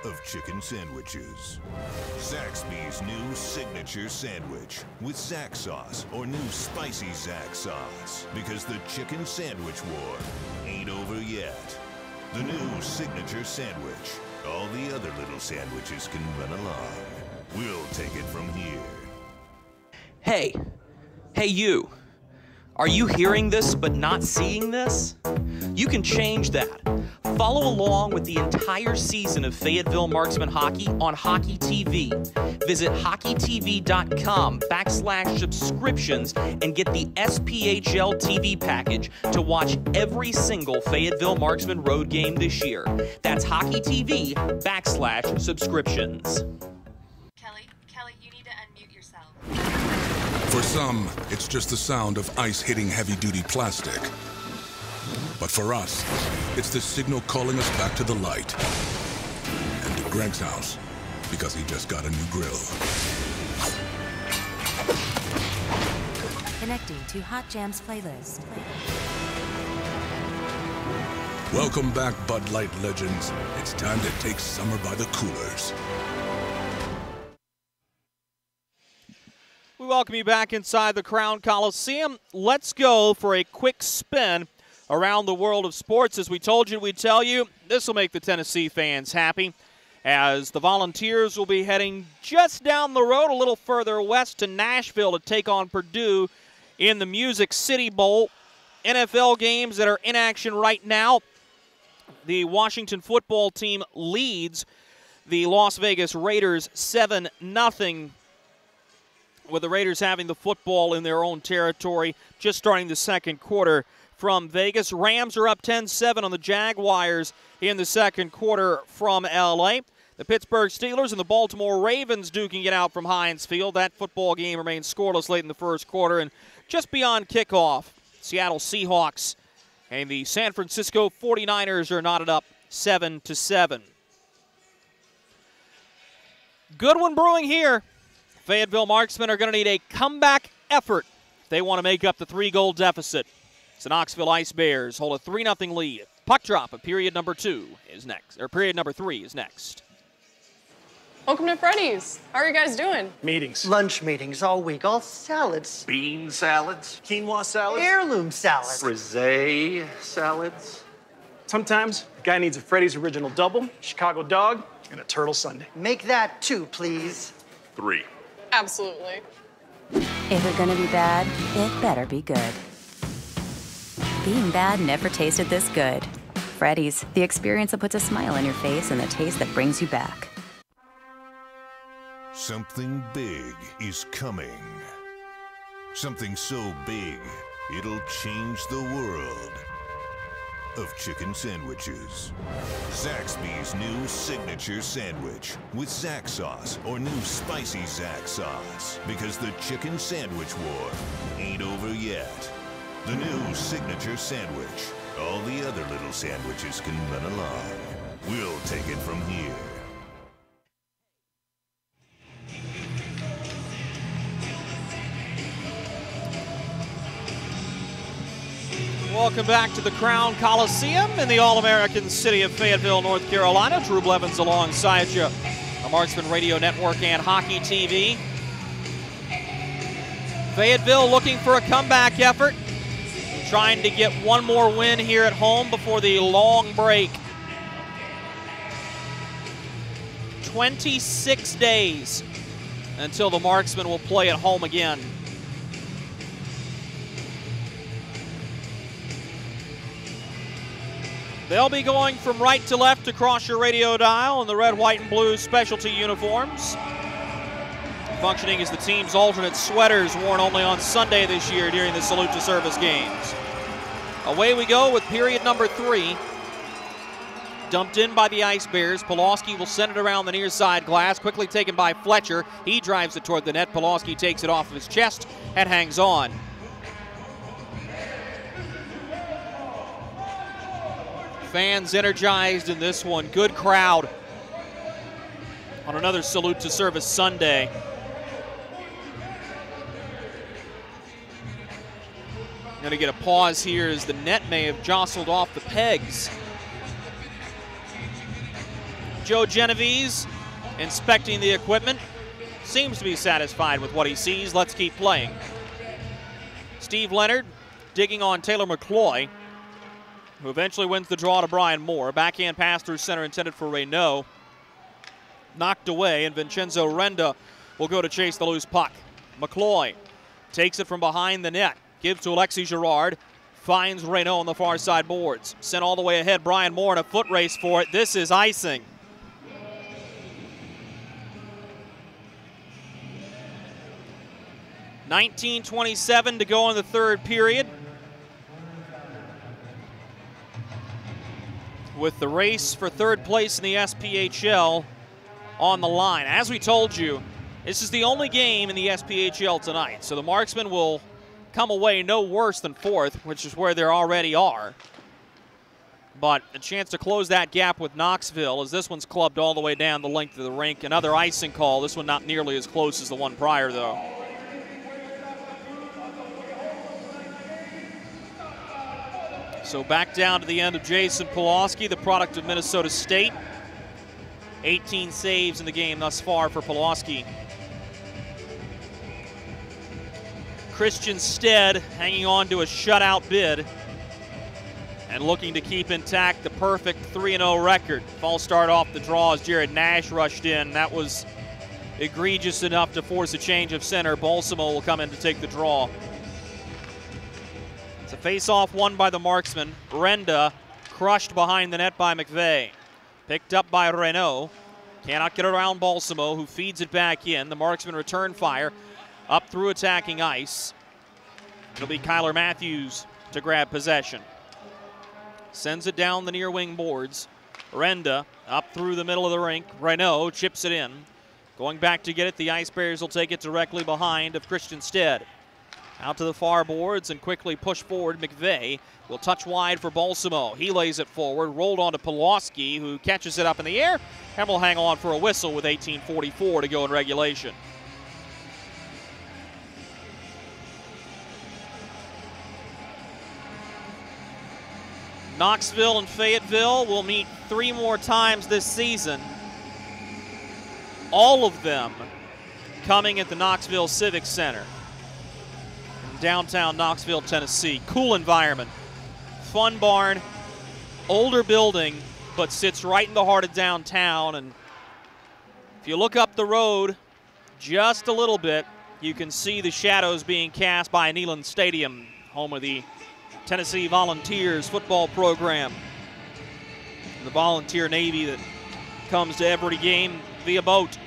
of chicken sandwiches. Zaxby's new signature sandwich with Zax sauce or new spicy Zax sauce. Because the chicken sandwich war ain't over yet. The new signature sandwich. All the other little sandwiches can run along. We'll take it from here. Hey you. Are you hearing this but not seeing this? You can change that. Follow along with the entire season of Fayetteville Marksmen Hockey on Hockey TV. Visit hockeytv.com/subscriptions and get the SPHL TV package to watch every single Fayetteville Marksmen road game this year. That's hockeytv.com/subscriptions. Kelly, you need to unmute yourself. For some, it's just the sound of ice hitting heavy-duty plastic. But for us, it's the signal calling us back to the light. And to Greg's house, because he just got a new grill. Connecting to Hot Jams playlist. Welcome back, Bud Light legends. It's time to take summer by the coolers. We welcome you back inside the Crown Coliseum. Let's go for a quick spin around the world of sports. As we told you, we'd tell you, this will make the Tennessee fans happy, as the Volunteers will be heading just down the road a little further west to Nashville to take on Purdue in the Music City Bowl. NFL games that are in action right now. The Washington football team leads the Las Vegas Raiders 7-0, with the Raiders having the football in their own territory, just starting the second quarter from Vegas. Rams are up 10-7 on the Jaguars in the second quarter from L.A. The Pittsburgh Steelers and the Baltimore Ravens duking it out from Heinz Field. That football game remains scoreless late in the first quarter. And just beyond kickoff, Seattle Seahawks and the San Francisco 49ers are knotted up 7-7. Good one brewing here. Fayetteville Marksmen are going to need a comeback effort if they want to make up the 3-goal deficit. So Knoxville Ice Bears hold a 3-0 lead. Puck drop of period number 2 is next, or period number 3 is next. Welcome to Freddy's. How are you guys doing? Meetings. Lunch meetings all week, all salads. Bean salads. Quinoa salads. Heirloom salads. Frisee salads. Sometimes a guy needs a Freddy's Original Double, Chicago Dog, and a Turtle Sundae. Make that 2, please. 3. Absolutely. If it's gonna be bad, it better be good. Being bad never tasted this good. Freddy's, the experience that puts a smile on your face and the taste that brings you back. Something big is coming. Something so big, it'll change the world of chicken sandwiches. Zaxby's new signature sandwich with Zax sauce or new spicy Zax sauce. Because the chicken sandwich war ain't over yet. The new signature sandwich. All the other little sandwiches can run along. We'll take it from here. Welcome back to the Crown Coliseum in the All-American city of Fayetteville, North Carolina. Drew Blevins alongside you on Marksmen Radio Network and Hockey TV. Fayetteville looking for a comeback effort, trying to get one more win here at home before the long break. 26 days until the Marksmen will play at home again. They'll be going from right to left across your radio dial in the red, white, and blue specialty uniforms. Functioning as the team's alternate sweaters worn only on Sunday this year during the Salute to Service games. Away we go with period number 3. Dumped in by the Ice Bears. Polowski will send it around the near side glass. Quickly taken by Fletcher. He drives it toward the net. Polowski takes it off of his chest and hangs on. Fans energized in this one. Good crowd on another Salute to Service Sunday. Going to get a pause here as the net may have jostled off the pegs. Joe Genovese inspecting the equipment. Seems to be satisfied with what he sees. Let's keep playing. Steve Leonard digging on Taylor McCloy, who eventually wins the draw to Brian Moore. Backhand pass through center intended for Reynaud. Knocked away, and Vincenzo Renda will go to chase the loose puck. McCloy takes it from behind the net. Gives to Alexis Girard. Finds Reynaud on the far side boards. Sent all the way ahead. Brian Moore in a foot race for it. This is icing. $19:27 to go in the third period. With the race for third place in the SPHL on the line. As we told you, this is the only game in the SPHL tonight, so the Marksmen will come away no worse than fourth, which is where they already are. But a chance to close that gap with Knoxville as this one's clubbed all the way down the length of the rink. Another icing call. This one not nearly as close as the one prior, though. So back down to the end of Jason Polowski, the product of Minnesota State. 18 saves in the game thus far for Polowski. Christian Stead hanging on to a shutout bid and looking to keep intact the perfect 3-0 record. False start off the draw as Jared Nash rushed in. That was egregious enough to force a change of center. Balsamo will come in to take the draw. It's a face-off won by the Marksmen. Renda crushed behind the net by McVeigh. Picked up by Reynaud. Cannot get around Balsamo, who feeds it back in. The Marksmen return fire up through attacking ice. It'll be Kyler Matthews to grab possession. Sends it down the near wing boards. Renda up through the middle of the rink. Reynaud chips it in. Going back to get it, the Ice Bears will take it directly behind of Christian Stead. Out to the far boards and quickly push forward. McVeigh will touch wide for Balsamo. He lays it forward, rolled on to Polowski, who catches it up in the air and will hang on for a whistle with 18:44 to go in regulation. Knoxville and Fayetteville will meet 3 more times this season. All of them coming at the Knoxville Civic Center in downtown Knoxville, Tennessee. Cool environment, fun barn, older building, but sits right in the heart of downtown. And if you look up the road just a little bit, you can see the shadows being cast by Neyland Stadium, home of the Tennessee Volunteers football program. The volunteer Navy that comes to every game via boat.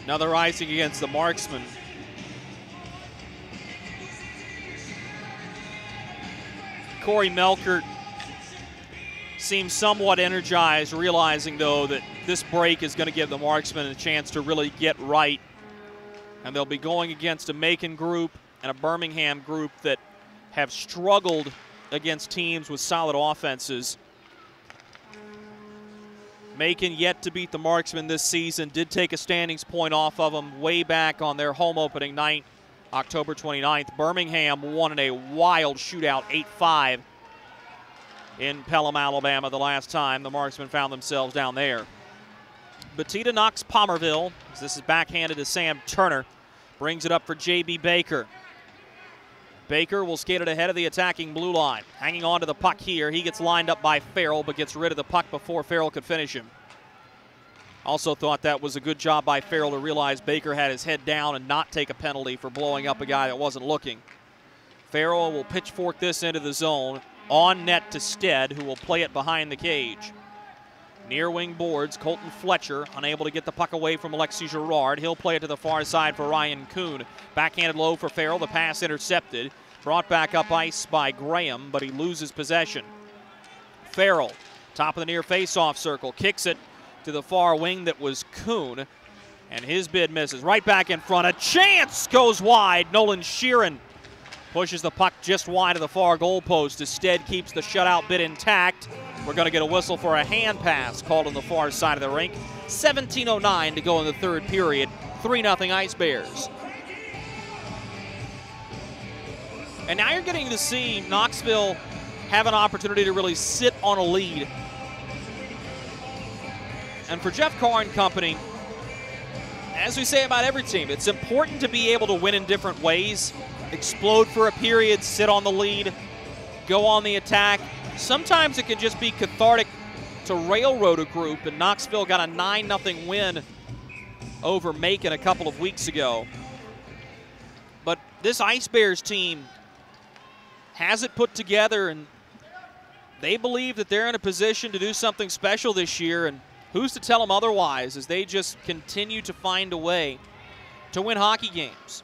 Another icing against the Marksmen. Corey Melkert seems somewhat energized, realizing, though, that this break is going to give the Marksmen a chance to really get right. And they'll be going against a Macon group and a Birmingham group that have struggled against teams with solid offenses. Macon yet to beat the Marksmen this season, did take a standings point off of them way back on their home opening night, October 29th. Birmingham won in a wild shootout, 8-5 in Pelham, Alabama, the last time the Marksmen found themselves down there. Batita knocks Palmerville. This is backhanded to Sam Turner. Brings it up for J.B. Baker. Baker will skate it ahead of the attacking blue line. Hanging on to the puck here. He gets lined up by Farrell, but gets rid of the puck before Farrell could finish him. Also thought that was a good job by Farrell to realize Baker had his head down and not take a penalty for blowing up a guy that wasn't looking. Farrell will pitchfork this into the zone. On net to Stead, who will play it behind the cage. Near wing boards, Colton Fletcher unable to get the puck away from Alexi Girard. He'll play it to the far side for Ryan Kuhn. Backhanded low for Farrell. The pass intercepted. Brought back up ice by Graham, but he loses possession. Farrell, top of the near face-off circle, kicks it to the far wing that was Kuhn, and his bid misses. Right back in front. A chance goes wide. Nolan Sheeran pushes the puck just wide of the far goal post. Instead keeps the shutout bid intact. We're going to get a whistle for a hand pass called on the far side of the rink. 17:09 to go in the third period. 3-0 Ice Bears. And now you're getting to see Knoxville have an opportunity to really sit on a lead. And for Jeff Carr and company, as we say about every team, it's important to be able to win in different ways. Explode for a period, sit on the lead, go on the attack. Sometimes it can just be cathartic to railroad a group, and Knoxville got a 9-0 win over Macon a couple of weeks ago. But this Ice Bears team has it put together, and they believe that they're in a position to do something special this year, and who's to tell them otherwise as they just continue to find a way to win hockey games.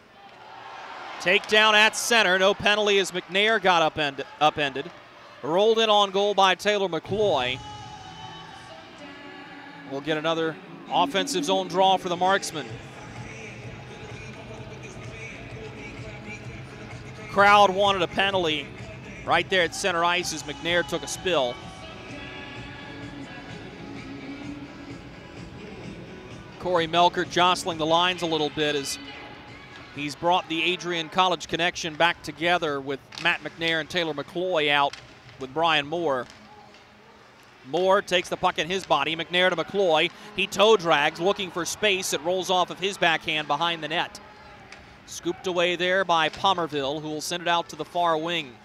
Takedown at center, no penalty as McNair got upended. Rolled in on goal by Taylor McCloy. We'll get another offensive zone draw for the Marksmen. Crowd wanted a penalty right there at center ice as McNair took a spill. Corey Melkert jostling the lines a little bit as he's brought the Adrian College connection back together with Matt McNair and Taylor McCloy out with Brian Moore. Moore takes the puck in his body. McNair to McCloy. He toe drags, looking for space. It rolls off of his backhand behind the net. Scooped away there by Palmerville, who will send it out to the far wing.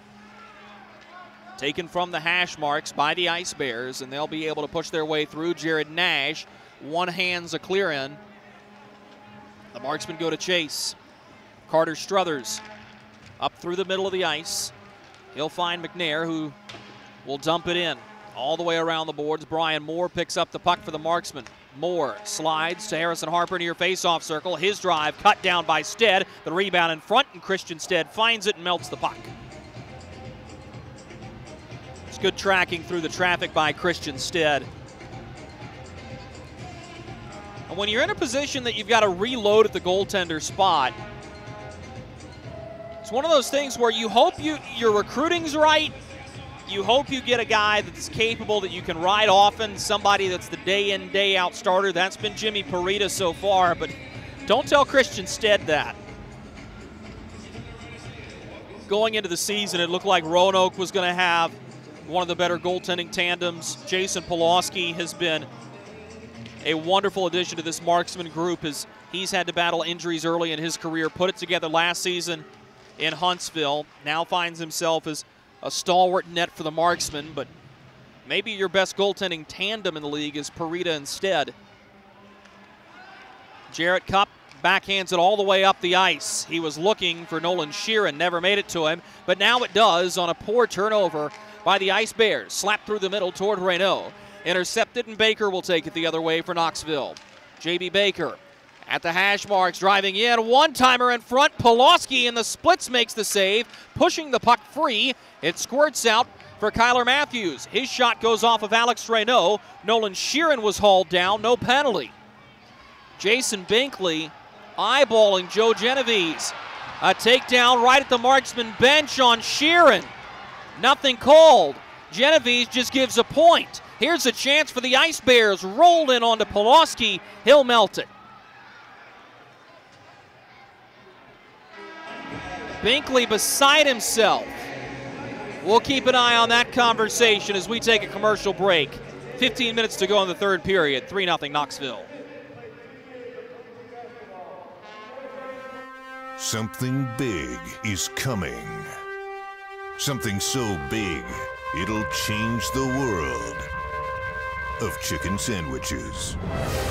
Taken from the hash marks by the Ice Bears, and they'll be able to push their way through. Jared Nash, one hand's a clear in. The Marksmen go to chase. Carter Struthers up through the middle of the ice. He'll find McNair, who will dump it in. All the way around the boards, Brian Moore picks up the puck for the Marksmen. Moore slides to Harrison Harper near face-off circle. His drive cut down by Stead. The rebound in front, and Christian Stead finds it and melts the puck. It's good tracking through the traffic by Christian Stead. And when you're in a position that you've got to reload at the goaltender spot, it's one of those things where you hope your recruiting's right. You hope you get a guy that's capable, that you can ride often, somebody that's the day-in, day-out starter. That's been Jimmy Parita so far, but don't tell Christian Stead that. Going into the season, it looked like Roanoke was going to have one of the better goaltending tandems. Jason Polowski has been a wonderful addition to this Marksman group as he's had to battle injuries early in his career, put it together last season in Huntsville, now finds himself as a stalwart net for the Marksmen, but maybe your best goaltending tandem in the league is Parita instead. Jarrett Cupp backhands it all the way up the ice. He was looking for Nolan Sheeran, never made it to him, but now it does on a poor turnover by the Ice Bears. Slapped through the middle toward Reynaud. Intercepted, and Baker will take it the other way for Knoxville. J.B. Baker at the hash marks, driving in. One-timer in front. Polowski in the splits makes the save, pushing the puck free. It squirts out for Kyler Matthews. His shot goes off of Alex Reynaud. Nolan Sheeran was hauled down, no penalty. Jason Binkley eyeballing Joe Genovese. A takedown right at the Marksman bench on Sheeran. Nothing called. Genovese just gives a point. Here's a chance for the Ice Bears. Rolled in onto Polowski. He'll melt it. Binkley beside himself. We'll keep an eye on that conversation as we take a commercial break. 15 minutes to go in the third period. 3-0 Knoxville. Something big is coming. Something so big, it'll change the world of chicken sandwiches.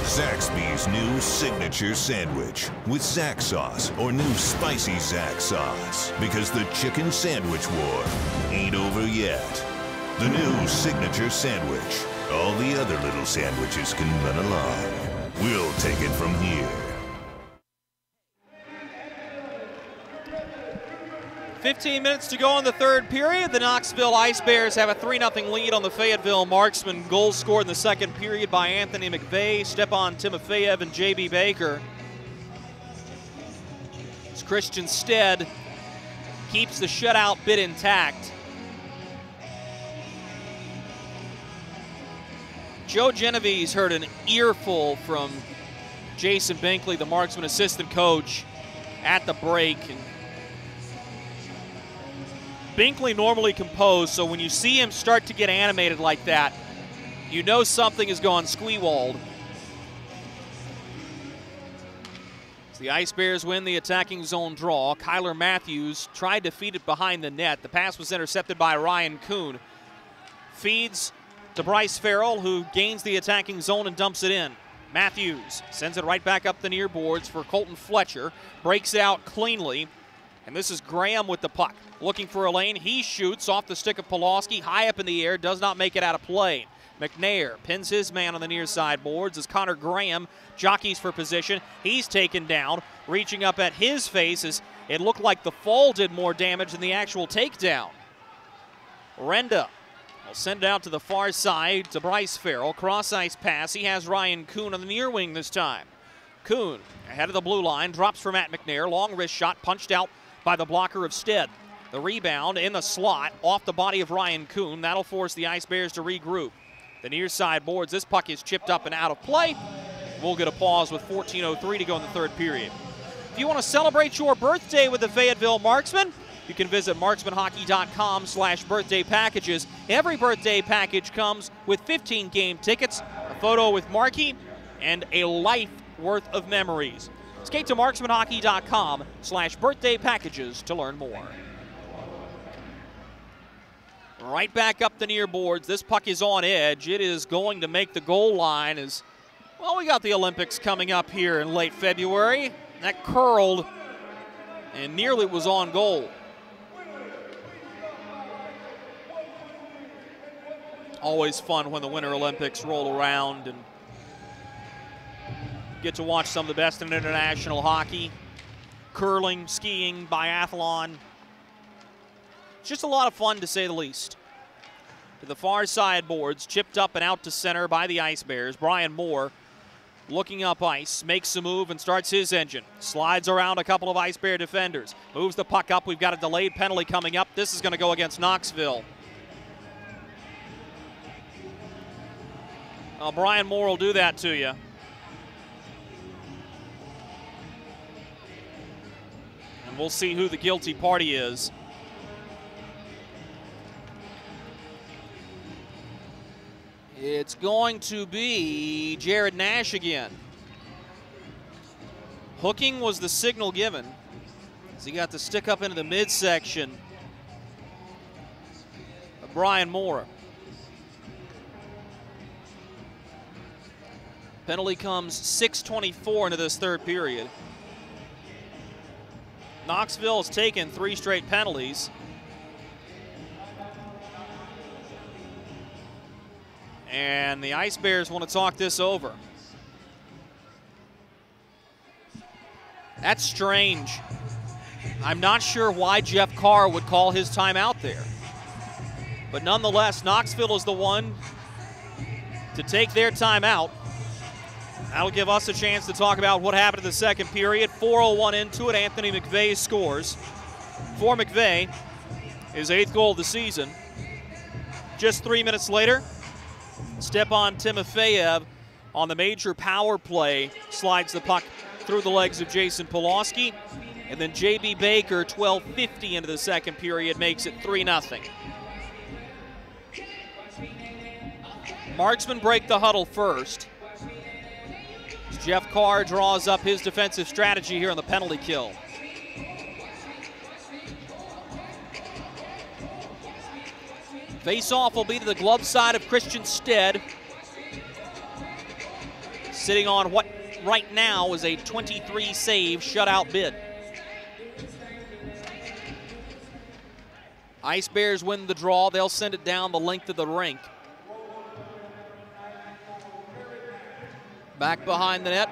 Zaxby's new signature sandwich with Zax sauce or new spicy Zax sauce. Because the chicken sandwich war ain't over yet. The new signature sandwich. All the other little sandwiches can run along. We'll take it from here. 15 minutes to go in the third period. The Knoxville Ice Bears have a 3-0 lead on the Fayetteville Marksmen. Goals scored in the second period by Anthony McVeigh, Stepan Timofeyev, and J.B. Baker. As Christian Stead keeps the shutout bid intact. Joe Genovese heard an earful from Jason Binkley, the Marksman assistant coach, at the break. And Binkley normally composed, so when you see him start to get animated like that, you know something has gone squee-walled. As the Ice Bears win the attacking zone draw, Kyler Matthews tried to feed it behind the net. The pass was intercepted by Ryan Kuhn. Feeds to Bryce Farrell, who gains the attacking zone and dumps it in. Matthews sends it right back up the near boards for Colton Fletcher. Breaks out cleanly. And this is Graham with the puck. Looking for a lane. He shoots off the stick of Polowski. High up in the air. Does not make it out of play. McNair pins his man on the near side boards as Connor Graham jockeys for position. He's taken down. Reaching up at his face as it looked like the fall did more damage than the actual takedown. Renda will send it out to the far side to Bryce Farrell. Cross-ice pass. He has Ryan Kuhn on the near wing this time. Kuhn ahead of the blue line. Drops for Matt McNair. Long wrist shot punched out by the blocker of Stead. The rebound in the slot off the body of Ryan Kuhn. That'll force the Ice Bears to regroup. The near side boards. This puck is chipped up and out of play. We'll get a pause with 14:03 to go in the third period. If you want to celebrate your birthday with the Fayetteville Marksmen, you can visit marksmanhockey.com/birthday packages. Every birthday package comes with 15 game tickets, a photo with Markey, and a life worth of memories. Skate to marksmanhockey.com/birthday packages to learn more. Right back up the near boards. This puck is on edge. It is going to make the goal line as, well, we got the Olympics coming up here in late February. That curled and nearly was on goal. Always fun when the Winter Olympics roll around and get to watch some of the best in international hockey. Curling, skiing, biathlon. It's just a lot of fun, to say the least. To the far side boards, chipped up and out to center by the Ice Bears. Brian Moore looking up ice, makes a move and starts his engine. Slides around a couple of Ice Bear defenders. Moves the puck up. We've got a delayed penalty coming up. This is going to go against Knoxville. Well, Brian Moore will do that to you. And we'll see who the guilty party is. It's going to be Jared Nash again. Hooking was the signal given as he got the stick up into the midsection of Brian Moore. Penalty comes 6:24 into this third period. Knoxville has taken 3 straight penalties. And the Ice Bears want to talk this over. That's strange. I'm not sure why Jeff Carr would call his timeout there. But nonetheless, Knoxville is the one to take their timeout. That'll give us a chance to talk about what happened in the second period. 4:01 into it, Anthony McVeigh scores. For McVeigh, his 8th goal of the season. Just 3 minutes later, Stepan Timofeyev on the major power play slides the puck through the legs of Jason Polowski. And then J.B. Baker, 12:50 into the second period, makes it 3-0. Marksmen break the huddle first. Jeff Carr draws up his defensive strategy here on the penalty kill. Face-off will be to the glove side of Christian Stead, sitting on what right now is a 23-save shutout bid. Ice Bears win the draw. They'll send it down the length of the rink. Back behind the net.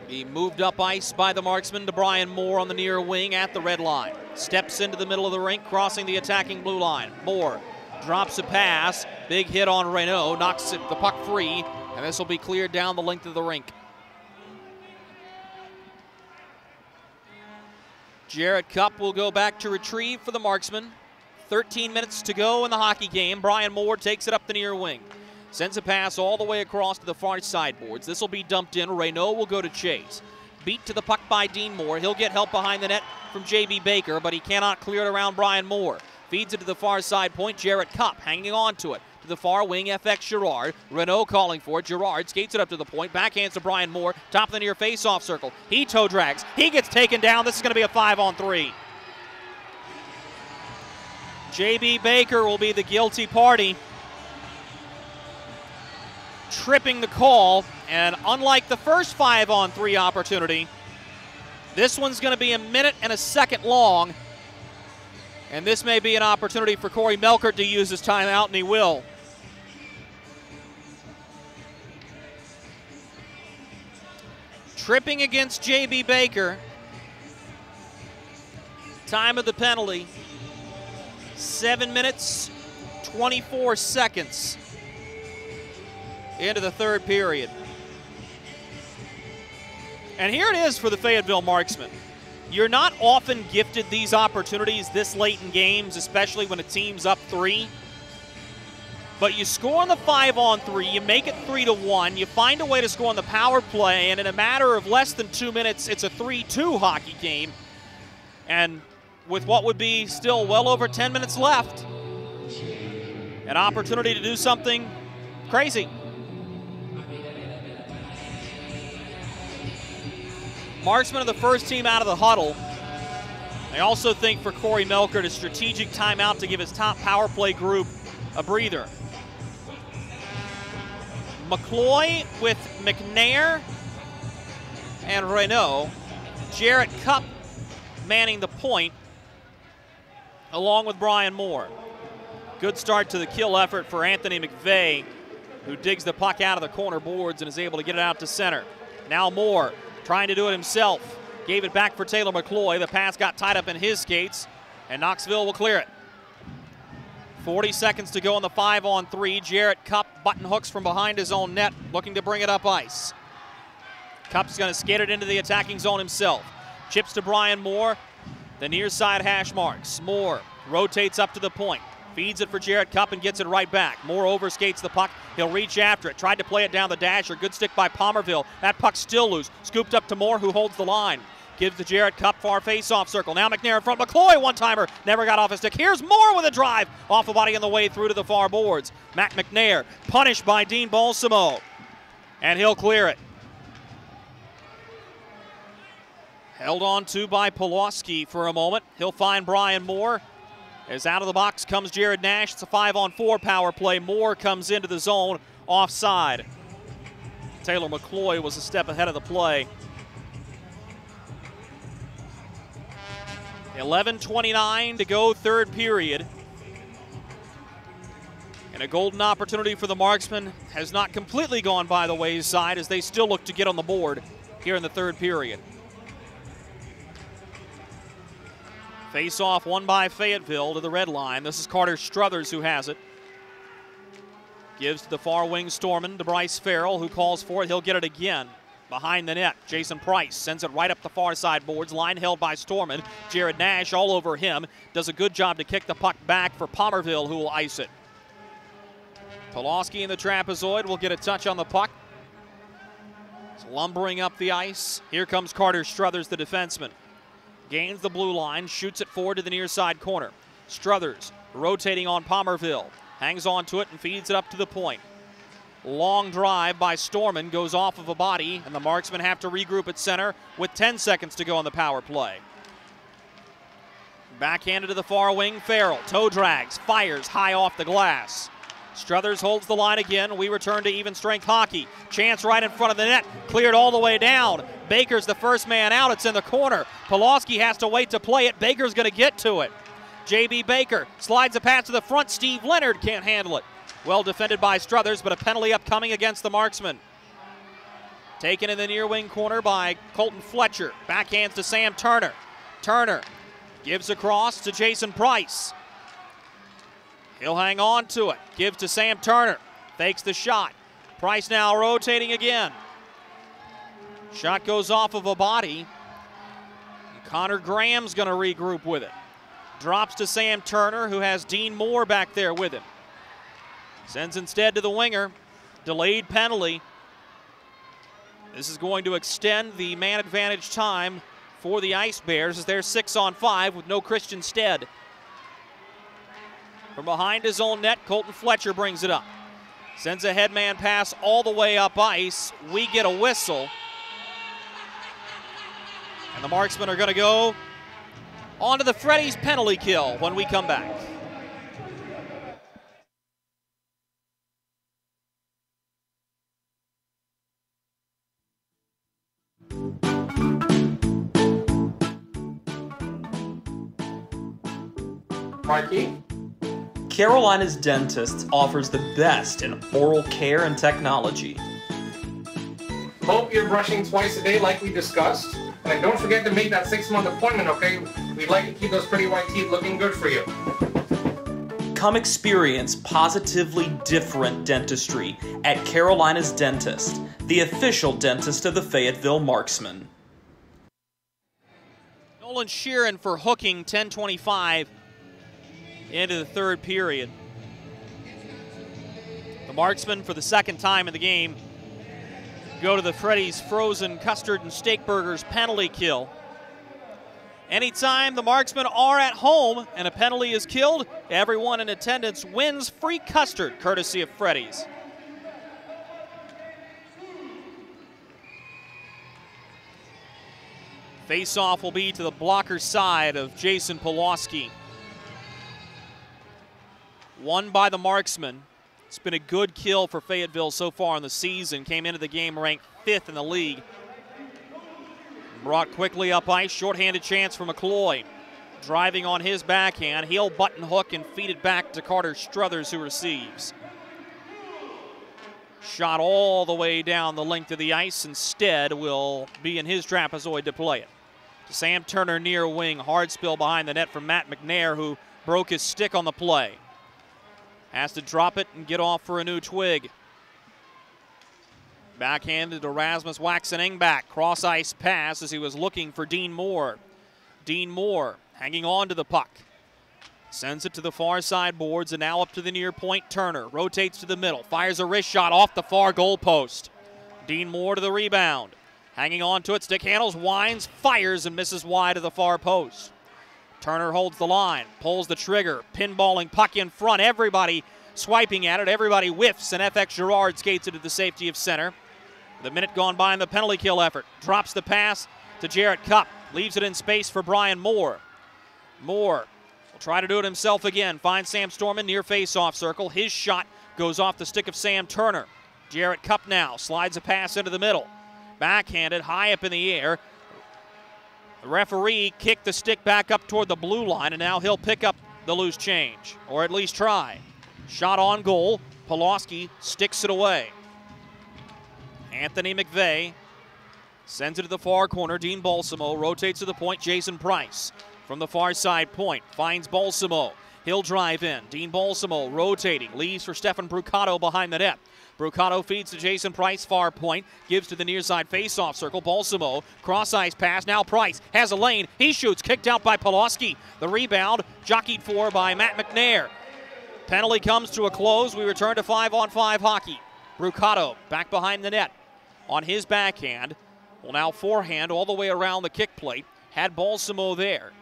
He moved up ice by the marksman to Brian Moore on the near wing at the red line. Steps into the middle of the rink, crossing the attacking blue line. Moore drops a pass. Big hit on Renault, knocks the puck free, and this will be cleared down the length of the rink. Jarrett Cupp will go back to retrieve for the marksman. 13 minutes to go in the hockey game. Brian Moore takes it up the near wing. Sends a pass all the way across to the far sideboards. This will be dumped in. Renault will go to chase. Beat to the puck by Dean Moore. He'll get help behind the net from J.B. Baker, but he cannot clear it around Brian Moore. Feeds it to the far side point. Jarrett Cupp hanging on to it. To the far wing, FX Girard. Renault calling for it. Girard skates it up to the point. Backhands to Brian Moore. Top of the near face-off circle. He toe drags. He gets taken down. This is going to be a 5-on-3. J.B. Baker will be the guilty party, tripping the call, and unlike the first 5-on-3 opportunity, this one's going to be 1 minute and a second long, and this may be an opportunity for Corey Melkert to use his timeout, and he will. Tripping against J.B. Baker. Time of the penalty, 7 minutes, 24 seconds. Into the third period. And here it is for the Fayetteville Marksmen. You're not often gifted these opportunities this late in games, especially when a team's up 3. But you score on the 5-on-3, you make it 3-1, you find a way to score on the power play, and in a matter of less than 2 minutes, it's a 3-2 hockey game. And with what would be still well over 10 minutes left, an opportunity to do something crazy. Marksmen are the first team out of the huddle. I also think for Corey Melkert, a strategic timeout to give his top power play group a breather. McCloy with McNair and Renault. Jarrett Cupp manning the point along with Brian Moore. Good start to the kill effort for Anthony McVeigh, who digs the puck out of the corner boards and is able to get it out to center. Now Moore trying to do it himself. Gave it back for Taylor McCloy. The pass got tied up in his skates, and Knoxville will clear it. 40 seconds to go on the 5-on-3. Jarrett Cupp button hooks from behind his own net, looking to bring it up ice. Cupp's going to skate it into the attacking zone himself. Chips to Brian Moore, the near side hash marks. Moore rotates up to the point. Feeds it for Jarrett Cupp and gets it right back. Moore overskates the puck. He'll reach after it. Tried to play it down the dasher. Good stick by Palmerville. That puck's still loose. Scooped up to Moore, who holds the line. Gives to Jarrett, Cup far face-off circle. Now McNair in front. McCloy, one-timer, never got off his stick. Here's Moore with a drive. Off the body on the way through to the far boards. Matt McNair punished by Dean Balsamo. And he'll clear it. Held on to by Polowski for a moment. He'll find Brian Moore. As out of the box comes Jared Nash. It's a 5-on-4 power play. Moore comes into the zone offside. Taylor McCloy was a step ahead of the play. 11:29 to go, third period. And a golden opportunity for the Marksmen has not completely gone by the wayside as they still look to get on the board here in the third period. Face-off won by Fayetteville to the red line. This is Carter Struthers who has it. Gives to the far wing Storman to Bryce Farrell, who calls for it. He'll get it again. Behind the net, Jason Price sends it right up the far side boards. Line held by Storman. Jared Nash all over him. Does a good job to kick the puck back for Palmerville, who will ice it. Polowski in the trapezoid will get a touch on the puck. It's lumbering up the ice. Here comes Carter Struthers, the defenseman. Gains the blue line, shoots it forward to the near side corner. Struthers rotating on Palmerville. Hangs on to it and feeds it up to the point. Long drive by Storman goes off of a body, and the Marksmen have to regroup at center with 10 seconds to go on the power play. Backhanded to the far wing, Farrell. Toe drags, fires high off the glass. Struthers holds the line again. We return to even strength hockey. Chance right in front of the net. Cleared all the way down. Baker's the first man out. It's in the corner. Polowski has to wait to play it. Baker's going to get to it. J.B. Baker slides a pass to the front. Steve Leonard can't handle it. Well defended by Struthers, but a penalty upcoming against the Marksmen. Taken in the near wing corner by Colton Fletcher. Backhands to Sam Turner. Turner gives across to Jason Price. He'll hang on to it. Gives to Sam Turner. Fakes the shot. Price now rotating again. Shot goes off of a body. Connor Graham's going to regroup with it. Drops to Sam Turner, who has Dean Moore back there with him. Sends instead to the winger. Delayed penalty. This is going to extend the man advantage time for the Ice Bears as they're 6-on-5 with no Christian Stead. From behind his own net, Colton Fletcher brings it up. Sends a headman pass all the way up ice. We get a whistle. And the Marksmen are going to go onto the Freddy's penalty kill when we come back. Mikey? Carolina's Dentist offers the best in oral care and technology. Hope you're brushing twice a day like we discussed. And don't forget to make that 6-month appointment, okay? We'd like to keep those pretty white teeth looking good for you. Come experience positively different dentistry at Carolina's Dentist, the official dentist of the Fayetteville Marksmen. Nolan Sheeran for hooking 10:25 into the third period. The Marksmen, for the second time in the game, go to the Freddy's frozen custard and steak burgers penalty kill. Anytime the Marksmen are at home and a penalty is killed, everyone in attendance wins free custard courtesy of Freddy's. Face-off will be to the blocker side of Jason Polowski. Won by the Marksmen. It's been a good kill for Fayetteville so far in the season. Came into the game ranked 5th in the league. Brought quickly up ice, shorthanded chance for McCloy. Driving on his backhand, he'll button hook and feed it back to Carter Struthers, who receives. Shot all the way down the length of the ice. Instead will be in his trapezoid to play it. To Sam Turner near wing, hard spill behind the net from Matt McNair, who broke his stick on the play. Has to drop it and get off for a new twig. Backhanded to Rasmus Waxen-Engback. Cross-ice pass as he was looking for Dean Moore. Dean Moore hanging on to the puck. Sends it to the far side boards and now up to the near point. Turner rotates to the middle. Fires a wrist shot off the far goal post. Dean Moore to the rebound. Hanging on to it, stick handles, winds, fires, and misses wide of the far post. Turner holds the line, pulls the trigger, pinballing puck in front. Everybody swiping at it, everybody whiffs, and FX Girard skates into the safety of center. With a minute gone by in the penalty kill effort, drops the pass to Jarrett Cupp, leaves it in space for Brian Moore. Moore will try to do it himself again, finds Sam Storman near face-off circle. His shot goes off the stick of Sam Turner. Jarrett Cupp now slides a pass into the middle. Backhanded, high up in the air. The referee kicked the stick back up toward the blue line, and now he'll pick up the loose change, or at least try. Shot on goal. Polowski sticks it away. Anthony McVeigh sends it to the far corner. Dean Balsamo rotates to the point. Jason Price from the far side point finds Balsamo. He'll drive in. Dean Balsamo rotating. Leaves for Stefan Brucato behind the net. Brucato feeds to Jason Price, far point. Gives to the near side face-off circle. Balsamo, cross-ice pass. Now Price has a lane. He shoots. Kicked out by Polowski. The rebound jockeyed for by Matt McNair. Penalty comes to a close. We return to 5-on-5 hockey. Brucato back behind the net. On his backhand, will now forehand all the way around the kick plate. Had Balsamo there.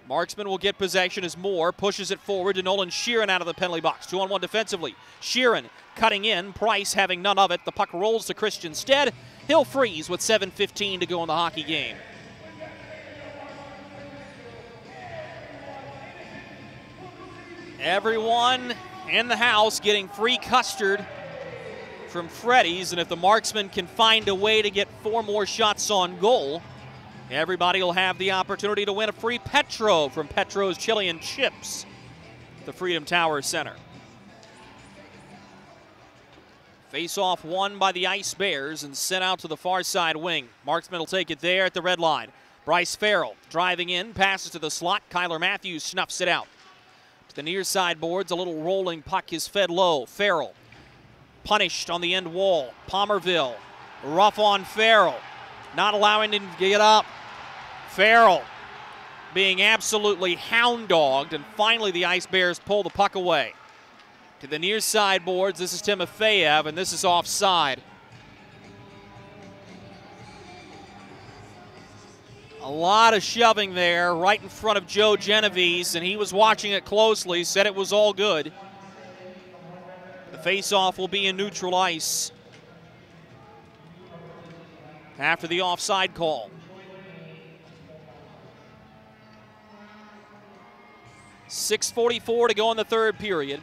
Marksman will get possession as Moore pushes it forward to Nolan Sheeran out of the penalty box. 2-on-1 defensively. Sheeran cutting in, Price having none of it. The puck rolls to Christian Stead. He'll freeze with 7:15 to go in the hockey game. Everyone in the house getting free custard from Freddy's, and if the Marksmen can find a way to get 4 more shots on goal, everybody will have the opportunity to win a free Petro from Petro's Chili and Chips, the Freedom Tower Center. Face-off won by the Ice Bears and sent out to the far side wing. Marksman will take it there at the red line. Bryce Farrell driving in, passes to the slot. Kyler Matthews snuffs it out. To the near side boards, a little rolling puck is fed low. Farrell punished on the end wall. Palmerville, rough on Farrell, not allowing him to get up. Farrell being absolutely hound-dogged, and finally the Ice Bears pull the puck away. To the near side boards, this is Timofeyev, and this is offside. A lot of shoving there right in front of Joe Genovese, and he was watching it closely, said it was all good. The face-off will be in neutral ice after the offside call. .6:44 to go in the third period.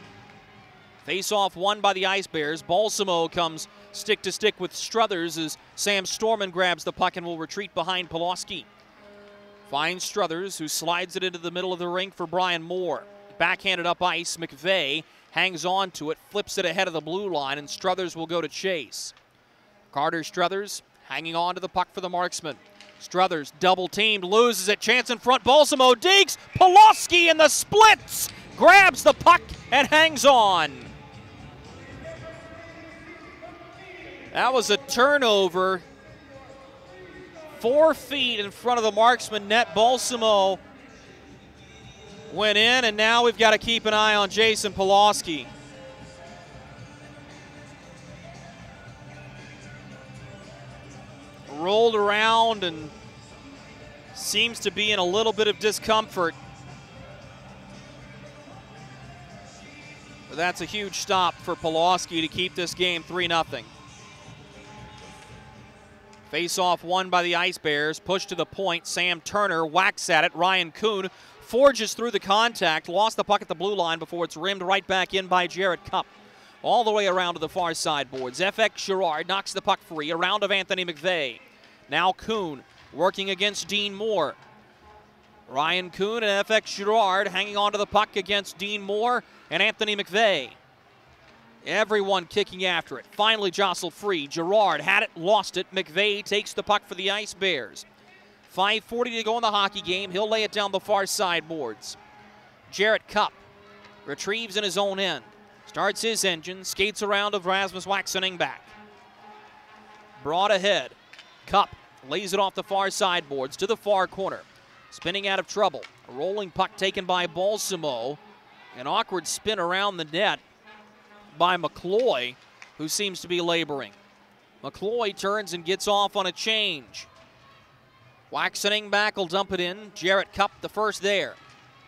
Face-off won by the Ice Bears. Balsamo comes stick-to-stick with Struthers as Sam Storman grabs the puck and will retreat behind Polowski. Finds Struthers, who slides it into the middle of the rink for Brian Moore. Backhanded up ice, McVeigh hangs on to it, flips it ahead of the blue line, and Struthers will go to chase. Carter Struthers hanging on to the puck for the Marksmen. Struthers double-teamed, loses it, chance in front, Balsamo digs, Polowski in the splits, grabs the puck and hangs on. That was a turnover. 4 feet in front of the Marksman net. Balsamo went in, and now we've got to keep an eye on Jason Polowski. Rolled around and seems to be in a little bit of discomfort. But that's a huge stop for Polowski to keep this game 3-0. Face-off won by the Ice Bears. Pushed to the point. Sam Turner whacks at it. Ryan Kuhn forges through the contact. Lost the puck at the blue line before it's rimmed right back in by Jarrett Cupp. All the way around to the far side boards. FX Girard knocks the puck free. A round of Anthony McVeigh. Now Kuhn working against Dean Moore. Ryan Kuhn and FX Girard hanging on to the puck against Dean Moore and Anthony McVeigh. Everyone kicking after it. Finally jostled free. Girard had it, lost it. McVeigh takes the puck for the Ice Bears. 5:40 to go in the hockey game. He'll lay it down the far side boards. Jarrett Cupp retrieves in his own end. Starts his engine, skates around of Rasmus Waxening back. Brought ahead. Cupp lays it off the far side boards to the far corner. Spinning out of trouble. A rolling puck taken by Balsamo. An awkward spin around the net by McCloy, who seems to be laboring. McCloy turns and gets off on a change. Waxen Ingback will dump it in. Jarrett Cup the first there.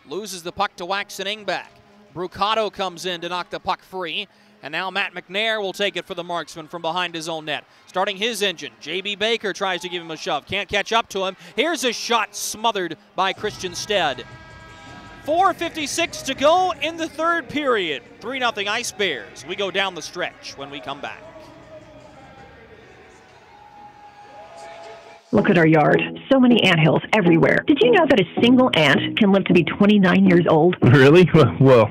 Loses the puck to Waxen Ingback. Brucato comes in to knock the puck free. And now Matt McNair will take it for the Marksman from behind his own net. Starting his engine, J.B. Baker tries to give him a shove. Can't catch up to him. Here's a shot smothered by Christian Stead. 4:56 to go in the third period. 3-0 Ice Bears. We go down the stretch when we come back. Look at our yard. So many anthills everywhere. Did you know that a single ant can live to be 29 years old? Really? Well,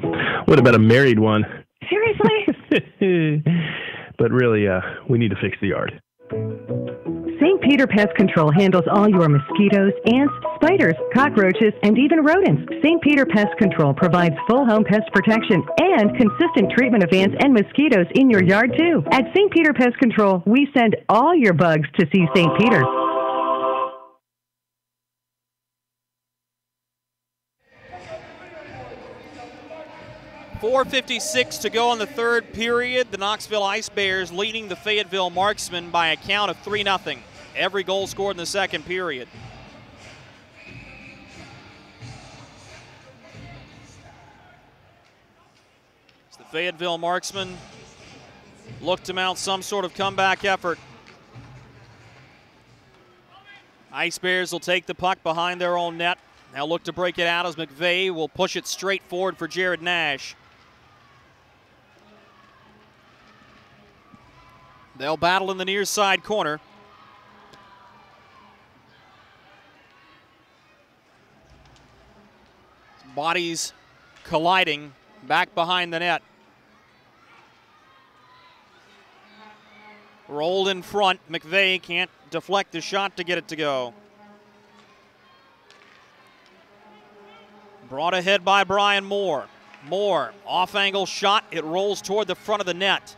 what about a married one? Seriously? But really, we need to fix the yard. St. Peter Pest Control handles all your mosquitoes, ants, spiders, cockroaches, and even rodents. St. Peter Pest Control provides full home pest protection and consistent treatment of ants and mosquitoes in your yard, too. At St. Peter Pest Control, we send all your bugs to see St. Peter. .456 to go in the third period. The Knoxville Ice Bears leading the Fayetteville Marksmen by a count of 3-0. Every goal scored in the second period. As the Fayetteville Marksmen look to mount some sort of comeback effort. Ice Bears will take the puck behind their own net. Now look to break it out as McVeigh will push it straight forward for Jared Nash. They'll battle in the near side corner. Bodies colliding back behind the net. Rolled in front. McVeigh can't deflect the shot to get it to go. Brought ahead by Brian Moore. Moore, off-angle shot. It rolls toward the front of the net.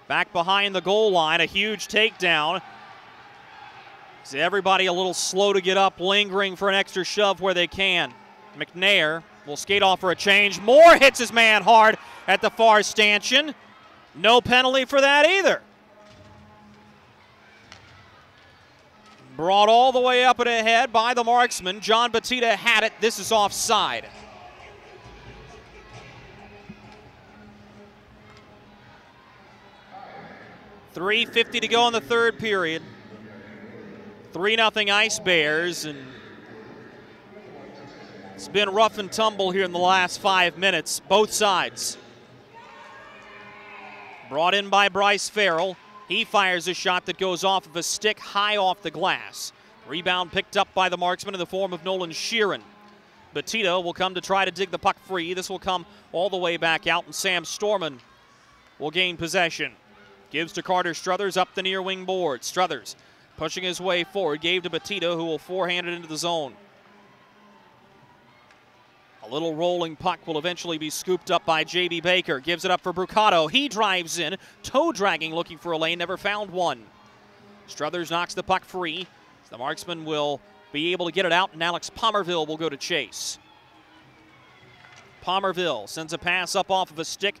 Back behind the goal line, a huge takedown. See everybody a little slow to get up, lingering for an extra shove where they can. McNair will skate off for a change. Moore hits his man hard at the far stanchion. No penalty for that either. Brought all the way up and ahead by the Marksman. John Batista had it. This is offside. .350 to go in the third period. 3-0 Ice Bears, and it's been rough and tumble here in the last 5 minutes, both sides. Brought in by Bryce Farrell. He fires a shot that goes off of a stick high off the glass. Rebound picked up by the Marksman in the form of Nolan Sheeran. Batito will come to try to dig the puck free. This will come all the way back out, and Sam Storman will gain possession. Gives to Carter Struthers up the near wing board. Struthers pushing his way forward. Gave to Batito, who will forehand it into the zone. A little rolling puck will eventually be scooped up by J.B. Baker. Gives it up for Brucato. He drives in, toe dragging, looking for a lane. Never found one. Struthers knocks the puck free. The Marksman will be able to get it out, and Alex Pomerville will go to chase. Pomerville sends a pass up off of a stick.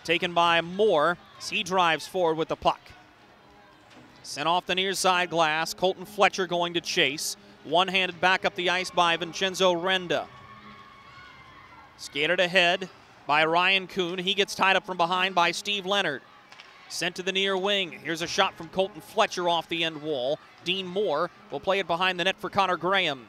Taken by Moore as he drives forward with the puck. Sent off the near side glass. Colton Fletcher going to chase. One-handed back up the ice by Vincenzo Renda. Skated ahead by Ryan Kuhn. He gets tied up from behind by Steve Leonard. Sent to the near wing. Here's a shot from Colton Fletcher off the end wall. Dean Moore will play it behind the net for Connor Graham.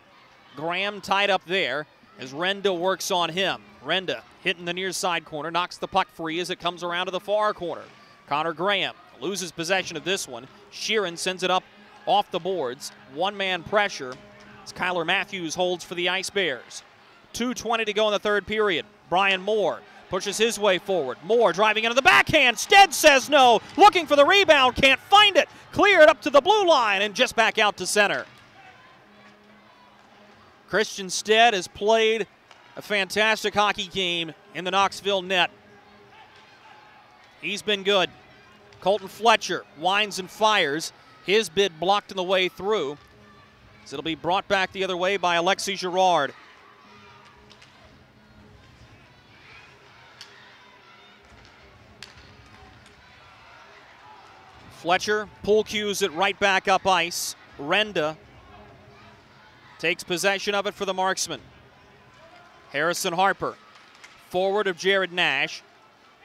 Graham tied up there as Renda works on him. Renda hitting the near side corner, knocks the puck free as it comes around to the far corner. Connor Graham loses possession of this one. Sheeran sends it up off the boards. One-man pressure as Kyler Matthews holds for the Ice Bears. 2:20 to go in the third period. Brian Moore pushes his way forward. Moore driving into the backhand. Stead says no. Looking for the rebound. Can't find it. Cleared up to the blue line and just back out to center. Christian Stead has played a fantastic hockey game in the Knoxville net. He's been good. Colton Fletcher winds and fires. His bid blocked on the way through. So it'll be brought back the other way by Alexis Girard. Fletcher pull cues it right back up ice. Renda takes possession of it for the Marksmen. Harrison Harper, forward of Jared Nash,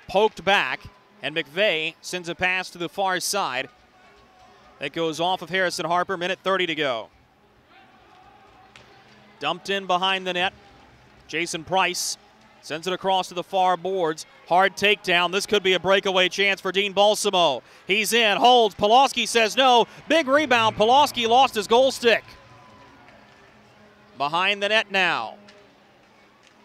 poked back, and McVeigh sends a pass to the far side. That goes off of Harrison Harper, minute 30 to go. Dumped in behind the net. Jason Price sends it across to the far boards. Hard takedown. This could be a breakaway chance for Dean Balsamo. He's in, holds. Polowski says no. Big rebound. Polowski lost his goal stick. Behind the net now.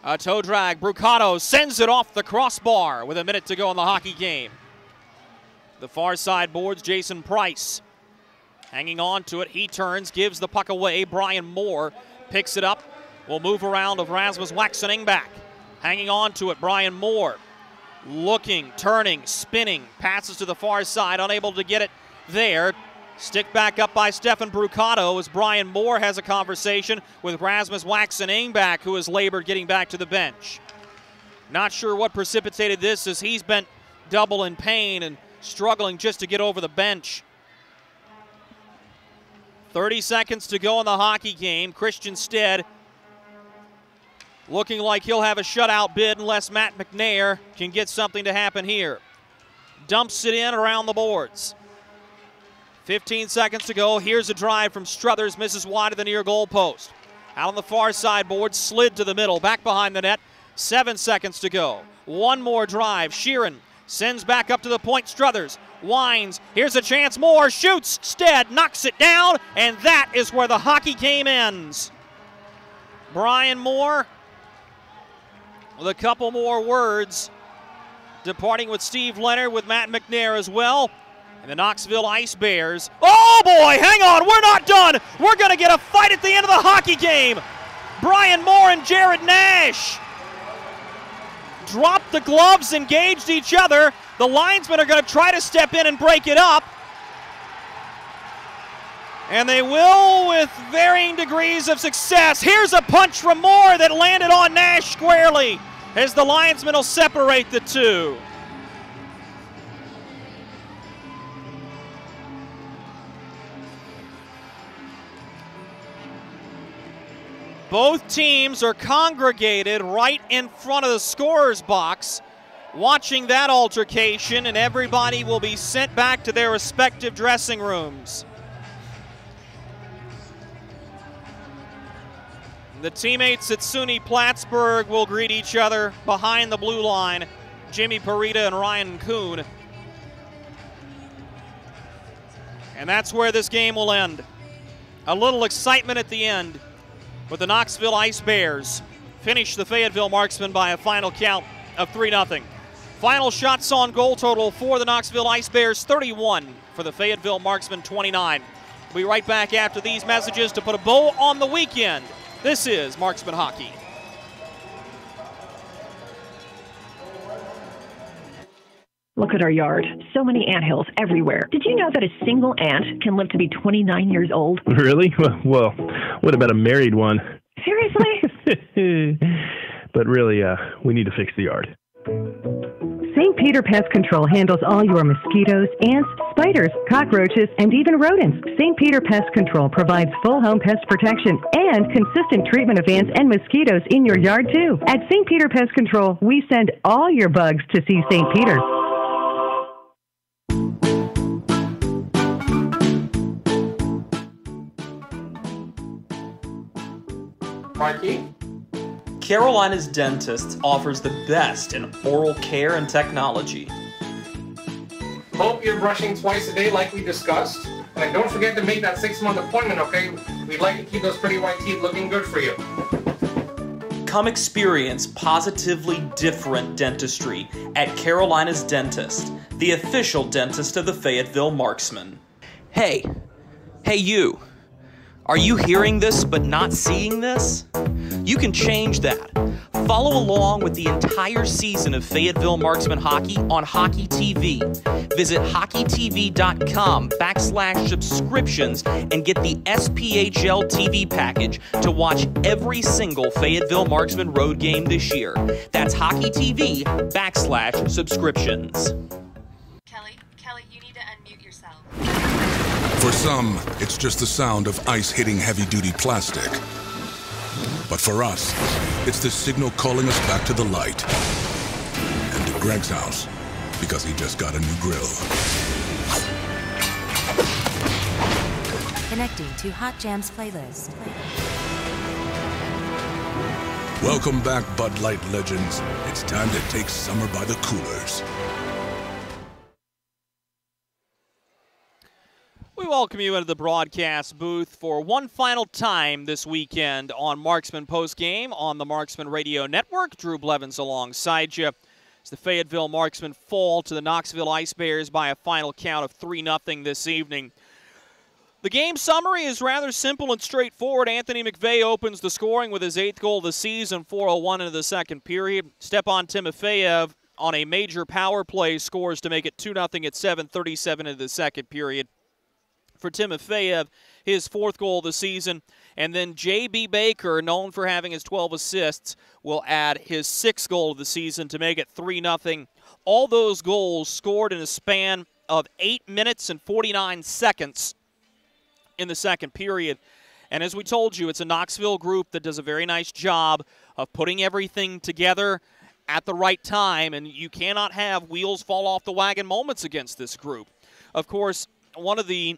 A toe drag. Brucato sends it off the crossbar with a minute to go in the hockey game. The far side boards, Jason Price. Hanging on to it. He turns, gives the puck away. Brian Moore picks it up. Will move around of Rasmus Waxening back. Hanging on to it, Brian Moore. Looking, turning, spinning. Passes to the far side, unable to get it there. Stick back up by Stefan Brucato as Brian Moore has a conversation with Rasmus Waxening back, who has labored getting back to the bench. Not sure what precipitated this, as he's been double in pain and struggling just to get over the bench. 30 seconds to go in the hockey game. Christian Stead looking like he'll have a shutout bid unless Matt McNair can get something to happen here. Dumps it in around the boards. 15 seconds to go. Here's a drive from Struthers, misses wide of the near goal post. Out on the far side board, slid to the middle, back behind the net. 7 seconds to go. One more drive. Sheeran sends back up to the point. Struthers winds. Here's a chance. Moore shoots. Stead knocks it down, and that is where the hockey game ends. Brian Moore with a couple more words, departing with Steve Leonard, with Matt McNair as well. And the Knoxville Ice Bears. Oh boy, hang on, we're not done. We're going to get a fight at the end of the hockey game. Brian Moore and Jared Nash dropped the gloves, engaged each other. The linesmen are going to try to step in and break it up. And they will with varying degrees of success. Here's a punch from Moore that landed on Nash squarely as the linesmen will separate the two. Both teams are congregated right in front of the scorer's box, watching that altercation, and everybody will be sent back to their respective dressing rooms. The teammates at SUNY Plattsburgh will greet each other behind the blue line, Jimmy Parita and Ryan Kuhn. And that's where this game will end. A little excitement at the end, with the Knoxville Ice Bears finish the Fayetteville Marksmen by a final count of 3-0. Final shots on goal total for the Knoxville Ice Bears, 31 for the Fayetteville Marksmen, 29. We'll be right back after these messages to put a bow on the weekend. This is Marksman Hockey. Look at our yard. So many anthills everywhere. Did you know that a single ant can live to be 29 years old? Really? Well, what about a married one? Seriously? But really, we need to fix the yard. St. Peter Pest Control handles all your mosquitoes, ants, spiders, cockroaches, and even rodents. St. Peter Pest Control provides full home pest protection and consistent treatment of ants and mosquitoes in your yard, too. At St. Peter Pest Control, we send all your bugs to see St. Peter. Marky? Carolina's Dentist offers the best in oral care and technology. Hope you're brushing twice a day like we discussed. And don't forget to make that 6-month appointment, okay? We'd like to keep those pretty white teeth looking good for you. Come experience positively different dentistry at Carolina's Dentist, the official dentist of the Fayetteville Marksmen. Hey you. Are you hearing this but not seeing this? You can change that. Follow along with the entire season of Fayetteville Marksman Hockey on Hockey TV. Visit hockeytv.com/subscriptions and get the SPHL TV package to watch every single Fayetteville Marksman road game this year. That's hockeytv.com/subscriptions. Kelly, you need to unmute yourself. For some, it's just the sound of ice hitting heavy-duty plastic. But for us, it's the signal calling us back to the light. And to Greg's house, because he just got a new grill. Connecting to Hot Jams playlist. Welcome back, Bud Light legends. It's time to take summer by the coolers. We welcome you into the broadcast booth for one final time this weekend on Marksman Postgame on the Marksman Radio Network. Drew Blevins alongside you as the Fayetteville Marksmen fall to the Knoxville Ice Bears by a final count of 3-0 this evening. The game summary is rather simple and straightforward. Anthony McVeigh opens the scoring with his 8th goal of the season, 4:01 into the second period. Stepan Timofeyev on a major power play scores to make it 2-0 at 7:37 into the second period. For Timofeyev, his 4th goal of the season. And then J.B. Baker, known for having his 12 assists, will add his 6th goal of the season to make it 3-0. All those goals scored in a span of 8 minutes and 49 seconds in the second period. And as we told you, it's a Knoxville group that does a very nice job of putting everything together at the right time, and you cannot have wheels fall off the wagon moments against this group. Of course, one of the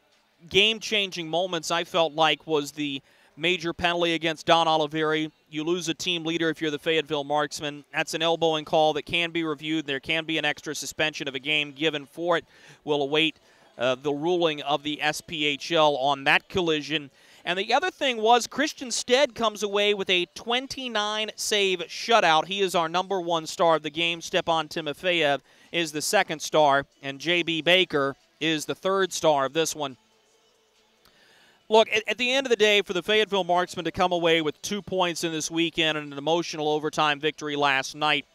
game-changing moments I felt like was the major penalty against Don Oliveri. You lose a team leader if you're the Fayetteville Marksmen. That's an elbowing call that can be reviewed. There can be an extra suspension of a game given for it. We'll await the ruling of the SPHL on that collision. And the other thing was Christian Stead comes away with a 29-save shutout. He is our #1 star of the game. Stepan Timofeyev is the 2nd star, and J.B. Baker is the 3rd star of this one. Look, at the end of the day, for the Fayetteville Marksmen to come away with 2 points in this weekend and an emotional overtime victory last night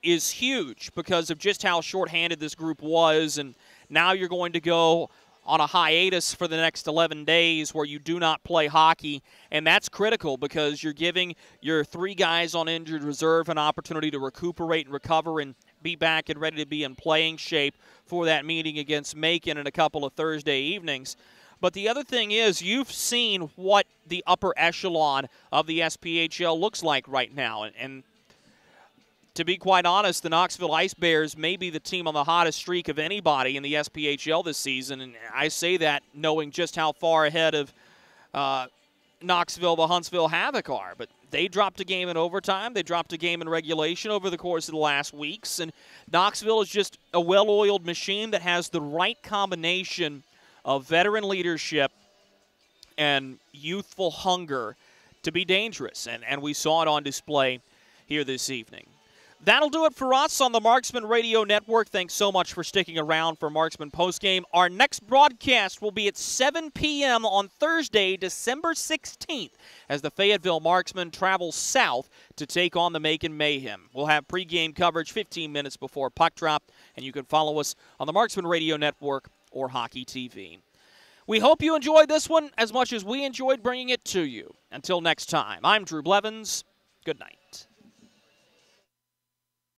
is huge because of just how shorthanded this group was. And now you're going to go on a hiatus for the next 11 days where you do not play hockey. And that's critical because you're giving your 3 guys on injured reserve an opportunity to recuperate and recover and be back and ready to be in playing shape for that meeting against Macon in a couple of Thursday evenings. But the other thing is you've seen what the upper echelon of the SPHL looks like right now. And to be quite honest, the Knoxville Ice Bears may be the team on the hottest streak of anybody in the SPHL this season. And I say that knowing just how far ahead of Knoxville the Huntsville Havoc are. But they dropped a game in overtime. They dropped a game in regulation over the course of the last weeks. And Knoxville is just a well-oiled machine that has the right combination of veteran leadership and youthful hunger to be dangerous. And we saw it on display here this evening. That'll do it for us on the Marksman Radio Network. Thanks so much for sticking around for Marksman Postgame. Our next broadcast will be at 7 p.m. on Thursday, December 16th, as the Fayetteville Marksmen travel south to take on the Macon Mayhem. We'll have pregame coverage 15 minutes before puck drop, and you can follow us on the Marksman Radio Network or Hockey TV. We hope you enjoyed this one as much as we enjoyed bringing it to you. Until next time, I'm Drew Blevins. Good night.